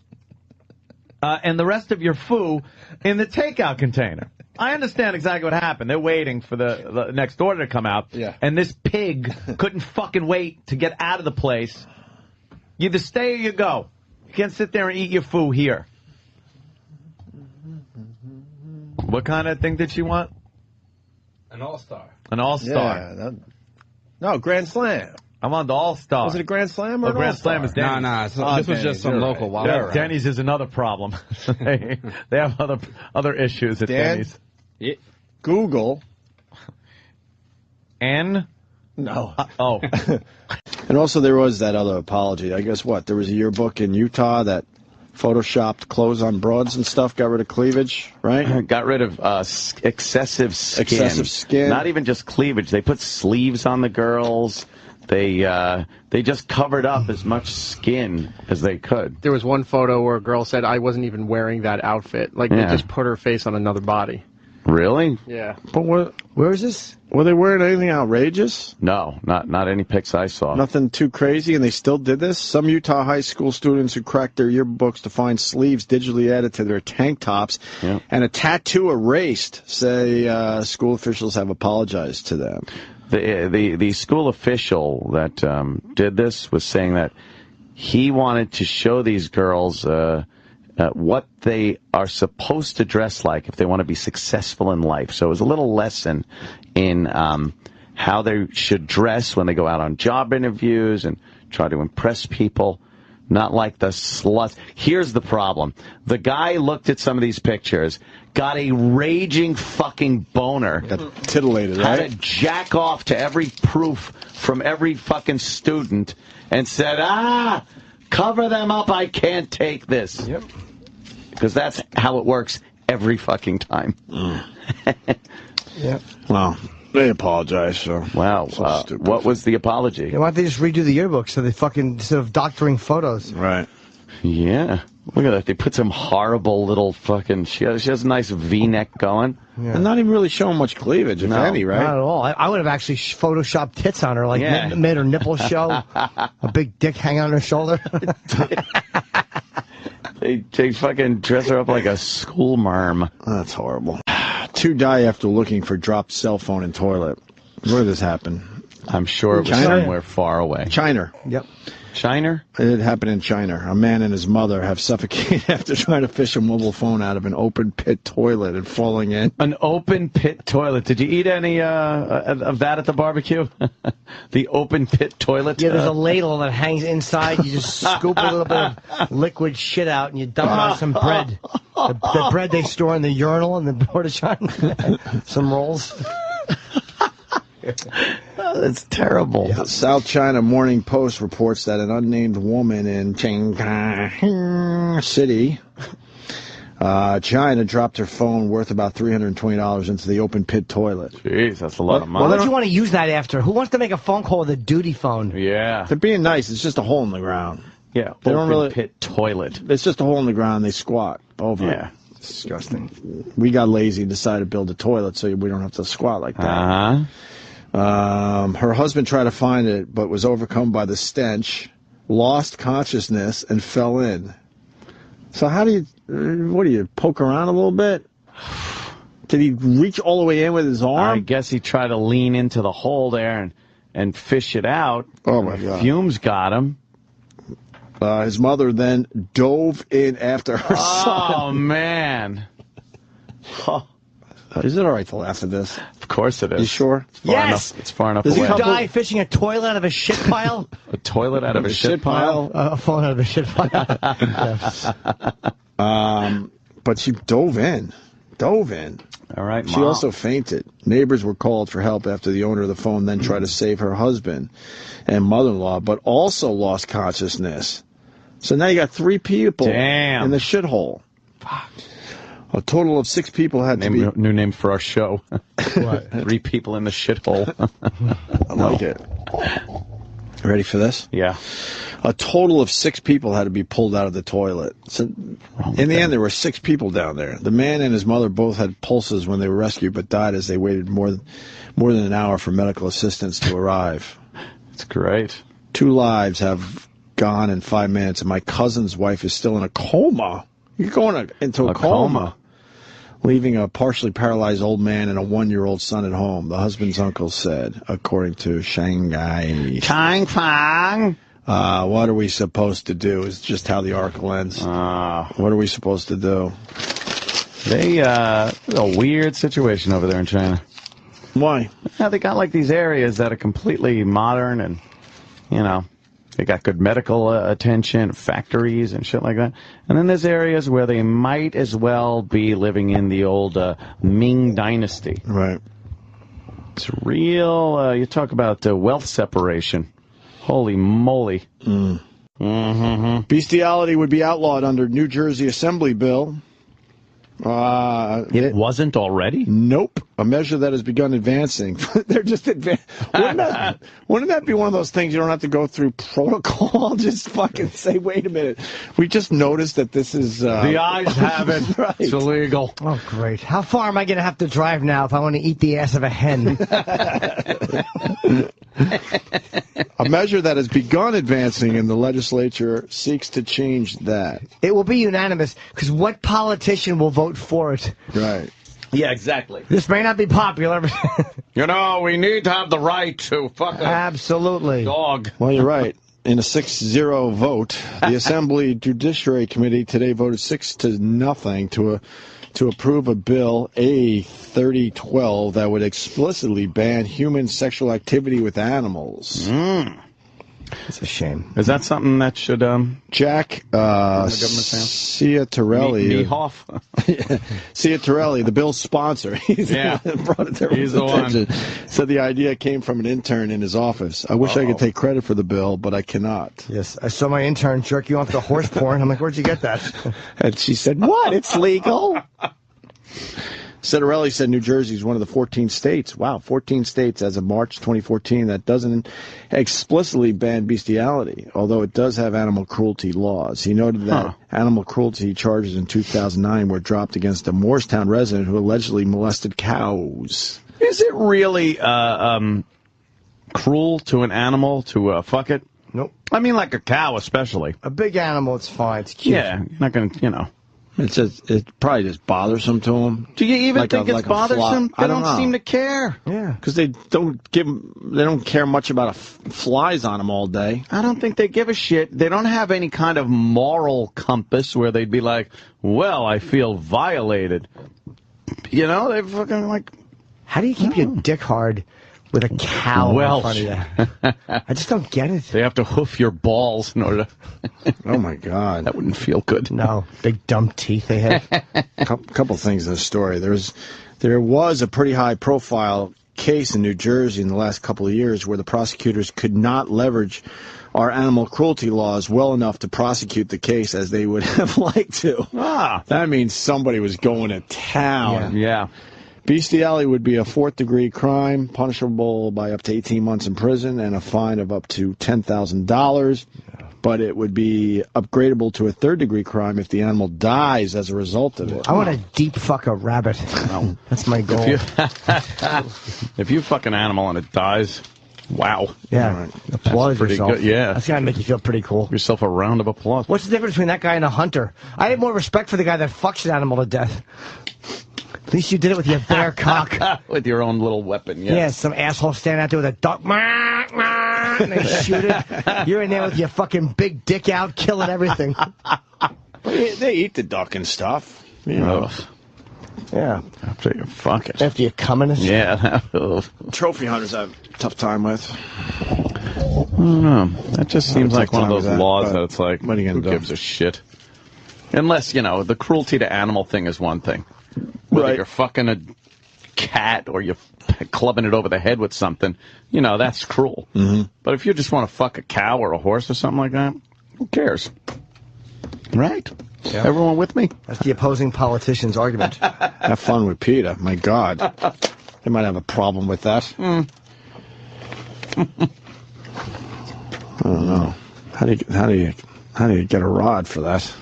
and the rest of your foo in the takeout container. I understand exactly what happened. They're waiting for the next order to come out, and this pig couldn't fucking wait to get out of the place. You either stay or you go. You can't sit there and eat your foo here. What kind of thing did she want? An all-star. An all-star. Yeah, no, Grand Slam. I want the all-star. Was it a Grand Slam or an Grand Slam is Denny's. No, so this was just some local Waffle. Yeah, Denny's is another problem. they have other issues at Denny's. Yeah. Google. N? No. Oh. And also there was that other apology. I guess what? There was a yearbook in Utah that photoshopped clothes on broads and stuff, got rid of cleavage, right? Got rid of excessive skin. Excessive skin. Not even just cleavage. They put sleeves on the girls. They just covered up as much skin as they could. There was one photo where a girl said, I wasn't even wearing that outfit. Like, they just put her face on another body. Really? Yeah. But where is this? Were they wearing anything outrageous? No, not any pics I saw. Nothing too crazy, and they still did this? Some Utah high school students who cracked their yearbooks to find sleeves digitally added to their tank tops and a tattoo erased say school officials have apologized to them. The school official that did this was saying that he wanted to show these girls what they are supposed to dress like if they want to be successful in life. So it was a little lesson in how they should dress when they go out on job interviews and try to impress people. Not like the sluts. Here's the problem. The guy looked at some of these pictures, got a raging fucking boner. Got titillated, right? Had to jack off to every proof from every fucking student and said, cover them up, I can't take this. Yep. Because that's how it works every fucking time. Yep. Well, they apologize, so. Wow. What was the apology? Why don't they just redo the yearbook so they fucking, instead of doctoring photos? Right. Yeah. Look at that. They put some horrible little fucking... She has a nice V-neck going. Yeah. And not even really showing much cleavage, if any, right? Not at all. I would have actually photoshopped tits on her, like made her nipples show, a big dick hang on her shoulder. They fucking dress her up like a school marm. That's horrible. 2 die after looking for dropped cell phone in toilet. Where did this happen? I'm sure it was somewhere far away. China. Yep. China? It happened in China. A man and his mother have suffocated after trying to fish a mobile phone out of an open pit toilet and falling in. An open pit toilet. Did you eat any of that at the barbecue? The open pit toilet? Yeah, there's a ladle that hangs inside. You just scoop a little bit of liquid shit out and you dump it on some bread. The bread they store in the urinal in the port of China. Some rolls. That's terrible. Yeah. South China Morning Post reports that an unnamed woman in Shanghai City, China, dropped her phone worth about $320 into the open pit toilet. Jeez, that's a lot of money. What would you want to use that after? Who wants to make a phone call with a duty phone? Yeah. They're being nice. It's just a hole in the ground. Yeah, they don't really pit toilet. It's just a hole in the ground. They squat over it. It's disgusting. We got lazy and decided to build a toilet so we don't have to squat like that. Her husband tried to find it, but was overcome by the stench, lost consciousness, and fell in. So how do you poke around a little bit? Did he reach all the way in with his arm? I guess he tried to lean into the hole there and fish it out. Oh, my God. Fumes got him. His mother then dove in after her son. Oh, man. Is it all right to laugh at this? Of course it is. You sure? Yes! It's far enough Did away. you die fishing a toilet out of a shit pile? A toilet out of a shit pile? A phone out of a shit pile. Yes. But she dove in. All right, She Mom. also fainted. Neighbors were called for help after the owner of the phone then tried to save her husband and mother-in-law, but also lost consciousness. So now you got 3 people in the shithole. Fuck. A total of 6 people had to be... New name for our show. What? 3 people in the shithole. I like it. Ready for this? Yeah. A total of 6 people had to be pulled out of the toilet. So in the end, there were 6 people down there. The man and his mother both had pulses when they were rescued, but died as they waited more than an hour for medical assistance to arrive. That's great. 2 lives have gone in 5 minutes, and my cousin's wife is still in a coma. You're going into a coma. Leaving a partially paralyzed old man and a 1-year-old son at home, the husband's uncle said, according to Shanghai. Chang Fang. What are we supposed to do is just how the article ends. What are we supposed to do? A weird situation over there in China. Why? Yeah, they got like these areas that are completely modern and, they got good medical attention, factories and shit like that. And then there's areas where they might as well be living in the old Ming Dynasty. Right. It's real, you talk about wealth separation. Holy moly. Bestiality would be outlawed under New Jersey Assembly bill. It wasn't already? Nope. A measure that has begun advancing. They're just advancing. Wouldn't that be one of those things you don't have to go through protocol? Just fucking say, wait a minute. We just noticed that this is... the eyes have it. Right. It's illegal. Oh, great. How far am I going to have to drive now if I want to eat the ass of a hen? A measure that has begun advancing in the legislature seeks to change that. It will be unanimous, because what politician will vote for it? Right. Yeah, exactly. This may not be popular, but... we need to have the right to fuck a Absolutely. dog. Well, you're right. In a 6-0 vote, the Assembly Judiciary Committee today voted 6-0 to approve a bill, A3012, that would explicitly ban human sexual activity with animals. It's a shame. Is that something that should Jack Ciattarelli Ciattarelli, the bill's sponsor, he's the one brought it to He's the attention. one. Said the idea came from an intern in his office. I wish I could take credit for the bill, but I cannot. Yes, I saw my intern jerk you off the horse porn. I'm like, where'd you get that? And she said, what? It's legal? Ciattarelli said New Jersey is one of the 14 states, 14 states as of March 2014, that doesn't explicitly ban bestiality, although it does have animal cruelty laws. He noted that animal cruelty charges in 2009 were dropped against a Morristown resident who allegedly molested cows. Is it really cruel to an animal to fuck it? Nope. I mean, like a cow especially. A big animal, it's fine. It's cute. Yeah, you're not going to, It's probably just bothersome to them. Do you even think it's bothersome? They don't seem to care. Yeah, because they don't care much about flies on them all day. I don't think they give a shit. They don't have any kind of moral compass where they'd be like, well, I feel violated. They fucking like... How do you keep your dick hard with a cow in front of you? I just don't get it. They have to hoof your balls in order to... Oh, my God. That wouldn't feel good. No. Big dumb teeth they have. Couple things in the story. There was a pretty high-profile case in New Jersey in the last couple of years where the prosecutors could not leverage our animal cruelty laws well enough to prosecute the case as they would have liked to. That means somebody was going to town. Yeah. Bestiality would be a 4th-degree crime, punishable by up to 18 months in prison and a fine of up to $10,000. But it would be upgradable to a 3rd-degree crime if the animal dies as a result of it. I want to deep fuck a rabbit. That's my goal. If you fuck an animal and it dies, wow. Yeah. Right. Applaud pretty yourself. good. Yeah. That's got to make you feel pretty cool. Give yourself a round of applause. What's the difference between that guy and a hunter? I have more respect for the guy that fucks an animal to death. At least you did it with your bare cock. With your own little weapon, yeah. Yeah, some asshole standing out there with a duck. and they shoot it. You're in there with your fucking big dick out, killing everything. They eat the duck and stuff. You know. Yeah. After you fuck it. After you come in. Yeah. Trophy hunters I have a tough time with. I don't know. That just seems like one of those laws that it's like, who gives a shit? Unless, you know, the cruelty to animal thing is one thing. Whether you're fucking a cat or you're clubbing it over the head with something, you know, that's cruel. But if you just want to fuck a cow or a horse or something like that, who cares? Right? Yeah. Everyone with me? That's the opposing politician's argument. Have fun with PETA. My God. They might have a problem with that. I don't know. How do you get a rod for that?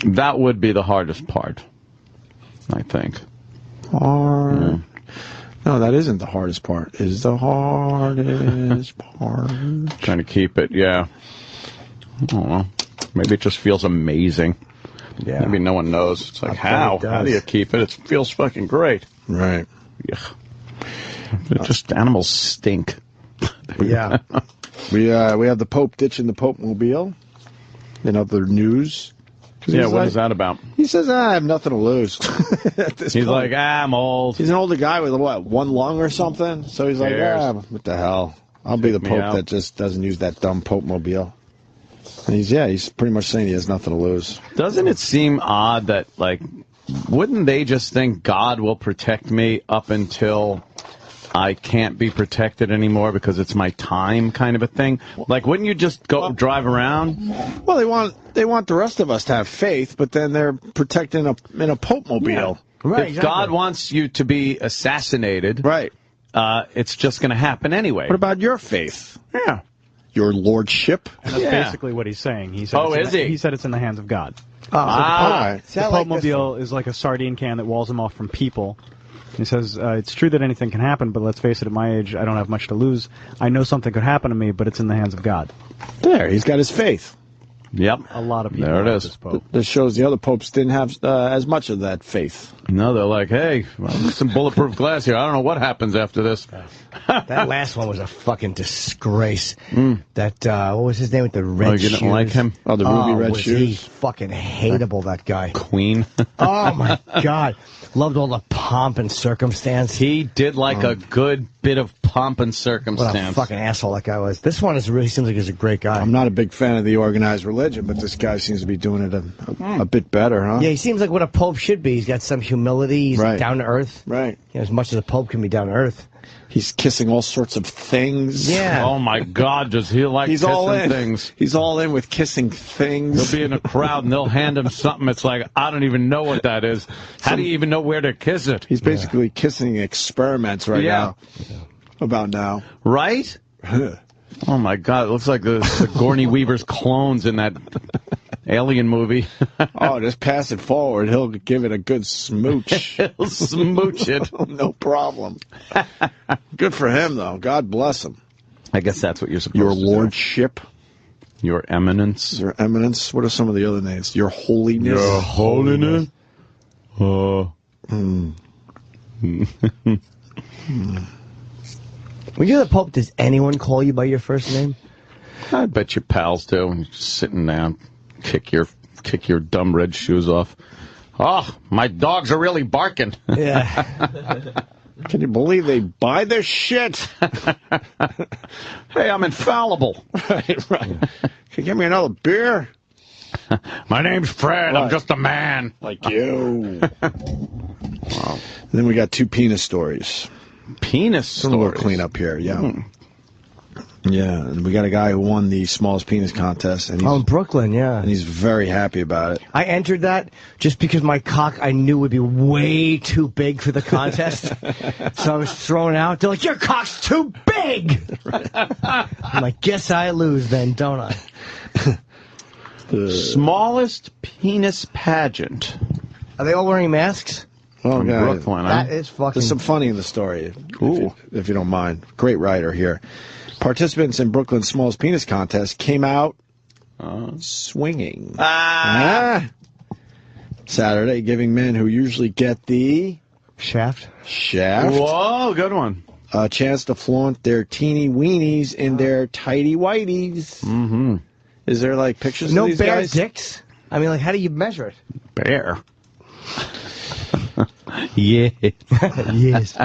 That would be the hardest part, I think. No, that isn't the hardest part. Is the hardest part. Trying to keep it, yeah. I don't know. Maybe it just feels amazing. Yeah. Maybe no one knows. It's like, how? How do you keep it? It feels fucking great. Right. Yeah. Just animals stink. Yeah. We have the Pope ditching the Pope mobile. In other news. Yeah, what is that about? He says, I have nothing to lose. He's like, I'm old. He's an older guy with, what, one lung or something? So he's like, what the hell? I'll be the Pope that just doesn't use that dumb Pope mobile. And he's pretty much saying he has nothing to lose. Doesn't it seem odd that, like, wouldn't they just think God will protect me up until I can't be protected anymore because it's my time kind of a thing? Like, wouldn't you just go drive around? Well, they want the rest of us to have faith, but then they're protecting in a Pope mobile. Yeah. Right, if God wants you to be assassinated, it's just going to happen anyway. What about your faith? Yeah. Your lordship? And that's basically what he's saying. He said he said it's in the hands of God. Oh, the Pope-mobile is like a sardine can that walls him off from people. He says, it's true that anything can happen, but let's face it, at my age, I don't have much to lose. I know something could happen to me, but it's in the hands of God. There, he's got his faith. Yep. A lot of people there it like is. this Pope. That shows the other popes didn't have as much of that faith. No, they're like, hey, some bulletproof glass here. I don't know what happens after this. That last one was a fucking disgrace. That, what was his name with the red shoes? You didn't like him? Oh, the ruby red was shoes? He fucking hateable, that guy. Queen. Oh, my God. Loved all the pomp and circumstance. He did like a good bit of pomp and circumstance. What a fucking asshole that guy was. This one really seems like he's a great guy. I'm not a big fan of the organized religion, but this guy seems to be doing it a bit better, huh? Yeah, he seems like what a pope should be. He's got some humility. He's down to earth. Right. You know, as much as a pope can be down to earth. He's kissing all sorts of things. Yeah. Oh, my God, does he like kissing things? He's all in with kissing things. He'll be in a crowd, and they'll hand him something. It's like, I don't even know what that is. How do you even know where to kiss it? He's basically kissing experiments right now. About now. Right? Oh, my God, it looks like the Sigourney Weaver's clones in that Alien movie. Oh, just pass it forward. He'll give it a good smooch. He'll smooch it. No problem. Good for him, though. God bless him. I guess that's what you're supposed to do. Your lordship. Your eminence. Your eminence. What are some of the other names? Your holiness. Your holiness. When you're the Pope, does anyone call you by your first name? I bet your pals do. When you're just sitting down, kick your dumb red shoes off. Oh, my dogs are really barking. Yeah. Can you believe they buy this shit? Hey, I'm infallible. Right. Can you give me another beer? My name's Fred. I'm just a man. Like you. Wow. Then we got two penis stories. Penis stories? A little cleanup here, yeah. Yeah, and we got a guy who won the smallest penis contest. And in Brooklyn, yeah. And he's very happy about it. I entered that just because my cock I knew would be way too big for the contest. So I was thrown out. They're like, your cock's too big! I'm like, guess I lose then, don't I? The smallest penis pageant. Are they all wearing masks? Oh, from Brooklyn. That is fucking... There's some funny in the story, if you don't mind. Great writer here. Participants in Brooklyn's smallest penis contest came out swinging. Saturday, giving men who usually get the... Shaft. Shaft. Whoa, good one. a chance to flaunt their teeny weenies in their tighty whities. Mm-hmm. Is there, like, pictures No of these bare guys? dicks? I mean, like, how do you measure it? Bear. Yeah. Yes.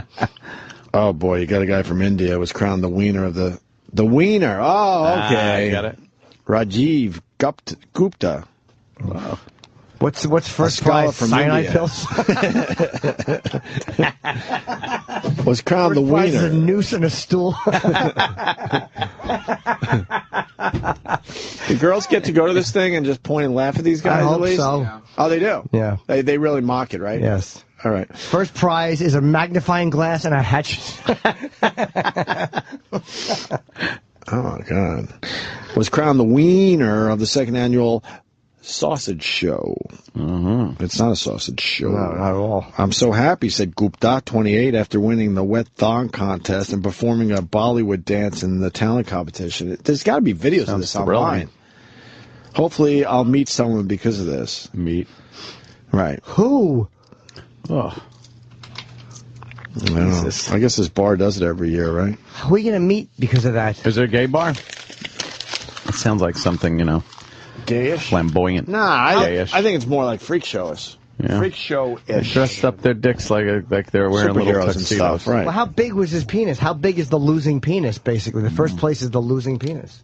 Oh, boy, you got a guy from India was crowned the wiener of the wiener. Oh, okay. I got it. Rajiv Gupta. Wow. What's first scholar prize? from Cyanide India. pills? Was crowned the First prize is a wiener. noose and a stool. Do girls get to go to this thing and just point and laugh at these guys I hope at least? so. Yeah. Oh, they do? Yeah. They really mock it, right? Yes. All right. First prize is a magnifying glass and a hatchet. Oh, my God. Was crowned the wiener of the second annual sausage show. Mm-hmm. It's not a sausage show. No, not at all. I'm so happy, said Gupta, 28, after winning the wet thong contest and performing a Bollywood dance in the talent competition. There's got to be videos of this thrilling. online. Hopefully, I'll meet someone because of this. Meet. Right. Who? Oh. I don't know. I guess this bar does it every year, right? Who are we going to meet because of that? Is there a gay bar? It sounds like something, Gayish? flamboyant. Nah, I Gayish. think it's more like freak showish. Yeah. Freak show-ish. Dressed up their dicks like they're wearing little Superheroes and tuxedos. stuff, right. Well, how big was his penis? How big is the losing penis, basically? The first place is the losing penis.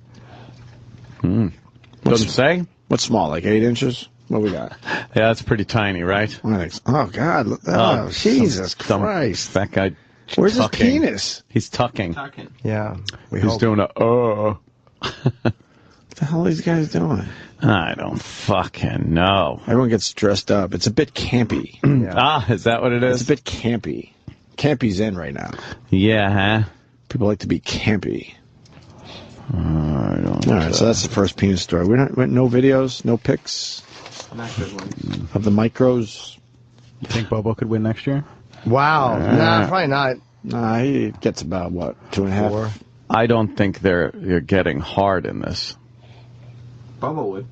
Doesn't say? What's small, like 8 inches? What we got? Yeah, that's pretty tiny, right? Oh, God. Oh, Jesus Christ. That guy. Where's his tucking. penis? He's tucking. Yeah. He's doing a, What the hell are these guys doing? I don't fucking know. Everyone gets dressed up. It's a bit campy. Ah, is that what it is? It's a bit campy. Campy's in right now. Yeah, huh? People like to be campy. I don't All right, so that's the first penis story. We no videos, no pics of the micros. You think Bobo could win next year? Wow. Nah, probably not. Nah, he gets about, what, 2.5? 4. I don't think they're getting hard in this. Bubba would.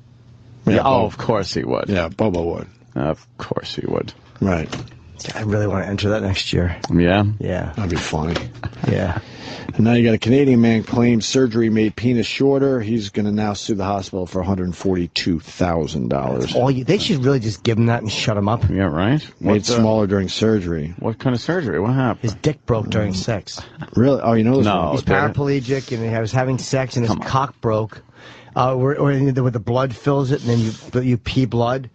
Yeah, oh, of course he would. Yeah, Bobo would. Of course he would. Right. I really want to enter that next year. Yeah? Yeah. That'd be funny. Yeah. And now you got a Canadian man claims surgery made penis shorter. He's going to now sue the hospital for $142,000. They should really just give him that and shut him up. Yeah, right? Made smaller during surgery. What kind of surgery? What happened? His dick broke during sex. Really? Oh, you know this No. one? He's paraplegic and he was having sex and his cock broke. Where the blood fills it, and then you pee blood.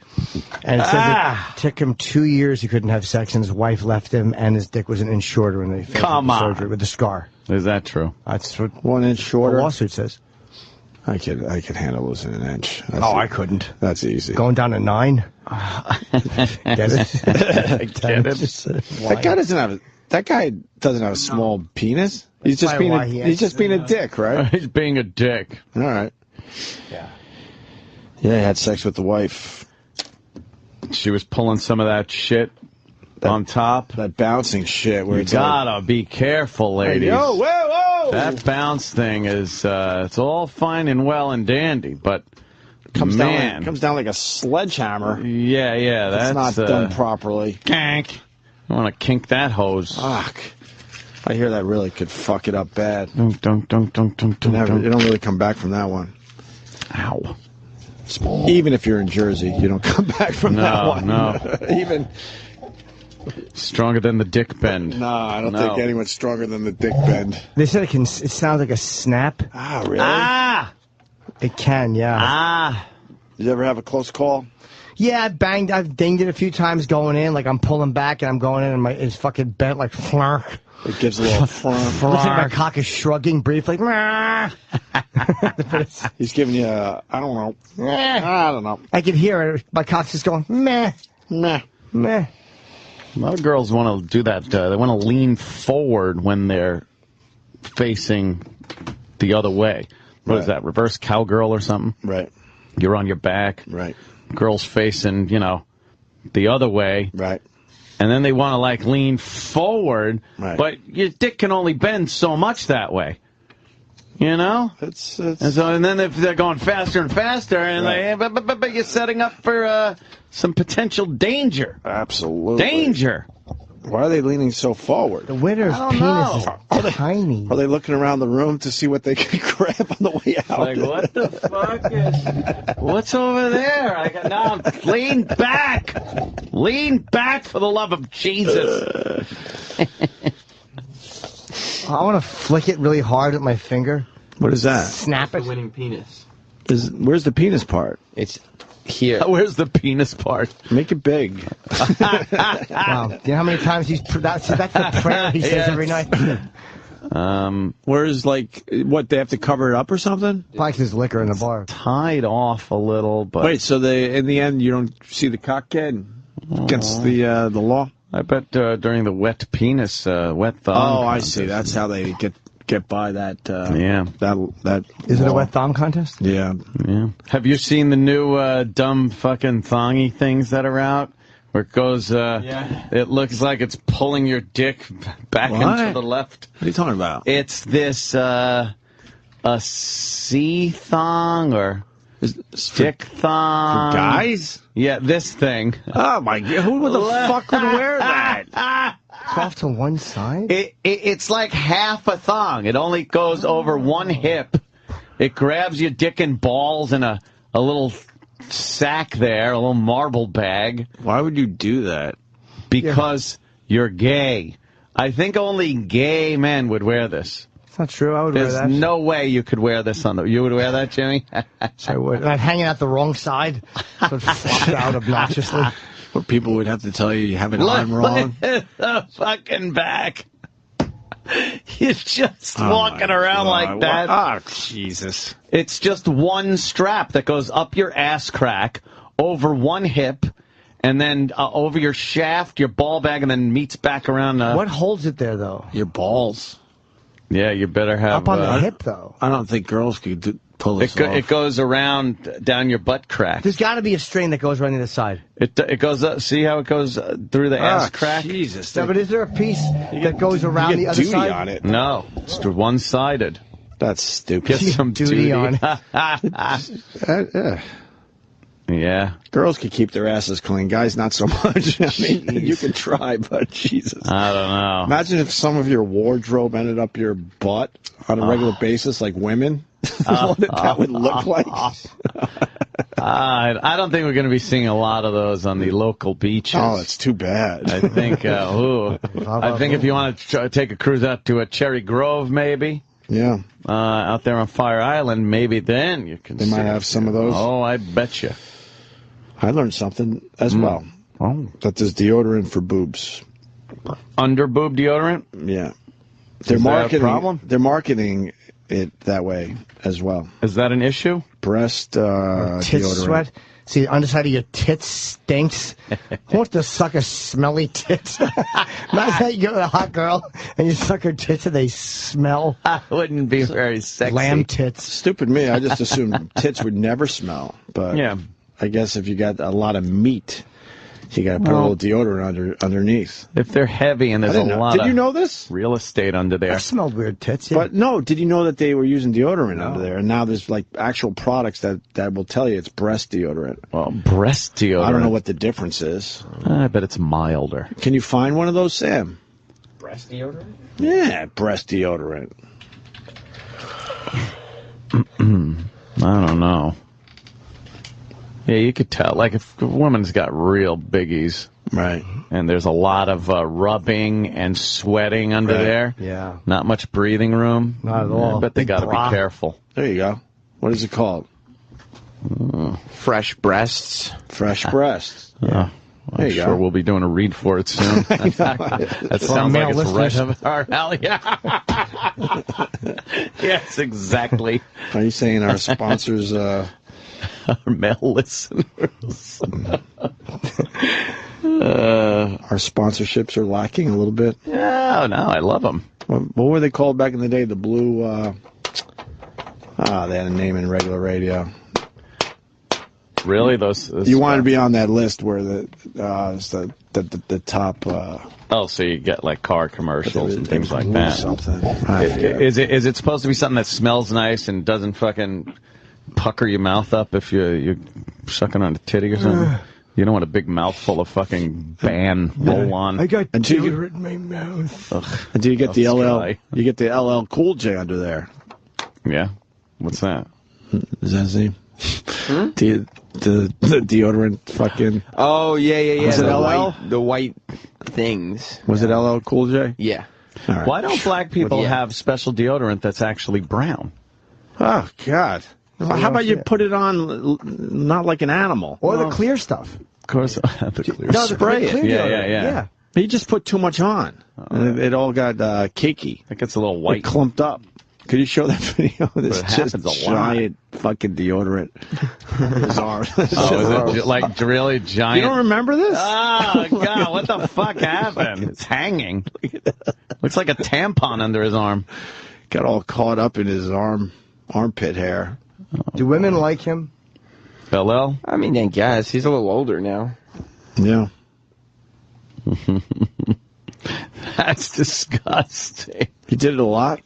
And it says it took him 2 years. He couldn't have sex, and his wife left him, and his dick was an inch shorter when they finished the surgery with the scar. Is that true? That's what 1 inch shorter. the lawsuit says. I could handle losing an inch. I couldn't. That's easy. Going down to 9. Get it? Get it? That guy doesn't have a small penis. He's just being a dick, right? He's being a dick. All right. Yeah. Yeah, he had sex with the wife. She was pulling some of that shit on top. That bouncing shit. Where You gotta be careful, ladies. Yo, whoa! That bounce thing is, it's all fine and well and dandy, but comes man. down like a sledgehammer. Yeah, That's not done properly. Kank. I want to kink that hose. Fuck. I hear that really could fuck it up bad. Dunk, dunk, dunk, dunk, dunk, You dunk. don't really come back from that one. Ow. Even if you're in Jersey, you don't come back from that one. No. Even stronger than the dick bend. No, I don't think anyone's stronger than the dick bend. They said it sounds like a snap. Ah, really? Ah! It can, yeah. Ah! Did you ever have a close call? Yeah, I've dinged it a few times going in, like I'm pulling back and I'm going in and it's fucking bent like flirk. It gives a little front. Looks like my cock is shrugging briefly. He's giving you I don't know. I don't know. I can hear it. My cock's just going, meh, meh, meh. A lot of girls want to do that. They want to lean forward when they're facing the other way. What is that, reverse cowgirl or something? Right. You're on your back. Right. Girl's facing, the other way. Right. And then they want to, lean forward. Right. But your dick can only bend so much that way. It's And then if they're going faster and faster, and but you're setting up for some potential danger. Absolutely. Danger. Why are they leaning so forward? The winner's penis is tiny. Are they looking around the room to see what they can grab on the way out? Like, what the fuck is... What's over there? No, lean back! Lean back for the love of Jesus! I want to flick it really hard with my finger. What is that? Snap it. The winning penis. Where's the penis part? It's here. Where's the penis part? Make it big. Wow. Do you know how many times that's the prayer he says every night? Where's, like, what, they have to cover it up or something? Like his liquor in the bar. Tied off a little, but... Wait, so in the end, you don't see the cock head against the law? I bet during the wet penis, wet thumb. Oh, I see. That's how they get by that. Yeah. That. Is it a wet thumb contest? Yeah. Yeah. Have you seen the new dumb fucking thongy things that are out? Where it goes, it looks like it's pulling your dick back into the left. What are you talking about? It's this, a C-thong or stick thong. For guys? Yeah, this thing. Oh, my God. Who the fuck would wear that? It's off to one side? It's like half a thong. It only goes over one hip. It grabs your dick and balls in a little sack there, a little marble bag. Why would you do that? Because you're gay. I think only gay men would wear this. It's not true. I would wear that. There's no way you could wear this on the... You would wear that, Jimmy? I would. And I'd hang it out the wrong side, so it flopped out obnoxiously. Or people would have to tell you have an arm wrong. The fucking back. You're just walking around like that. Oh, Jesus. It's just one strap that goes up your ass crack, over one hip, and then over your shaft, your ball bag, and then meets back around. What holds it there, though? Your balls. Yeah, you better have... Up on the hip, though. I don't think girls could pull this off. It goes around down your butt crack. There's got to be a string that goes around the other side. It goes up. See how it goes through the ass crack? Jesus. No, but is there a piece that goes around the other side? On it. No, it's one-sided. That's stupid. Get some duty on it. Yeah. Girls can keep their asses clean. Guys, not so much. I mean, you can try, but Jesus. I don't know. Imagine if some of your wardrobe ended up your butt on a regular basis, like women. What that would look like. I don't think we're going to be seeing a lot of those on the local beaches. Oh, it's too bad. I think, I think if you want to take a cruise out to a Cherry Grove, maybe. Yeah. Out there on Fire Island, maybe then you can They might have some of those. Oh, I bet you. I learned something as well. Oh. That there's deodorant for boobs. Under boob deodorant? Yeah. Is that a problem? They're marketing it that way as well. Is that an issue? Breast Tits deodorant. sweat. See, the underside of your tits stinks. Who wants to suck a smelly tits? Imagine how you go with a hot girl and you suck her tits and they smell. Wouldn't be very sexy. Lamb tits. Stupid me. I just assumed tits would never smell. But yeah. I guess if you got a lot of meat, you got to put a little deodorant underneath. If they're heavy and there's a lot Did you know this? real estate under there. I smelled weird tits, yeah. But no, did you know that they were using deodorant under there? And now there's like actual products that will tell you it's breast deodorant. Well, breast deodorant. I don't know what the difference is. I bet it's milder. Can you find one of those, Sam? Breast deodorant? Yeah, breast deodorant. I don't know. Yeah, you could tell. Like, if a woman's got real biggies. Right. And there's a lot of rubbing and sweating under there. Yeah. Not much breathing room. Not at all. But they Big got to bra. be careful. There you go. What is it called? Fresh breasts. Fresh breasts. Yeah. I'm sure we'll be doing a read for it soon. That sounds like it's right up our alley. Yes, exactly. Are you saying our sponsors... Our male listeners. Our sponsorships are lacking a little bit. Yeah, no, I love them. What were they called back in the day? The blue... they had a name in regular radio. Really? Those you wanted to be on that list where the top... oh, so you get like car commercials and things like that. Something. Is it supposed to be something that smells nice and doesn't fucking pucker your mouth up if you're sucking on a titty or something? You don't want a big mouthful of fucking ban roll-on. I got Until you- deodorant in my mouth. Until you get the Oh, LL, Sky. you get the LL Cool J under there. Yeah? What's that? Is that his name? The deodorant fucking. Oh, yeah. Was it the LL? The white things. Was it LL Cool J? Yeah. All right. Why don't black people Yeah. have special deodorant that's actually brown? Oh God! Well, how about you put it on, not like an animal? Or the clear stuff. Of course, the clear. No, spray it. clear deodorant. Yeah. He just put too much on, and it all got cakey. It gets a little It white. clumped up. Could you show that video? This It happens a lot. giant fucking deodorant. His arm. Oh, is it like really giant? You don't remember this? Oh, God, what the fuck happened? It's hanging. Looks like a tampon under his arm. Got all caught up in his armpit hair. Do women like him? LL? I mean, I guess. He's a little older now. Yeah. That's disgusting. He did it a lot?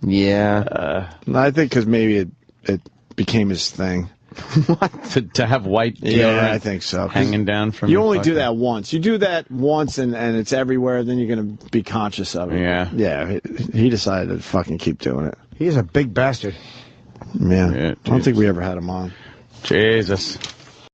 Yeah. I think because maybe it became his thing. To have white deodorant Yeah, I think so. 'Cause hanging down from you your only do fucking- that once. You do that once and it's everywhere, then you're going to be conscious of it. Yeah. Yeah, he decided to fucking keep doing it. He's a big bastard. Yeah. Yeah, I don't think we ever had him on. Jesus.